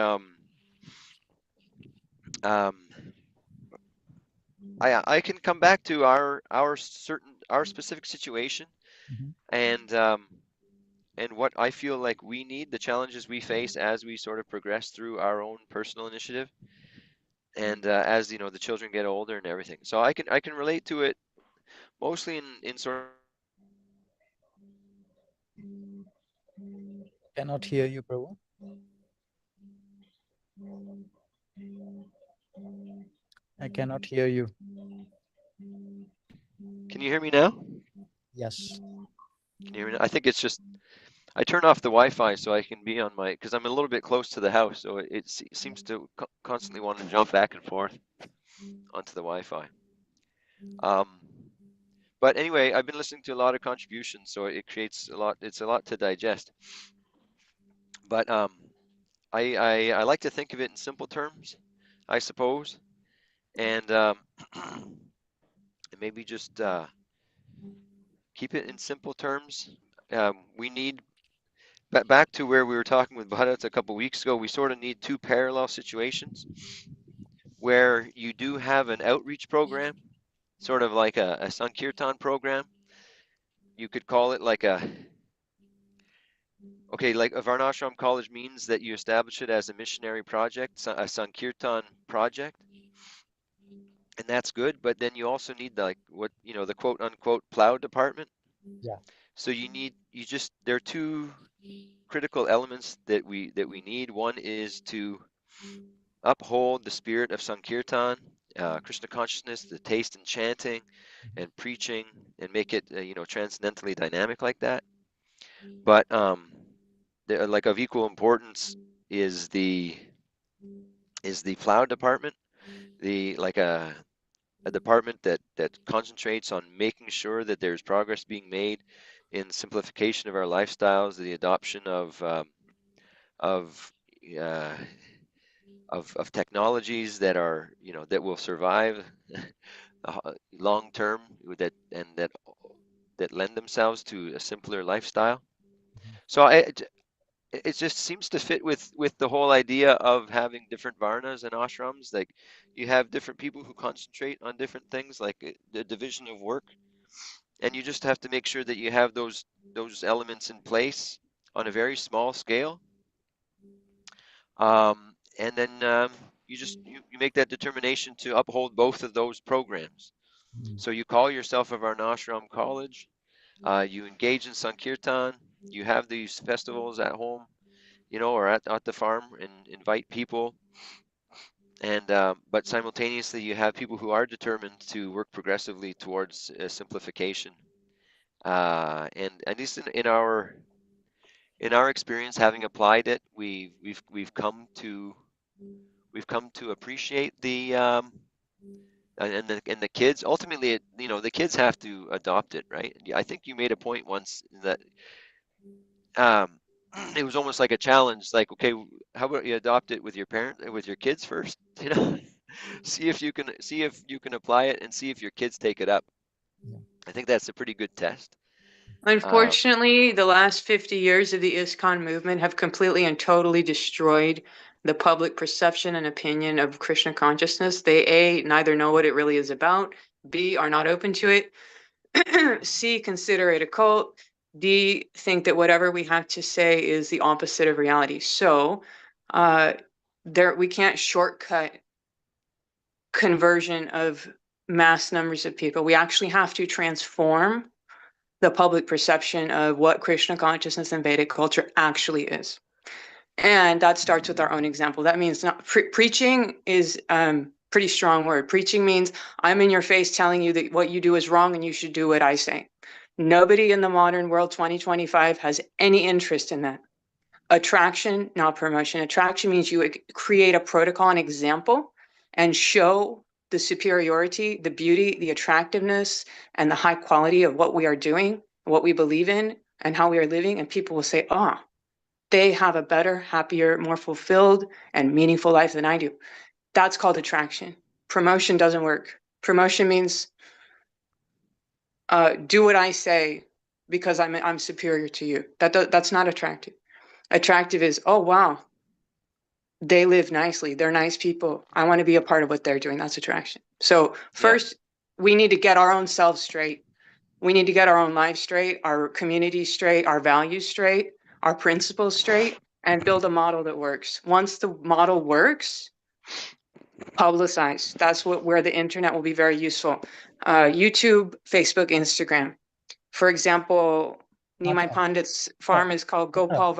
I can come back to our specific situation Mhm. and what I feel like we need, the challenges we face as we sort of progress through our own personal initiative, and as the children get older and everything. So I can relate to it mostly in sort of Cannot hear you, Prabhu. I cannot hear you. Can you hear me now? Yes. Can you hear me now? I think it's just I turn off the Wi-Fi so I can be on my because I'm a little bit close to the house, so it seems to constantly want to jump back and forth onto the Wi-Fi. But anyway, I've been listening to a lot of contributions, so it creates a lot. It's a lot to digest. But I like to think of it in simple terms, I suppose, and maybe just keep it in simple terms. We need back to where we were talking with Bharat a couple weeks ago. We sort of need two parallel situations where you do have an outreach program, sort of like a Sankirtan program. You could call it like like a Varnashram college means that you establish it as a missionary project, a Sankirtan project, and that's good. But then you also need the quote unquote plow department. Yeah. So there are two critical elements that we need. One is to uphold the spirit of Sankirtan, Krishna consciousness, the taste and chanting and preaching, and make it transcendentally dynamic like that. But like of equal importance is the plow department, a department that concentrates on making sure that there's progress being made in simplification of our lifestyles, the adoption of technologies that are that will survive long term, that lend themselves to a simpler lifestyle. So it just seems to fit with the whole idea of having different varnas and ashrams. Like you have different people who concentrate on different things, like the division of work, and you just have to make sure that you have those elements in place on a very small scale. And then you make that determination to uphold both of those programs. So you call yourself a Varnashram college, you engage in Sankirtan, you have these festivals at home, or at the farm, and invite people. And but simultaneously, you have people who are determined to work progressively towards simplification. And at least in our experience, having applied it, we've come to appreciate the and the kids. Ultimately, the kids have to adopt it, right? I think you made a point once that it was almost like a challenge, like, okay, how about you adopt it with your kids first, see if you can apply it and see if your kids take it up. I think that's a pretty good test. Unfortunately, the last 50 years of the ISKCON movement have completely and totally destroyed the public perception and opinion of Krishna consciousness. They neither know what it really is about, B, are not open to it, C, consider it a cult, D, think that whatever we have to say is the opposite of reality. So we can't shortcut conversion of mass numbers of people. We actually have to transform the public perception of what Krishna consciousness and Vedic culture actually is. And that starts with our own example. That means preaching is pretty strong word. Preaching means I'm in your face telling you that what you do is wrong and you should do what I say. Nobody in the modern world 2025 has any interest in that. Attraction, not promotion. Attraction means you create a protocol and example and show the superiority, the beauty, the attractiveness, and the high quality of what we are doing, what we believe in, and how we are living. And people will say, they have a better, happier, more fulfilled, and meaningful life than I do. That's called attraction. Promotion doesn't work. Promotion means do what I say because I'm superior to you. That's not attractive. Attractive is, oh, wow, they live nicely. They're nice people. I want to be a part of what they're doing. That's attraction. So first, we need to get our own selves straight. We need to get our own life straight, our community straight, our values straight, our principles straight, and build a model that works. Once the model works, publicize. That's where the internet will be very useful. YouTube, Facebook, Instagram. For example, Nimai Pandit's farm is called Gopal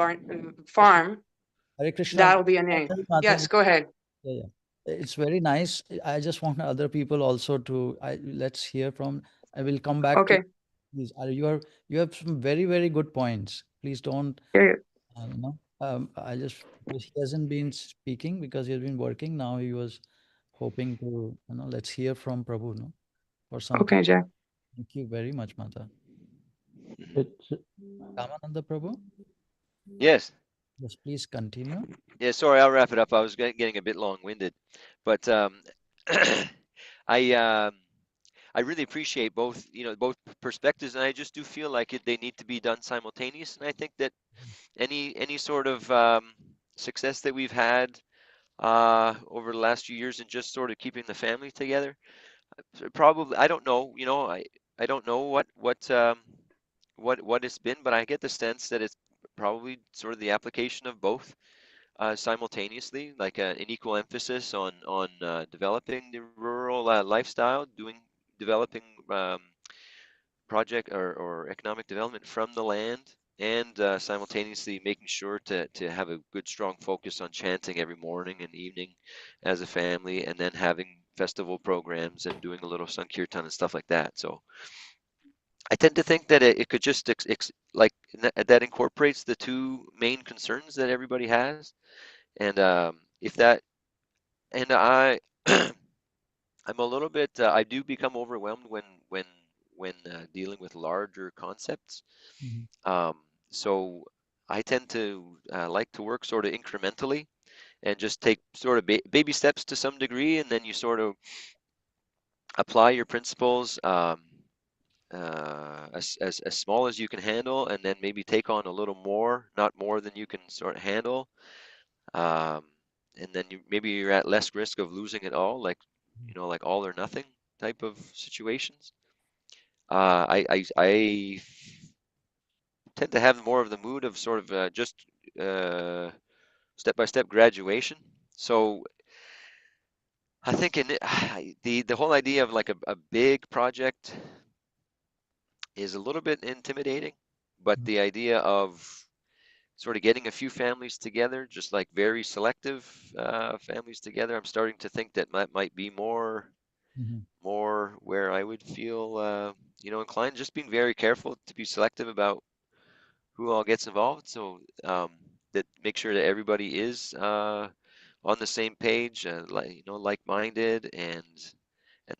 Farm. Hare Krishna. That'll be a name. Yes, go ahead. Yeah. It's very nice. I just want other people also to let's hear from. I will come back Okay. to these. You have some very, very good points. Please don't he hasn't been speaking because he's been working. Now he was hoping to, let's hear from Prabhu, for something. Okay, Jack. Thank you very much, Mata. It's Ramananda Prabhu? Yes. Yes, please continue. Yeah, sorry, I'll wrap it up. I was getting a bit long-winded, but I really appreciate both perspectives, and I just do feel like they need to be done simultaneous. And I think that any sort of success that we've had over the last few years in just sort of keeping the family together, probably, I don't know, I don't know what it's been, but I get the sense that it's probably sort of the application of both simultaneously, like an equal emphasis on developing the rural lifestyle, developing project or economic development from the land, and simultaneously making sure to have a good strong focus on chanting every morning and evening as a family, and then having festival programs and doing a little sankirtan and stuff like that. So I tend to think that it could just that incorporates the two main concerns that everybody has, and if that and I I'm a little bit I do become overwhelmed when dealing with larger concepts. Um, so I tend to like to work sort of incrementally and just take sort of baby steps to some degree, and then you sort of apply your principles as small as you can handle, and then maybe take on a little more, not more than you can sort of handle. Um, and then maybe you're at less risk of losing it all, like like all or nothing type of situations. I tend to have more of the mood of sort of just uh, step-by-step graduation. So I think the whole idea of like a big project is a little bit intimidating, but the idea of sort of getting a few families together, just like very selective families together, I'm starting to think that might be more where I would feel inclined. Just being very careful to be selective about who all gets involved, so that make sure that everybody is on the same page, like-minded, and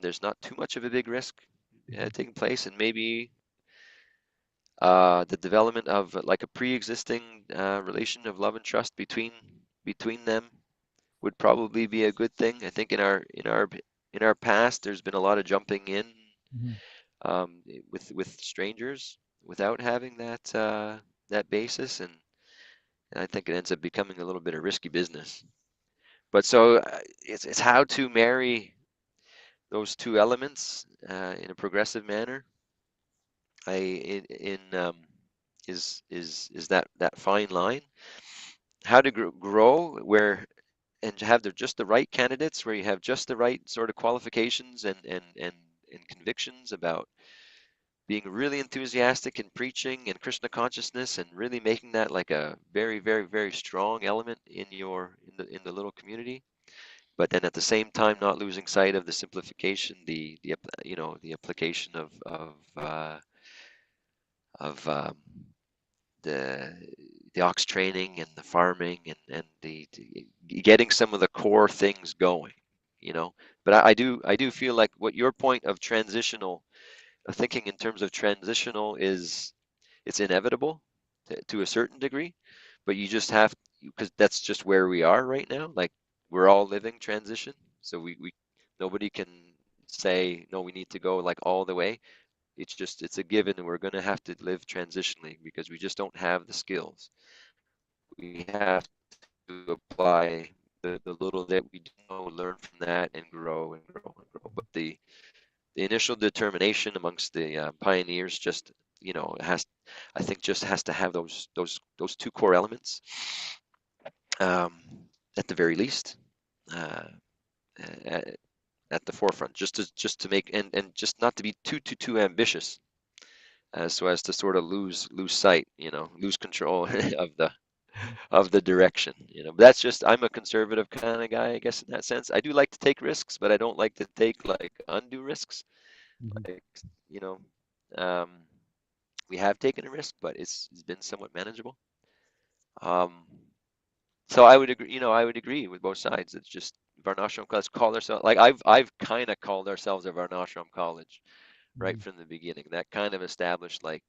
there's not too much of a big risk taking place, and maybe the development of like a pre-existing relation of love and trust between them would probably be a good thing. I think in our past, there's been a lot of jumping in with strangers without having that basis, and I think it ends up becoming a little bit of risky business. But so it's how to marry those two elements in a progressive manner. Is that fine line? How to grow where and to have just the right candidates, where you have just the right sort of qualifications and convictions about being really enthusiastic in preaching and Krishna consciousness, and really making that like a very, very, very strong element in the little community. But then at the same time, not losing sight of the simplification, the application of the ox training and the farming, and the getting some of the core things going, But I do feel like what your point of transitional thinking in terms of transitional is, it's inevitable to a certain degree, but you just have, because that's just where we are right now. Like, we're all living transition, so we nobody can say no, we need to go like all the way. It's a given, and we're going to have to live transitionally because we just don't have the skills. We have to apply the little that we do know, learn from that, and grow and grow and grow. But the initial determination amongst the pioneers just I think just has to have those two core elements um, at the very least, uh, at, at the forefront, just to make, and just not to be too ambitious, so as to sort of lose sight, lose control of the direction. But that's just, I'm a conservative kind of guy, I guess, in that sense. I do like to take risks, but I don't like to take like undue risks. Like, you know, um, we have taken a risk, but it's been somewhat manageable. So I would agree with both sides. It's just Varnashram College call ourselves, like I've kind of called ourselves a Varnashram College right from the beginning. That kind of established, like,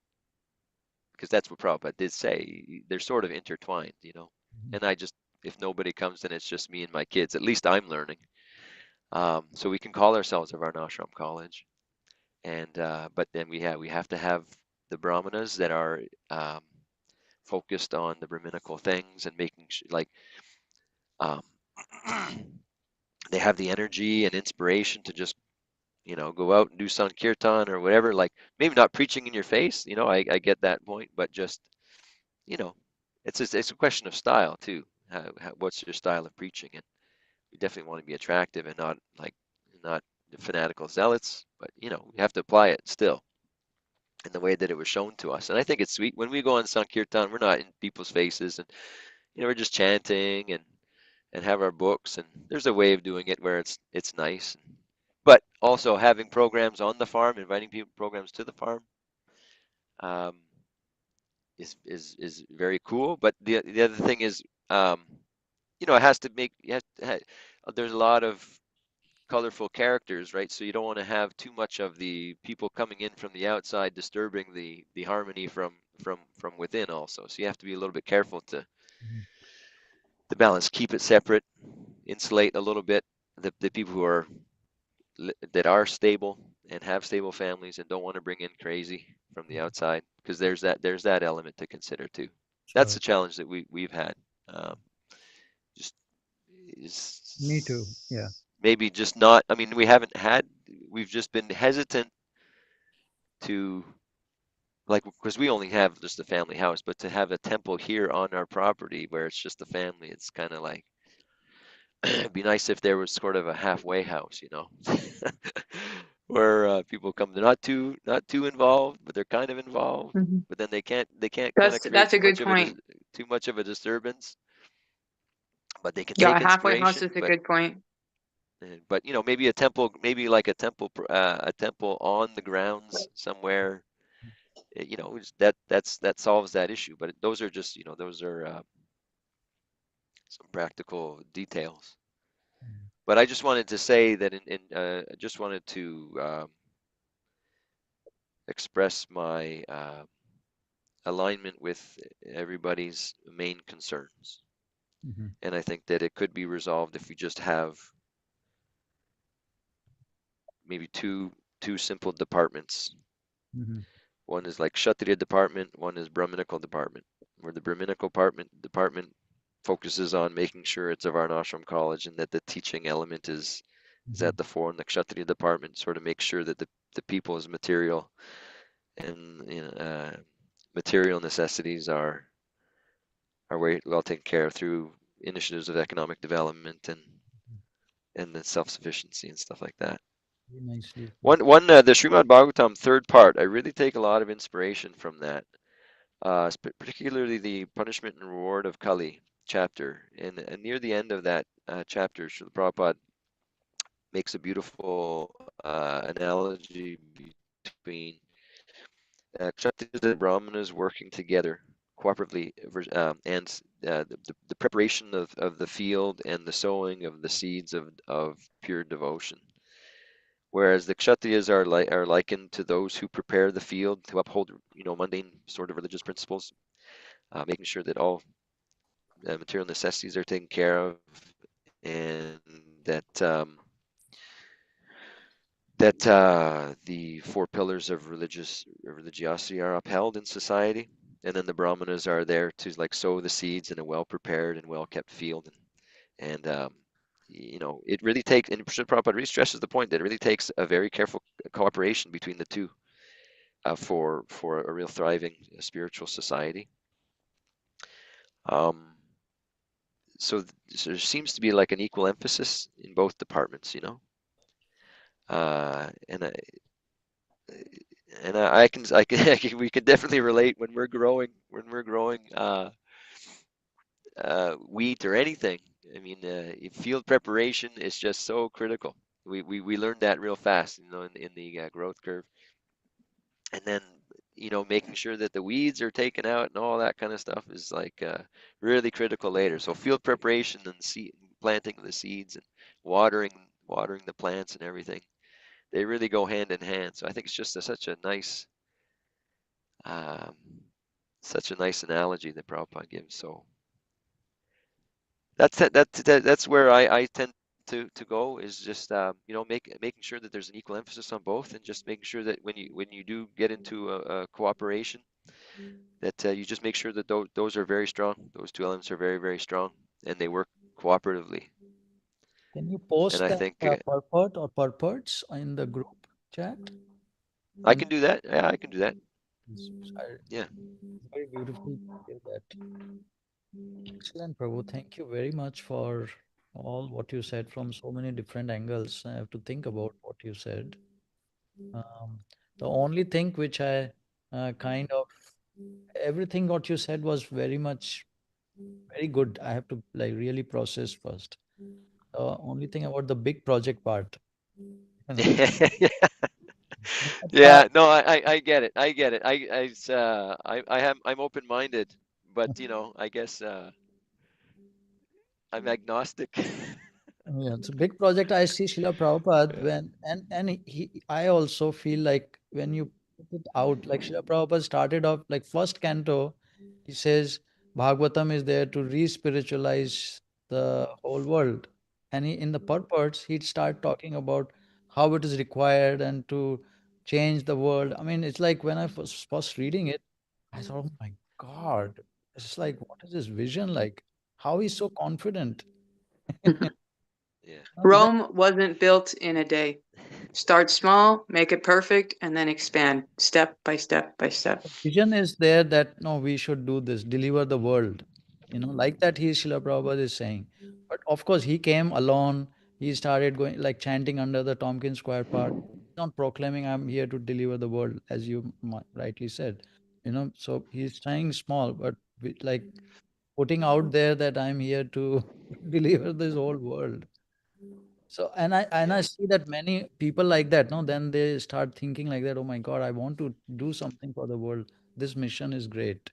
because that's what Prabhupada did say. They're sort of intertwined. And if nobody comes, then it's just me and my kids. At least I'm learning. So we can call ourselves a Varnashram College. And but then we have to have the brahmanas that are focused on the brahminical things, and making like um, they have the energy and inspiration to just go out and do sankirtan or whatever. Like, maybe not preaching in your face. I get that point, but just you know it's a question of style too. What's your style of preaching? And we definitely want to be attractive and not the fanatical zealots, but we have to apply it still. and the way that it was shown to us. And I think it's sweet when we go on Sankirtan, we're not in people's faces, and we're just chanting and have our books, and there's a way of doing it where it's nice. But also having programs on the farm, inviting people programs to the farm, um, is very cool. But the other thing is, it has to make there's a lot of colorful characters, right? So you don't want to have too much of the people coming in from the outside disturbing the harmony from within also. So you have to be a little bit careful to balance, keep it separate, insulate a little bit the people who are that are stable and have stable families and don't want to bring in crazy from the outside, because there's that element to consider too. That's the challenge that we've had. Just is Me too. Yeah. maybe just not. I mean, we've just been hesitant to, like, because we only have just a family house, but to have a temple here on our property where it's just a family, it's kind of like, it'd be nice if there was sort of a halfway house, where people come. They're not too involved, but they're kind of involved. Mhm. But then they can't kind of create That's a good point. too much of a disturbance. But they can Yeah, take a halfway house inspiration. is a good point. But maybe a temple, maybe like a temple on the grounds somewhere. That solves that issue. But those are just those are some practical details. But I just wanted to say that I just wanted to express my alignment with everybody's main concerns. And I think that it could be resolved if we just have maybe two simple departments. One is like Kshatriya department, one is Brahminical department, where the Brahminical department focuses on making sure it's a Varnashram college and that the teaching element is at the fore, and the Kshatriya department sort of makes sure that the people's material and material necessities are well taken care of through initiatives of economic development and the self-sufficiency and stuff like that. Very nicely. The Srimad Bhagavatam third part, I really take a lot of inspiration from that, particularly the punishment and reward of Kali chapter. And near the end of that chapter, Srila Prabhupada makes a beautiful analogy between Kshatriyas and Brahmanas working together cooperatively, and the preparation of the field and the sowing of the seeds of pure devotion. Whereas the Kshatriyas are likened to those who prepare the field to uphold, mundane sort of religious principles, making sure that all material necessities are taken care of, and that the four pillars of religiosity are upheld in society. And then the Brahmanas are there to sow the seeds in a well-prepared and well-kept field. And it really takes, and Srila Prabhupada really stresses the point that it really takes a very careful cooperation between the two for a real thriving spiritual society. So there seems to be like an equal emphasis in both departments, and I can we can definitely relate when we're growing wheat or anything. I mean, field preparation is just so critical. We learned that real fast, in the growth curve, and then making sure that the weeds are taken out and all that kind of stuff is really critical later. So field preparation and planting the seeds and watering the plants and everything, they really go hand in hand. So I think it's just such a nice analogy that Prabhupada gives. So that's where I tend to go, is just making sure that there's an equal emphasis on both, and just making sure that when you do get into a cooperation, that you just make sure that those are very strong. Those two elements are very, very strong, and they work cooperatively. Can you post And I that think purport or purports in the group chat? I can do that. Yeah, I can do that. Yeah. Very beautiful to hear that. Excellent, Prabhu. Thank you very much for all what you said from so many different angles. I have to think about what you said. The only thing which I kind of everything what you said was very good. I have to like really process first. Only thing about the big project part, you know. But, Yeah, no, I get it. I get it. I'm open-minded, but I guess I'm agnostic. yeah, it's a big project. I see Srila Prabhupada when I also feel like when you put it out, like Srila Prabhupada started off like first canto, he says Bhagavatam is there to re-spiritualize the whole world. And in the purports, he'd start talking about how it is required and to change the world. I mean, it's like when I was first reading it, I thought, oh my God, it's like, what is his vision like? How he's so confident. Yeah. Rome wasn't built in a day. Start small, make it perfect, and then expand step by step by step. Vision is there that no, we should do this, deliver the world. Like that he Srila Prabhupada is saying. But of course, he came alone. He started going like chanting under the Tompkins Square Park. He's not proclaiming, I'm here to deliver the world, as you rightly said. So he's trying small, but like putting out there that I'm here to deliver this whole world. So I see that many people like that, no, then they start thinking like that, oh my God, I want to do something for the world. This mission is great.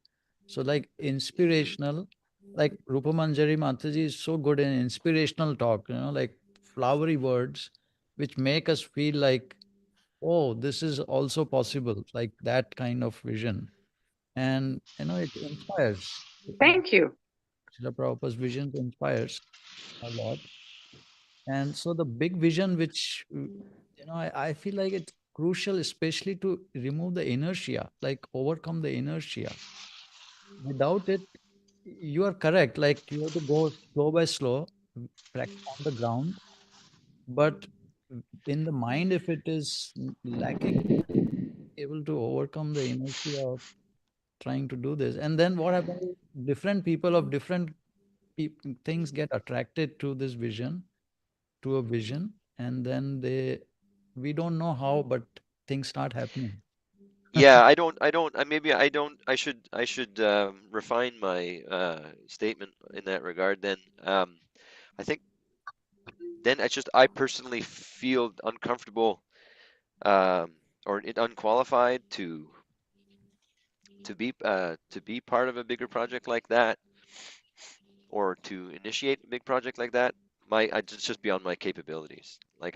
So like inspirational, like Rupa Manjari Mataji is so good in inspirational talk, like flowery words, which make us feel like, oh, this is also possible, like that kind of vision. And it inspires. Thank you. Srila Prabhupada's vision inspires a lot. And so the big vision, which, I feel like it's crucial, especially to remove the inertia, like overcome the inertia. Without it, you are correct. Like you have to go slow by slow, on the ground. But in the mind, if it is lacking, able to overcome the inertia of trying to do this. And then what happens is different people of different things get attracted to this vision, to a vision, and then we don't know how, but things start happening. Yeah, I should refine my statement in that regard then. I think then I personally feel uncomfortable or unqualified to be part of a bigger project like that or to initiate a big project like that. It's just beyond my capabilities. Like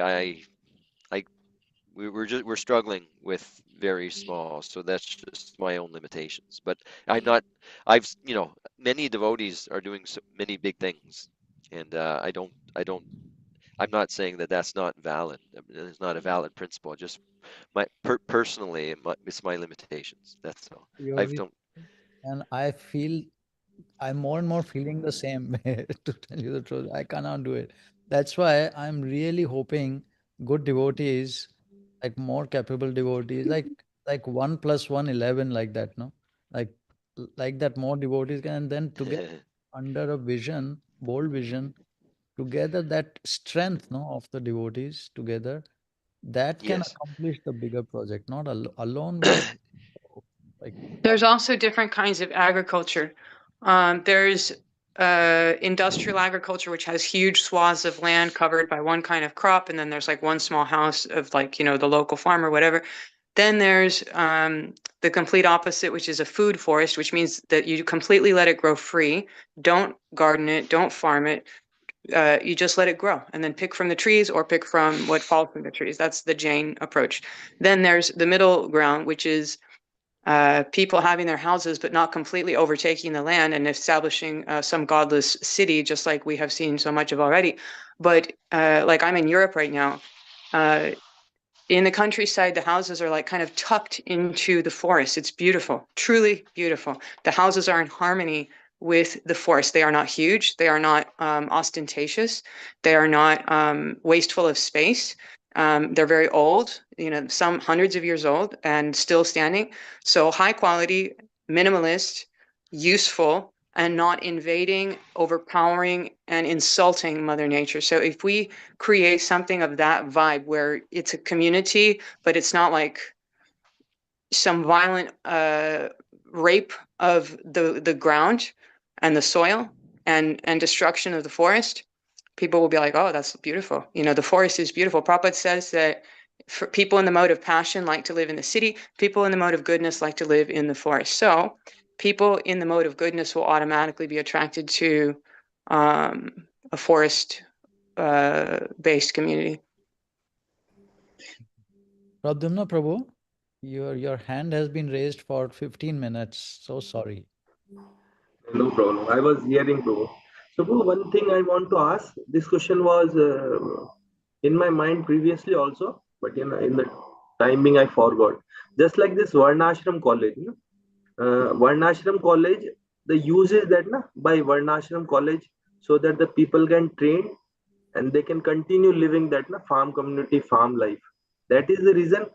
we're struggling with very small, so that's just my own limitations. But many devotees are doing so many big things, and I'm not saying that that's not valid. I mean, it's not a valid principle. Just personally, it's my limitations. That's all. I You're don't. and I feel I'm more and more feeling the same way, to tell you the truth. I cannot do it. That's why I'm really hoping good devotees, like more capable devotees, like 1 + 1 = 11, like that, no? Like like that more devotees can, and then together under a vision, bold vision, together that strength, no, of the devotees together, that can Yes. accomplish the bigger project. Not alone will like There's also different kinds of agriculture. There's industrial agriculture, which has huge swaths of land covered by one kind of crop, and then there's like one small house of like, the local farm or whatever. Then there's the complete opposite, which is a food forest, which means that you completely let it grow free. Don't garden it, don't farm it. You just let it grow and then pick from the trees or pick from what falls from the trees. That's the Jain approach. Then there's the middle ground, which is people having their houses but not completely overtaking the land and establishing some godless city, just like we have seen so much of already. But like I'm in Europe right now. In the countryside, the houses are like kind of tucked into the forest. It's beautiful, truly beautiful. The houses are in harmony with the forest. They are not huge. They are not ostentatious. They are not wasteful of space. They're very old, some hundreds of years old and still standing. So high quality, minimalist, useful, and not invading, overpowering, and insulting Mother Nature. So if we create something of that vibe where it's a community, but it's not like some violent rape of the ground and the soil and destruction of the forest, people will be like, oh, that's beautiful. You know, the forest is beautiful. Prabhupada says that for people in the mode of passion like to live in the city, people in the mode of goodness like to live in the forest. So people in the mode of goodness will automatically be attracted to a forest based community. Pradyumna Prabhu, your hand has been raised for 15 minutes. So sorry. No problem. I was hearing, bro. So, bro, one thing I want to ask. This question was in my mind previously also, but in the timing I forgot. Just like this Varnashram college, Varnashram college, the use is that na, by Varnashram college, so that the people can train and they can continue living that na, farm community, farm life. That is the reason.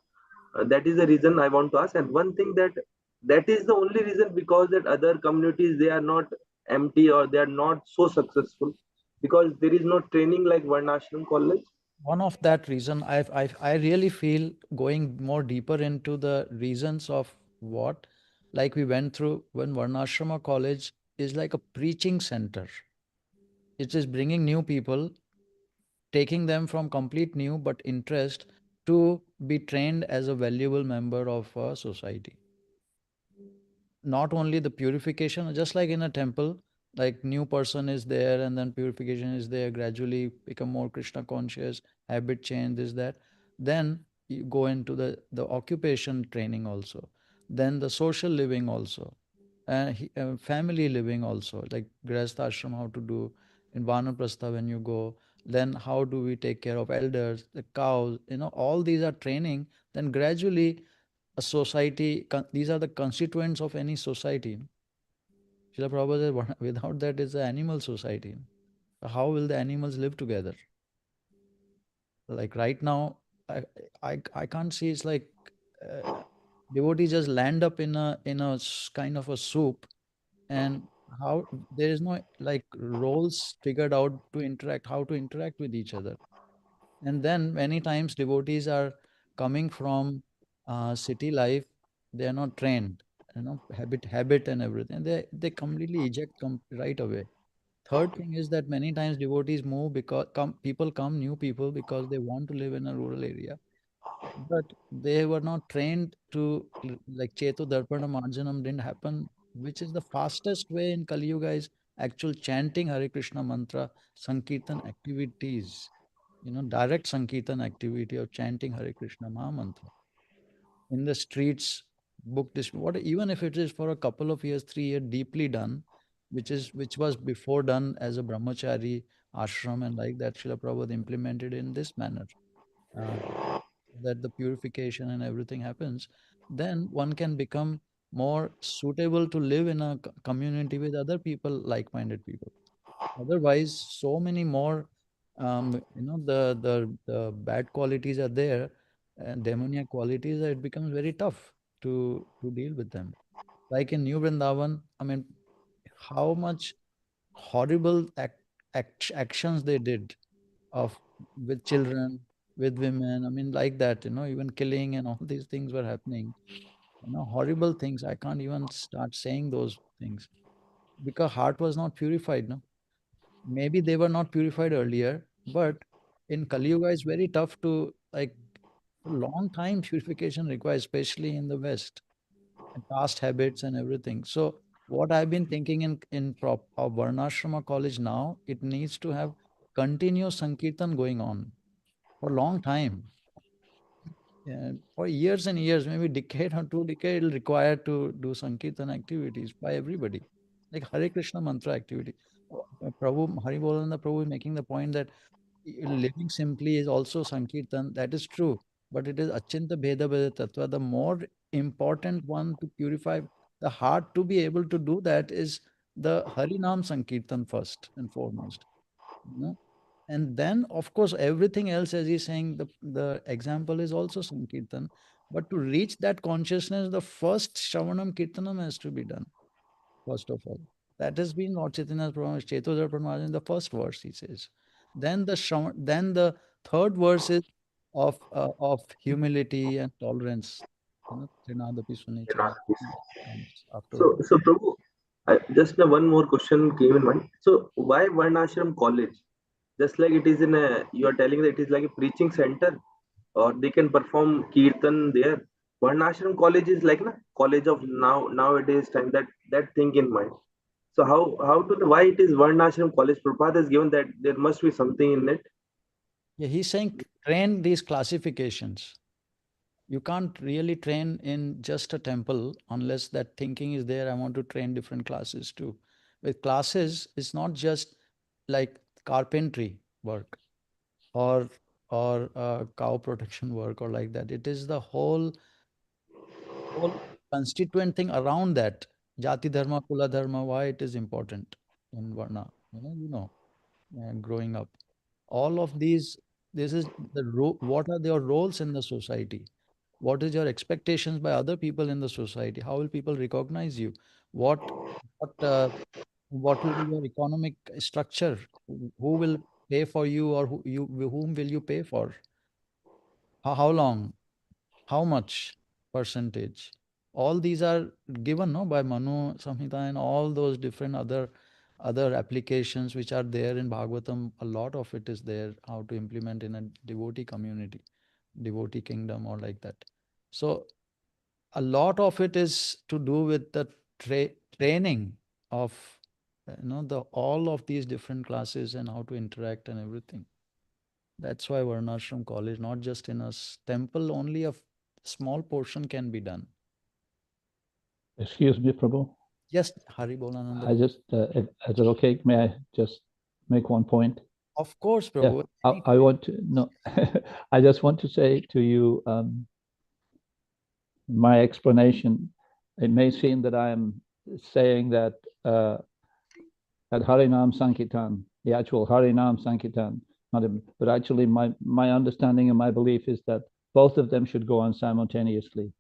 That is the reason I want to ask. And one thing that is the only reason, because that other communities, they are not empty or they are not so successful because there is no training like Varnashram college. One of that reason, I really feel going more deeper into the reasons of what, like we went through when Varnashrama College is like a preaching center. It is bringing new people, taking them from complete new but interest to be trained as a valuable member of a society. Not only the purification, just like in a temple, like new person is there and then purification is there, gradually become more Krishna conscious, habit change, this, that. Then you go into the occupation training also, then the social living also, and family living also, like Grihastha ashram, how to do in Vanaprastha when you go, then how do we take care of elders, the cows, all these are training. Then gradually a society, these are the constituents of any society. Srila Prabhupada said, without that is an animal society. How will the animals live together? Like right now, I can't see, it's like devotees just land up in a kind of a soup, and how there is no like roles figured out to interact, how to interact with each other. And then many times devotees are coming from city life, they are not trained, habit and everything. They completely eject right away. Third thing is that many times devotees move because new people because they want to live in a rural area, but they were not trained to like Chetu Darpana Marjanam didn't happen, which is the fastest way in Kali Yuga is actual chanting Hare Krishna mantra, Sankirtan activities, direct Sankirtan activity of chanting Hare Krishna Maha Mantra in the streets, book this, what, even if it is for a couple of years, 3 years, deeply done, which was before done as a brahmachari ashram, and like that Srila Prabhupada implemented in this manner. That the purification and everything happens, then one can become more suitable to live in a community with other people, like-minded people. Otherwise, so many more, the bad qualities are there, and demoniac qualities, that it becomes very tough to deal with them. Like in New Vrindavan, I mean, how much horrible actions they did of with children, with women. I mean, like that, even killing and all these things were happening. Horrible things. I can't even start saying those things because heart was not purified. No, maybe they were not purified earlier, but in Kali Yuga, it's very tough to like for long time purification required, especially in the West, and past habits and everything. So what I've been thinking in Varnashrama college now, it needs to have continuous Sankirtan going on for a long time. For years and years, maybe decade or 2 decades, it'll require to do Sankirtan activities by everybody, like Hare Krishna mantra activity. Prabhu, Hari Bolananda Prabhu is making the point that living simply is also Sankirtan. That is true, but it is Achinta Bheda Bheda Tattva. The more important one to purify the heart to be able to do that is the Harinam Sankirtan first and foremost. And then, of course, everything else, as he's saying, the example is also Sankirtan. But to reach that consciousness, the first Shravanam Kirtanam has to be done, first of all. That has been Lord Chaitanya's promise, Chaitanya Pranavaja in the first verse, he says. Then the third verse is of humility and tolerance. Trinadapi Suni Yeah, Chara this. comes So, afterward. so Prabhu, just one more question came in mind. So, why Varnashram College? Just like it is in a, you are telling that it is like a preaching center, or they can perform kirtan there. Varnashram College is like na college of nowadays time, that thing in mind. So how to the why it is Varnashram College? Prabhupada has given that there must be something in it. Yeah, he's saying train these classifications. You can't really train in just a temple unless that thinking is there. I want to train different classes too. With classes, it's not just like carpentry work or cow protection work or like that. It is the whole constituent thing around that. Jati dharma, kula dharma, why it is important in Varna. Growing up. All of these, this is what are your roles in the society? What is your expectations by other people in the society? How will people recognize you? What what uh, what will be your economic structure? Who will pay for you, or whom will you pay for? How long? How much percentage? All these are given no by Manu Samhita and all those different other applications which are there in Bhagavatam. A lot of it is there how to implement in a devotee community, devotee kingdom or like that. So a lot of it is to do with the training of the all of these different classes and how to interact and everything. That's why Varnashram College, not just in a temple, only a small portion can be done. Excuse me, Prabhu. Yes, Hari Bolananda. I just, is it okay? May I just make one point? Of course, Yeah, Prabhu. I want to, no, I just want to say to you, my explanation, it may seem that I'm saying that at Harinam Sankirtan, the actual Harinam Sankirtan, but actually my understanding and my belief is that both of them should go on simultaneously,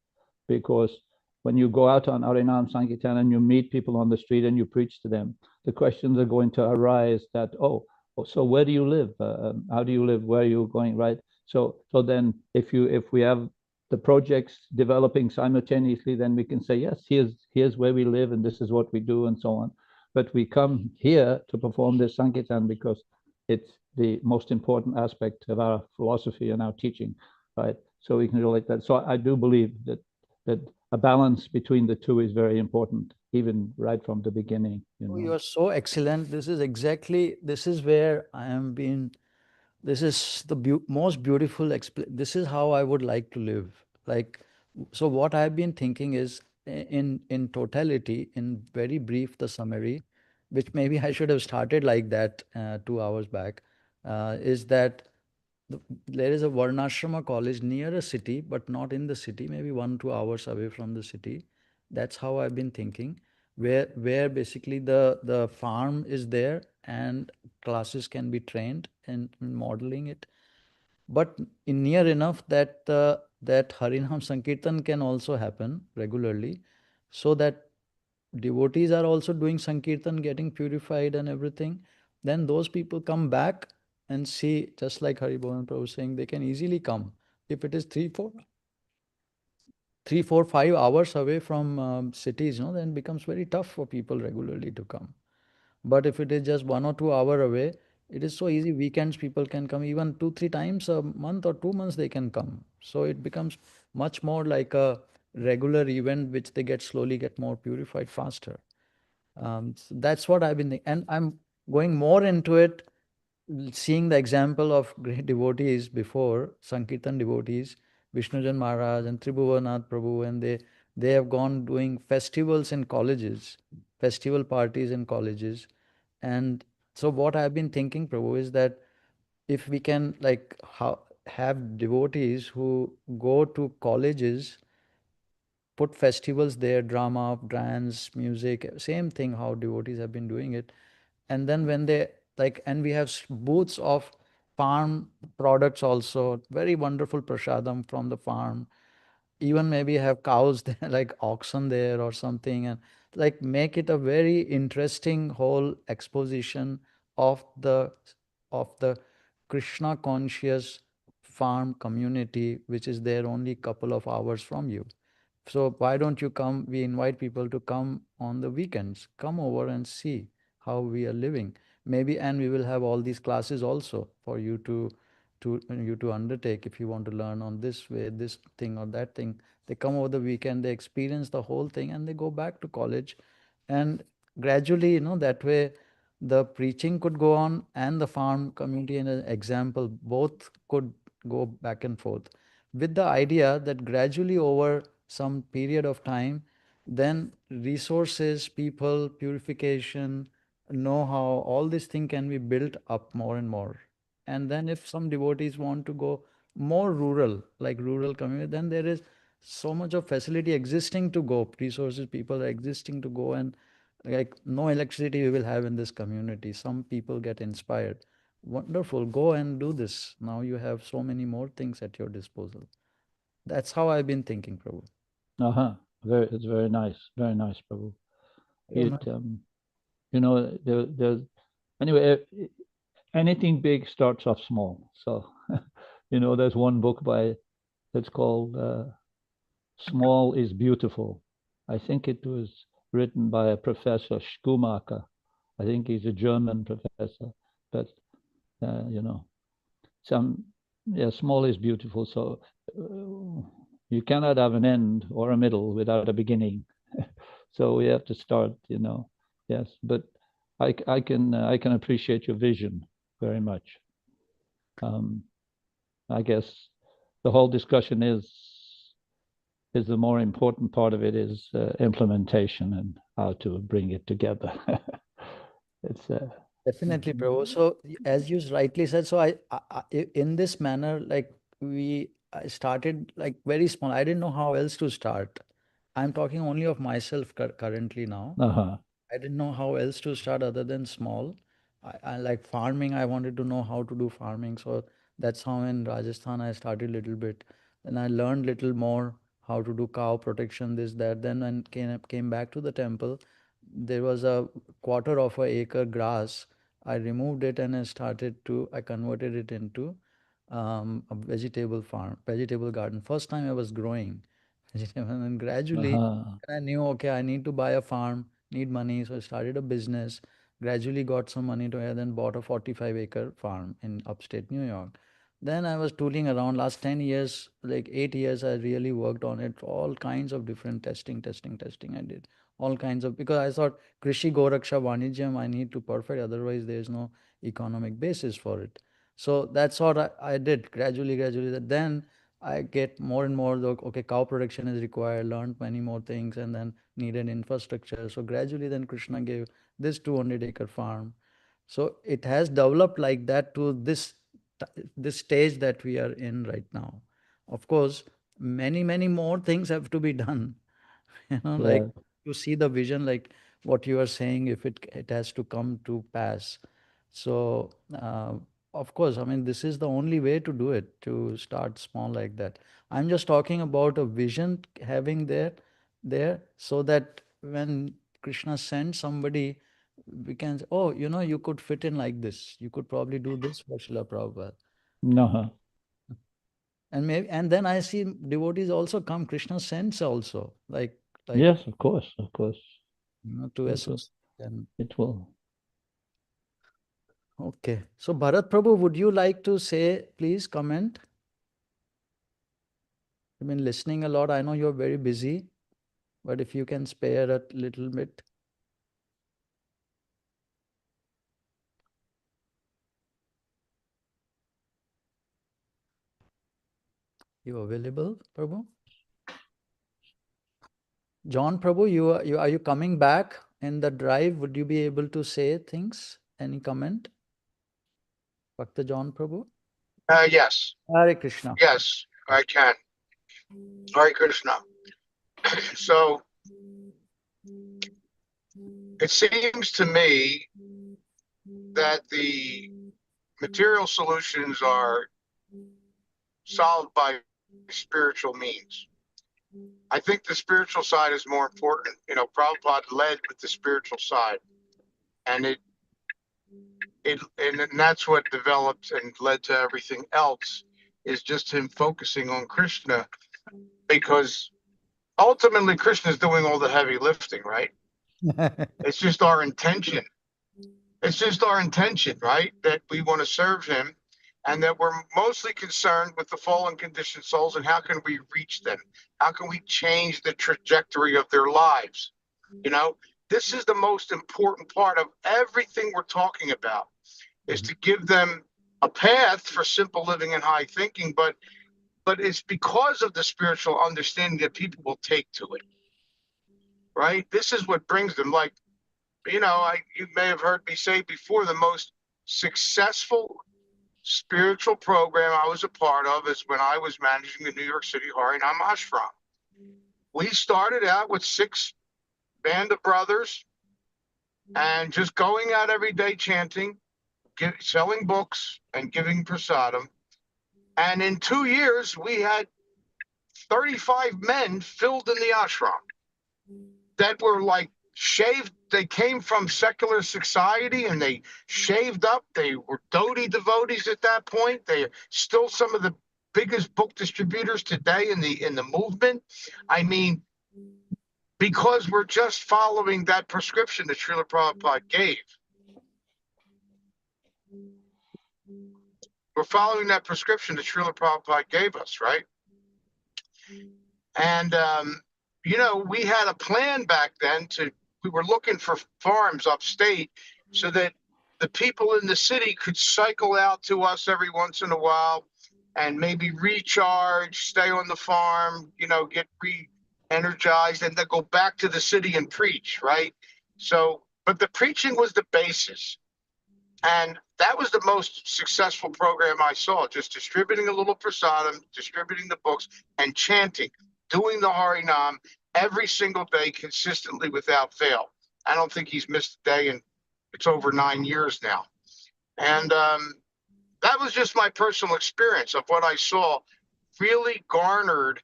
because when you go out on Harinam Sankirtan and you meet people on the street and you preach to them, the questions are going to arise that, so where do you live? How do you live? Where are you going, right? So then if we have the projects developing simultaneously, then we can say, yes, here's where we live and this is what we do and so on. But we come here to perform this Sankirtan because it's the most important aspect of our philosophy and our teaching, right? So we can relate that. So I do believe that a balance between the two is very important, even right from the beginning. Oh, you are so excellent. This is where I am being. This is the most beautiful. This is how I would like to live. Like, so what I've been thinking is in totality, in very brief, the summary, which maybe I should have started like that 2 hours back, is that there is a Varnashrama college near a city, but not in the city, maybe 1-2 hours away from the city. That's how I've been thinking, where basically the farm is there and classes can be trained in modeling it, but near enough that that Harinam Sankirtan can also happen regularly, so that devotees are also doing Sankirtan, getting purified and everything. Then those people come back and see, just like Hari Bhavan Prabhu was saying, they can easily come. If it is 3, 4, 5 hours away from cities, then it becomes very tough for people regularly to come. But if it is just 1 or 2 hour away, it is so easy. Weekends people can come even 2, 3 times a month or 2 months they can come. So it becomes much more like a regular event which they slowly get more purified faster. So that's what I've been thinking. And I'm going more into it, seeing the example of great devotees before, Sankirtan devotees, Vishnujan Maharaj and Tribhuvanath Prabhu, and they have gone doing festivals in colleges, festival parties in colleges. And so what I've been thinking, Prabhu, is that if we can have devotees who go to colleges, put festivals there, drama, dance, music, same thing how devotees have been doing it. And then when they and we have booths of farm products also, very wonderful prasadam from the farm. Even maybe have cows there, like oxen there or something, and make it a very interesting whole exposition of the Krishna conscious farm community, which is there only couple of hours from you. So why don't you come? We invite people to come on the weekends, come over and see how we are living. Maybe, and we will have all these classes also for you to undertake if you want to learn on this way, this thing or that thing. They come over the weekend, they experience the whole thing, and they go back to college. And gradually, that way the preaching could go on and the farm community and an example both could go back and forth, with the idea that gradually over some period of time, then resources, people, purification, know-how, all this thing can be built up more and more. And then if some devotees want to go more rural, like rural community, then there is so much of facility existing to go, resources, people are existing to go, and like no electricity we will have in this community. Some people get inspired. Wonderful, go and do this. Now you have so many more things at your disposal. That's how I've been thinking, Prabhu. Uh-huh. It's very nice. Very nice, Prabhu. Yeah, It, there's anyway, anything big starts off small. So, there's one book that's called Small is Beautiful. I think it was written by a professor, Schumacher. I think he's a German professor, but small is beautiful. So you cannot have an end or a middle without a beginning. So we have to start, yes. But I can appreciate your vision very much. I guess the whole discussion is the more important part of it is implementation and how to bring it together. It's definitely, Prabhu. So as you rightly said, so in this manner, like I started like very small. I didn't know how else to start. I'm talking only of myself currently now. uh-huh. I didn't know how else to start other than small. I like farming. I wanted to know how to do farming. So that's how in Rajasthan I started a little bit. Then I learned little more how to do cow protection, this, that. Then when came back to the temple, there was a quarter of an acre grass. I removed it and I converted it into a vegetable farm, vegetable garden. First time I was growing vegetable, and gradually Uh-huh. I knew, okay, I need to buy a farm, need money. So I started a business, gradually got some money together, then bought a 45-acre farm in upstate New York. Then I was tooling around last 10 years, like 8 years, I really worked on it. All kinds of different testing. I did all kinds of, because I thought Krishi Goraksha Vanijam, I need to perfect, otherwise there is no economic basis for it. So that's what I did gradually. Then I get more and more, okay, cow production is required, learned many more things, and then needed infrastructure. So gradually, then Krishna gave this 200-acre farm. So it has developed like that to this stage that we are in right now. Of course, many more things have to be done. Like Yeah. to see the vision, like what you are saying, if it has to come to pass. So of course, I mean, this is the only way to do it, to start small like that. I'm just talking about a vision having there, so that when Krishna sends somebody, we can say, oh, you could fit in like this. You could probably do this for Srila Prabhupada. Uh-huh. And then I see devotees also come. Krishna sends also, like Yes, of course. to It will. associate. And It will. okay, so Bharat Prabhu, would you like to say, please comment? I've been listening a lot. I know you're very busy, but if you can spare a little bit. You available, Prabhu? John Prabhu, are you coming back in the drive? Would you be able to say things? Any comment? Bhakta John Prabhu? Yes, Hare Krishna. yes, I can. Hare Krishna. So it seems to me that the material solutions are solved by spiritual means. I think the spiritual side is more important. Prabhupada led with the spiritual side, and and that's what developed and led to everything else, is just him focusing on Krishna, because ultimately Krishna is doing all the heavy lifting, right? It's just our intention. It's just our intention, right? That we want to serve him and that we're mostly concerned with the fallen conditioned souls and how can we reach them? How can we change the trajectory of their lives? You know, this is the most important part of everything we're talking about, is to give them a path for simple living and high thinking, but it's because of the spiritual understanding that people will take to it, right? This is what brings them. Like, you know, you may have heard me say before, the most successful spiritual program I was a part of is when I was managing the New York City Harinam Ashram. We started out with 6 band of brothers and just going out every day chanting, selling books and giving prasadam. And in 2 years, we had 35 men filled in the ashram that were like shaved. They came from secular society and they shaved up. They were Dodi devotees at that point. They are still some of the biggest book distributors today in the movement. I mean, because we're just following that prescription that Srila Prabhupada gave. We're following that prescription that Srila Prabhupada gave us, right? And, you know, we had a plan back then we were looking for farms upstate so that the people in the city could cycle out to us every once in a while and maybe recharge, stay on the farm, you know, get re-energized, and then go back to the city and preach, right? So, but the preaching was the basis. And that was the most successful program I saw, just distributing a little prasadam, distributing the books, and chanting, doing the Harinam every single day consistently without fail. I don't think he's missed a day, and it's over 9 years now. And that was just my personal experience of what I saw really garnered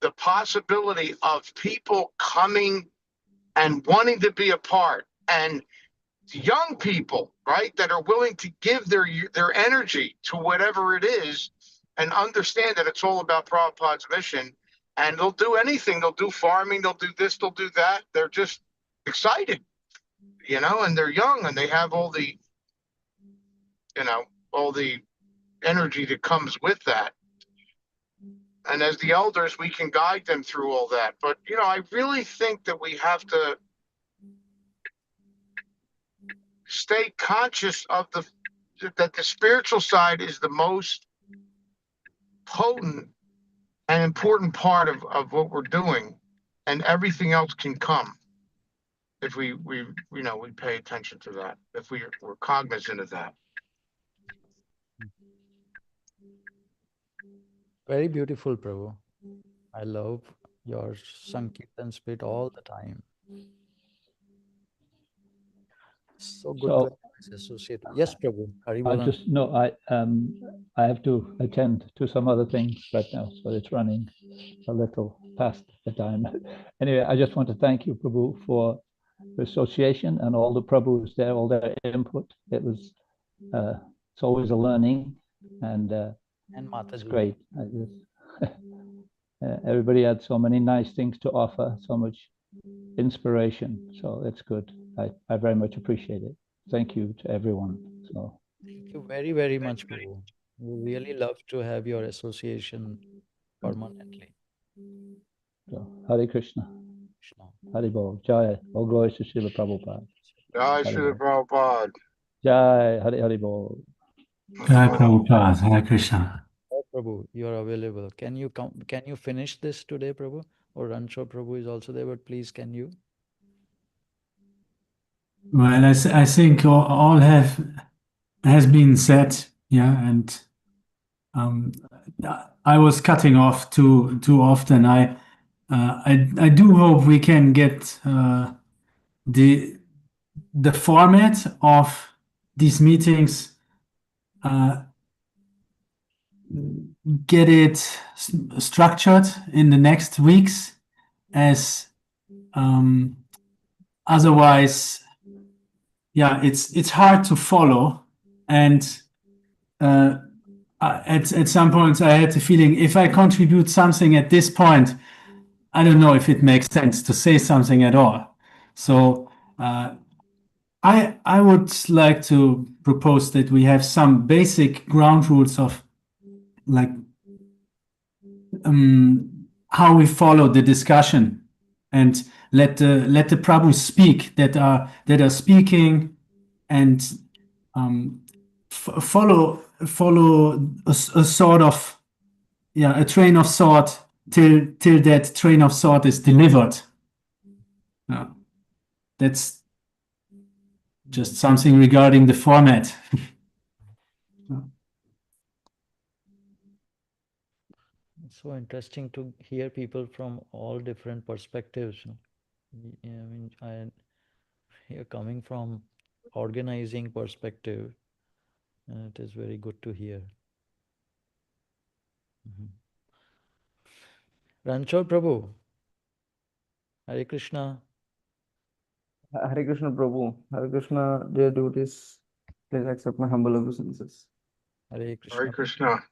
the possibility of people coming and wanting to be a part. And young people, right, that are willing to give their energy to whatever it is and understand that it's all about Prabhupada's mission. And they'll do anything. They'll do farming. They'll do this. They'll do that. They're just excited, you know, and they're young and they have all the, you know, all the energy that comes with that. And as the elders, we can guide them through all that. But, you know, I really think that we have to stay conscious of that the spiritual side is the most potent and important part of what we're doing, and everything else can come if we pay attention to that, if we're cognizant of that. Very beautiful, Prabhu. I love your Sankirtan spirit all the time. So good to always associate. Yes, Prabhu. I have to attend to some other things right now, so it's running a little past the time. Anyway, I just want to thank you, Prabhu, for the association and all the Prabhus there, all their input. It was, it's always a learning, and it's great. Everybody had so many nice things to offer, so much inspiration. So it's good. I very much appreciate it. Thank you to everyone. So thank you very, very much, Prabhu. We really love to have your association permanently. So, Hare Krishna. Hare Bol. Jai. All glories to Srila Prabhupada. Jai Srila Prabhupada. Jai. Hare Bol. Jai Prabhupada. Hare Krishna. Prabhu, you are available. Can you finish this today, Prabhu? Or Rancho Prabhu is also there, but please, can you? Well, I think all has been said, yeah, and I was cutting off too often. I do hope we can get the format of these meetings, get it structured in the next weeks, as otherwise, yeah, it's hard to follow. And at some points I had the feeling, if I contribute something at this point, I don't know if it makes sense to say something at all. So I would like to propose that we have some basic ground rules of like how we follow the discussion, and let the Prabhu speak that are speaking, and follow a sort of a train of thought till that train of thought is delivered. That's just something regarding the format. It's so interesting to hear people from all different perspectives. I mean, you're coming from organizing perspective, and it is very good to hear. Ranchor Prabhu, Hare Krishna. Hare Krishna Prabhu, Hare Krishna, dear devotees, please accept my humble obeisances. Hare Krishna. Hare Krishna.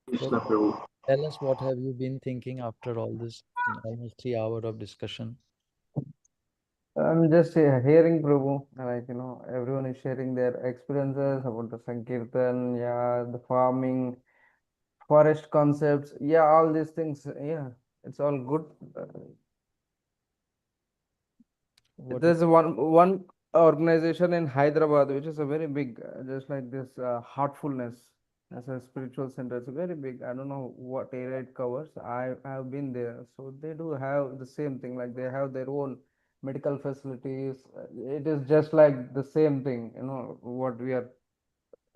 Krishna Prabhu. Tell us, what have you been thinking after all this almost 3 hours of discussion? I'm just hearing Prabhu, like, everyone is sharing their experiences about the Sankirtan, the farming, forest concepts, all these things, it's all good. There's one organization in Hyderabad which is a very big, just like this Heartfulness as a spiritual center. It's very big. I don't know what area it covers. I have been there, so they do have the same thing. Like they have their own medical facilities. It is just like the same thing, what we are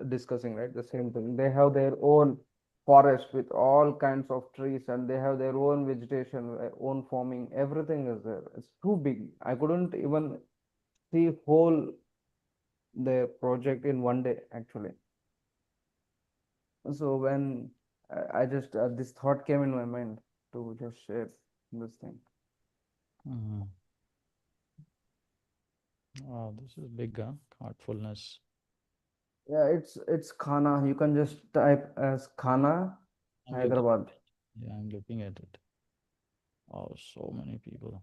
discussing, right? The same thing. They have their own forest with all kinds of trees, and they have their own vegetation, own farming. Everything is there. It's too big. I couldn't even see whole the project in one day, actually. So when I just this thought came in my mind to just share this thing. Oh, this is big, huh? Heartfulness. Yeah, it's Khana. You can just type as Khana, Hyderabad. Yeah, I'm looking at it. Oh, so many people.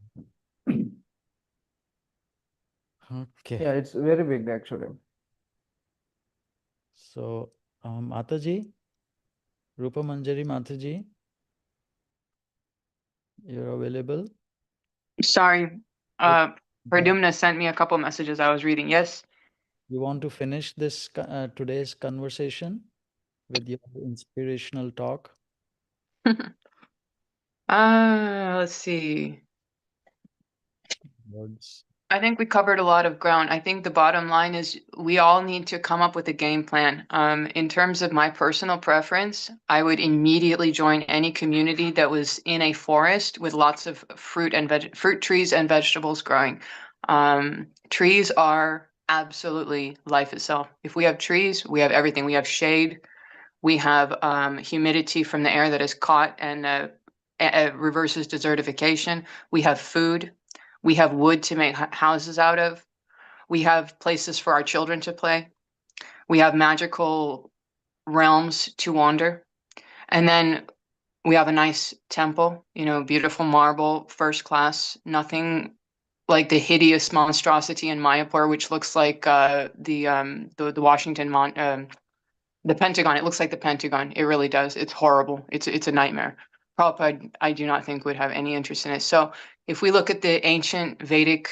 Okay. Yeah, it's very big actually. So, Mataji, Rupa Manjari Mataji, you're available? Sorry. Pradumna sent me a couple messages I was reading. Yes. You want to finish this today's conversation with your inspirational talk? Let's see. Words. I think we covered a lot of ground. I think the bottom line is we all need to come up with a game plan. In terms of my personal preference, I would immediately join any community that was in a forest with lots of fruit trees and vegetables growing. Trees are absolutely life itself. If we have trees, we have everything. We have shade. We have humidity from the air that is caught and reverses desertification. We have food. We have wood to make houses out of. We have places for our children to play. We have magical realms to wander. And then we have a nice temple, beautiful marble, first class, nothing like the hideous monstrosity in Mayapur, which looks like the Washington the Pentagon. It looks like the Pentagon. It really does. It's horrible. It's a nightmare. Prabhupada, I do not think would have any interest in it. So if we look at the ancient Vedic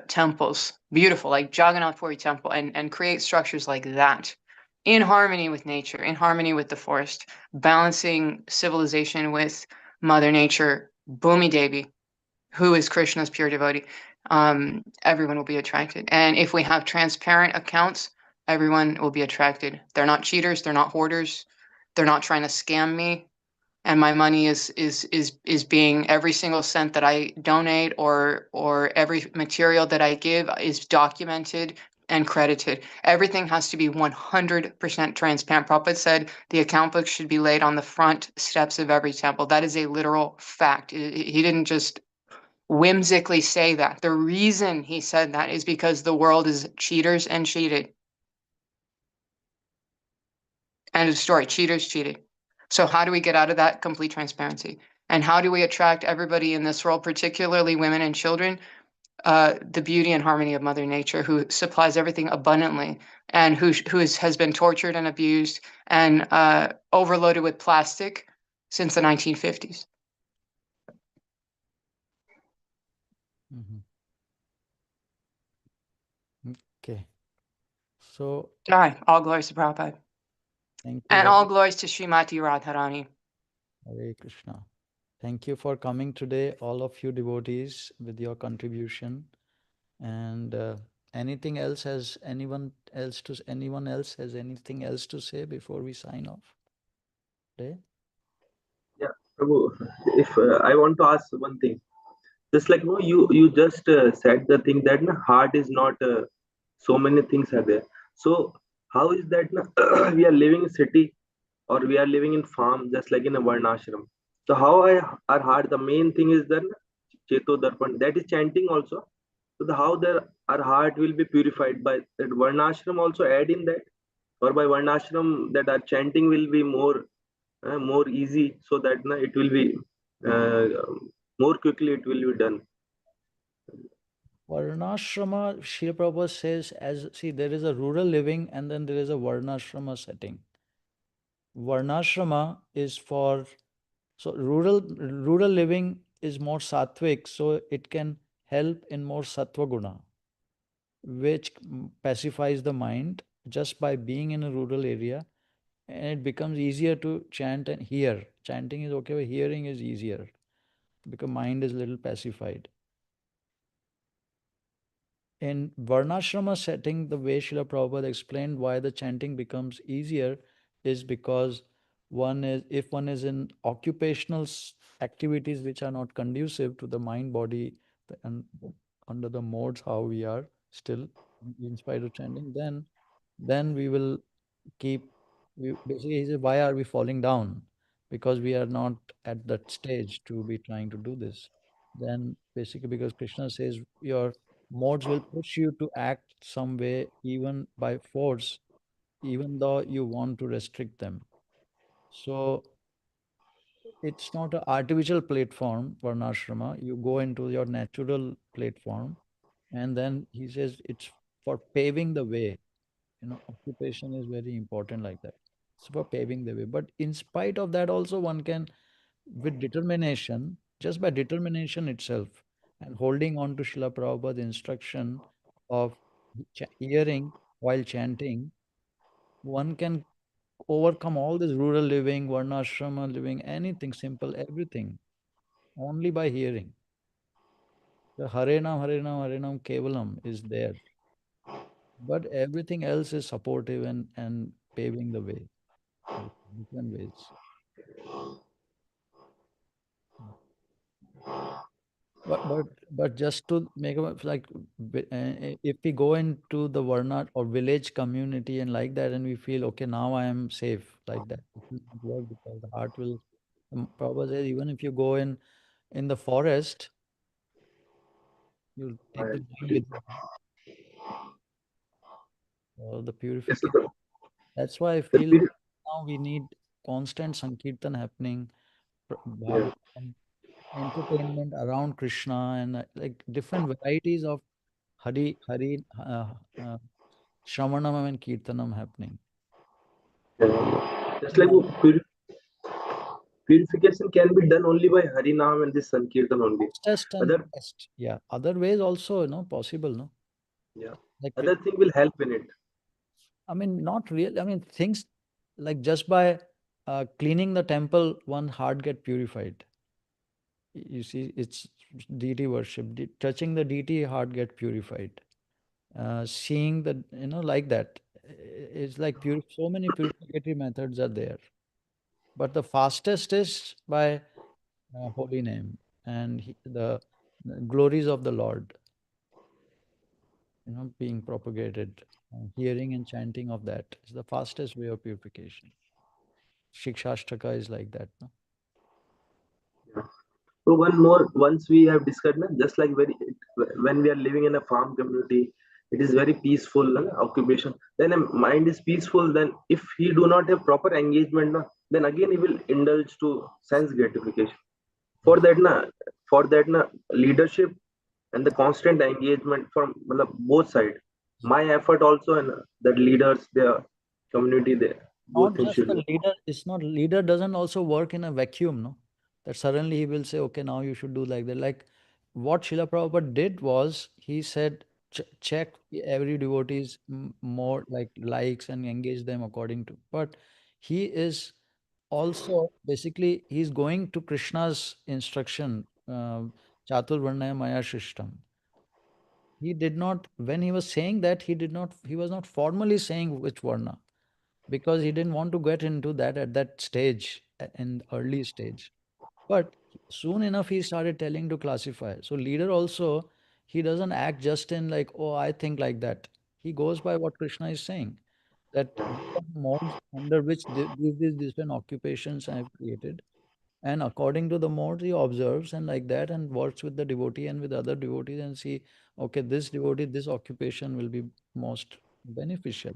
temples, beautiful, like Jagannath Puri Temple, and create structures like that in harmony with nature, in harmony with the forest, balancing civilization with Mother Nature, Bhumi Devi, who is Krishna's pure devotee, everyone will be attracted. And if we have transparent accounts, everyone will be attracted. They're not cheaters, they're not hoarders, they're not trying to scam me. And my money is being, every single cent that I donate or every material that I give is documented and credited. Everything has to be 100% transparent. Prabhupada said the account book should be laid on the front steps of every temple. That is a literal fact. He didn't just whimsically say that. The reason he said that is because the world is cheaters and cheated. End of story. Cheaters cheated. So how do we get out of that? Complete transparency. And how do we attract everybody in this world, particularly women and children? The beauty and harmony of Mother Nature, who supplies everything abundantly, and has been tortured and abused and overloaded with plastic since the 1950s. Okay. So Jai, all glories to Prabhupada. thank you. And all glories to Srimati Radharani. Hare Krishna. Thank you for coming today, all of you devotees, with your contribution. And anything else? Has anyone else has anything else to say before we sign off today? Yeah, Prabhu, if I want to ask one thing, just like no, you just said the thing that na, heart is not so many things are there. So how is that na, we are living in city or we are living in farm, just like in a Varnashram. So how our heart, the main thing is that Cheto Darpan, that is chanting also. So how our heart will be purified by that Varnashram also add in that, or by Varnashram that our chanting will be more easy, so that it will be more quickly it will be done. Varnasrama, Srila Prabhupada says, there is a rural living and then there is a Varnasrama setting. Varnasrama is for, so rural living is more sattvic, so it can help in more sattva guna, which pacifies the mind just by being in a rural area, and it becomes easier to chant and hear. Chanting is okay, but hearing is easier because mind is a little pacified. In Varnashrama setting, the way Srila Prabhupada explained why the chanting becomes easier is because if one is in occupational activities which are not conducive to the mind, body, and under the modes how we are still in spite of chanting, then we will basically he says, why are we falling down? Because we are not at that stage to be trying to do this. Then basically because Krishna says your modes will push you to act some way even by force, even though you want to restrict them. So it's not an artificial platform, Varnashrama. You go into your natural platform, and then he says it's for paving the way. Occupation is very important like that. It's for paving the way. But in spite of that, also one can, with determination, just by determination itself, and holding on to Srila Prabhupada's instruction of hearing while chanting, one can overcome all this rural living, varnashrama living, anything simple, everything, only by hearing. The Hare Nam, Hare Nam, Hare Nam Kevalam is there. But everything else is supportive and paving the way, different ways. But just to make a like, if we go into the Varna or village community and like that, and we feel okay, now I am safe like that, it will not work because the heart will. Prabhupada says even if you go in the forest, you'll take the mind with you. The purification. That's why I feel now we need constant Sankirtan happening, Bhagavatam, entertainment around Krishna, and like different varieties of Hari, Shravanam and Kirtanam happening. Just like purification can be done only by Harinam and this Sankirtan only. Test and test. Yeah. Other ways also, possible, no? Yeah. Like other thing will help in it. I mean, not really. I mean, things like just by cleaning the temple, one heart get purified. You see, it's deity worship. Touching the deity, heart get purified. Seeing the, like that. It's like so many purificatory methods are there. But the fastest is by holy name and the glories of the Lord, being propagated. Hearing and chanting of that is the fastest way of purification. Shikshashtaka is like that. No? Yeah. So once we have discussed, just like when we are living in a farm community, it is very peaceful occupation. Then a mind is peaceful. Then if he do not have proper engagement, then again he will indulge to sense gratification. For that na leadership and the constant engagement from matlab, both sides. My effort also and the leaders, their community, there Not both things just should the be. leader, it's not leader doesn't also work in a vacuum, no? That suddenly he will say, okay, now you should do like that. Like what Srila Prabhupada did was he said, check every devotee's more like likes and engage them according to. But he is also basically he's going to Krishna's instruction, Chatur Varnaya Maya Shishtam. He did not, when he was saying that, he was not formally saying which Varna because he didn't want to get into that at that stage, in early stage. But soon enough, he started telling to classify. So leader also, he doesn't act just in like, oh, I think like that. He goes by what Krishna is saying, that these are modes under which these different occupations I have created. And according to the mode, he observes and like that and works with the devotee and with other devotees and see, okay, this devotee, this occupation will be most beneficial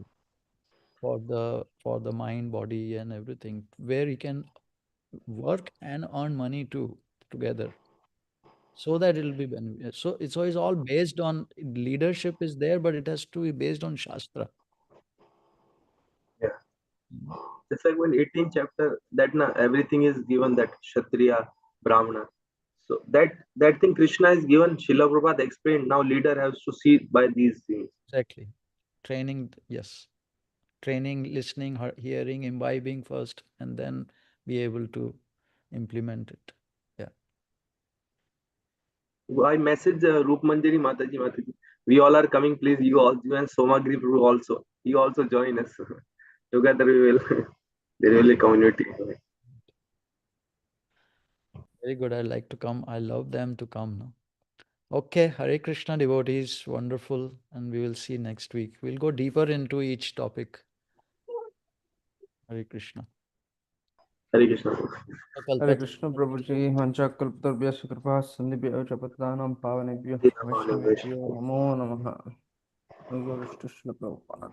for the mind, body, and everything, where he can work and earn money too together, so that it'll be beneficial. So it's all based on leadership is there, but it has to be based on Shastra. Yeah. Just like when 18th chapter, that na everything is given that Kshatriya, Brahmana. So that thing Krishna is given, Srila Prabhupada explained. Now leader has to see by these things. Exactly. Training, yes. Training, listening, hearing, imbibing first, and then be able to implement it. Yeah. I message Roop Manjari Mataji. We all are coming. Please, you all, you and Somagri Prabhu also. You also join us. Together we will. There will be community. Very good. I like to come. I love them to come. No? Okay, Hare Krishna devotees, wonderful. And we will see next week. We'll go deeper into each topic. Hare Krishna. Hare Krishna. Hare Krishna Prabhuji, Vanchakalptarvya Kripa Sandhibhyo Chapatanam Pavanebhyo Vaishnavebhyo Namo Namaha. Hare Krishna Prabhupada.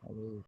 Hare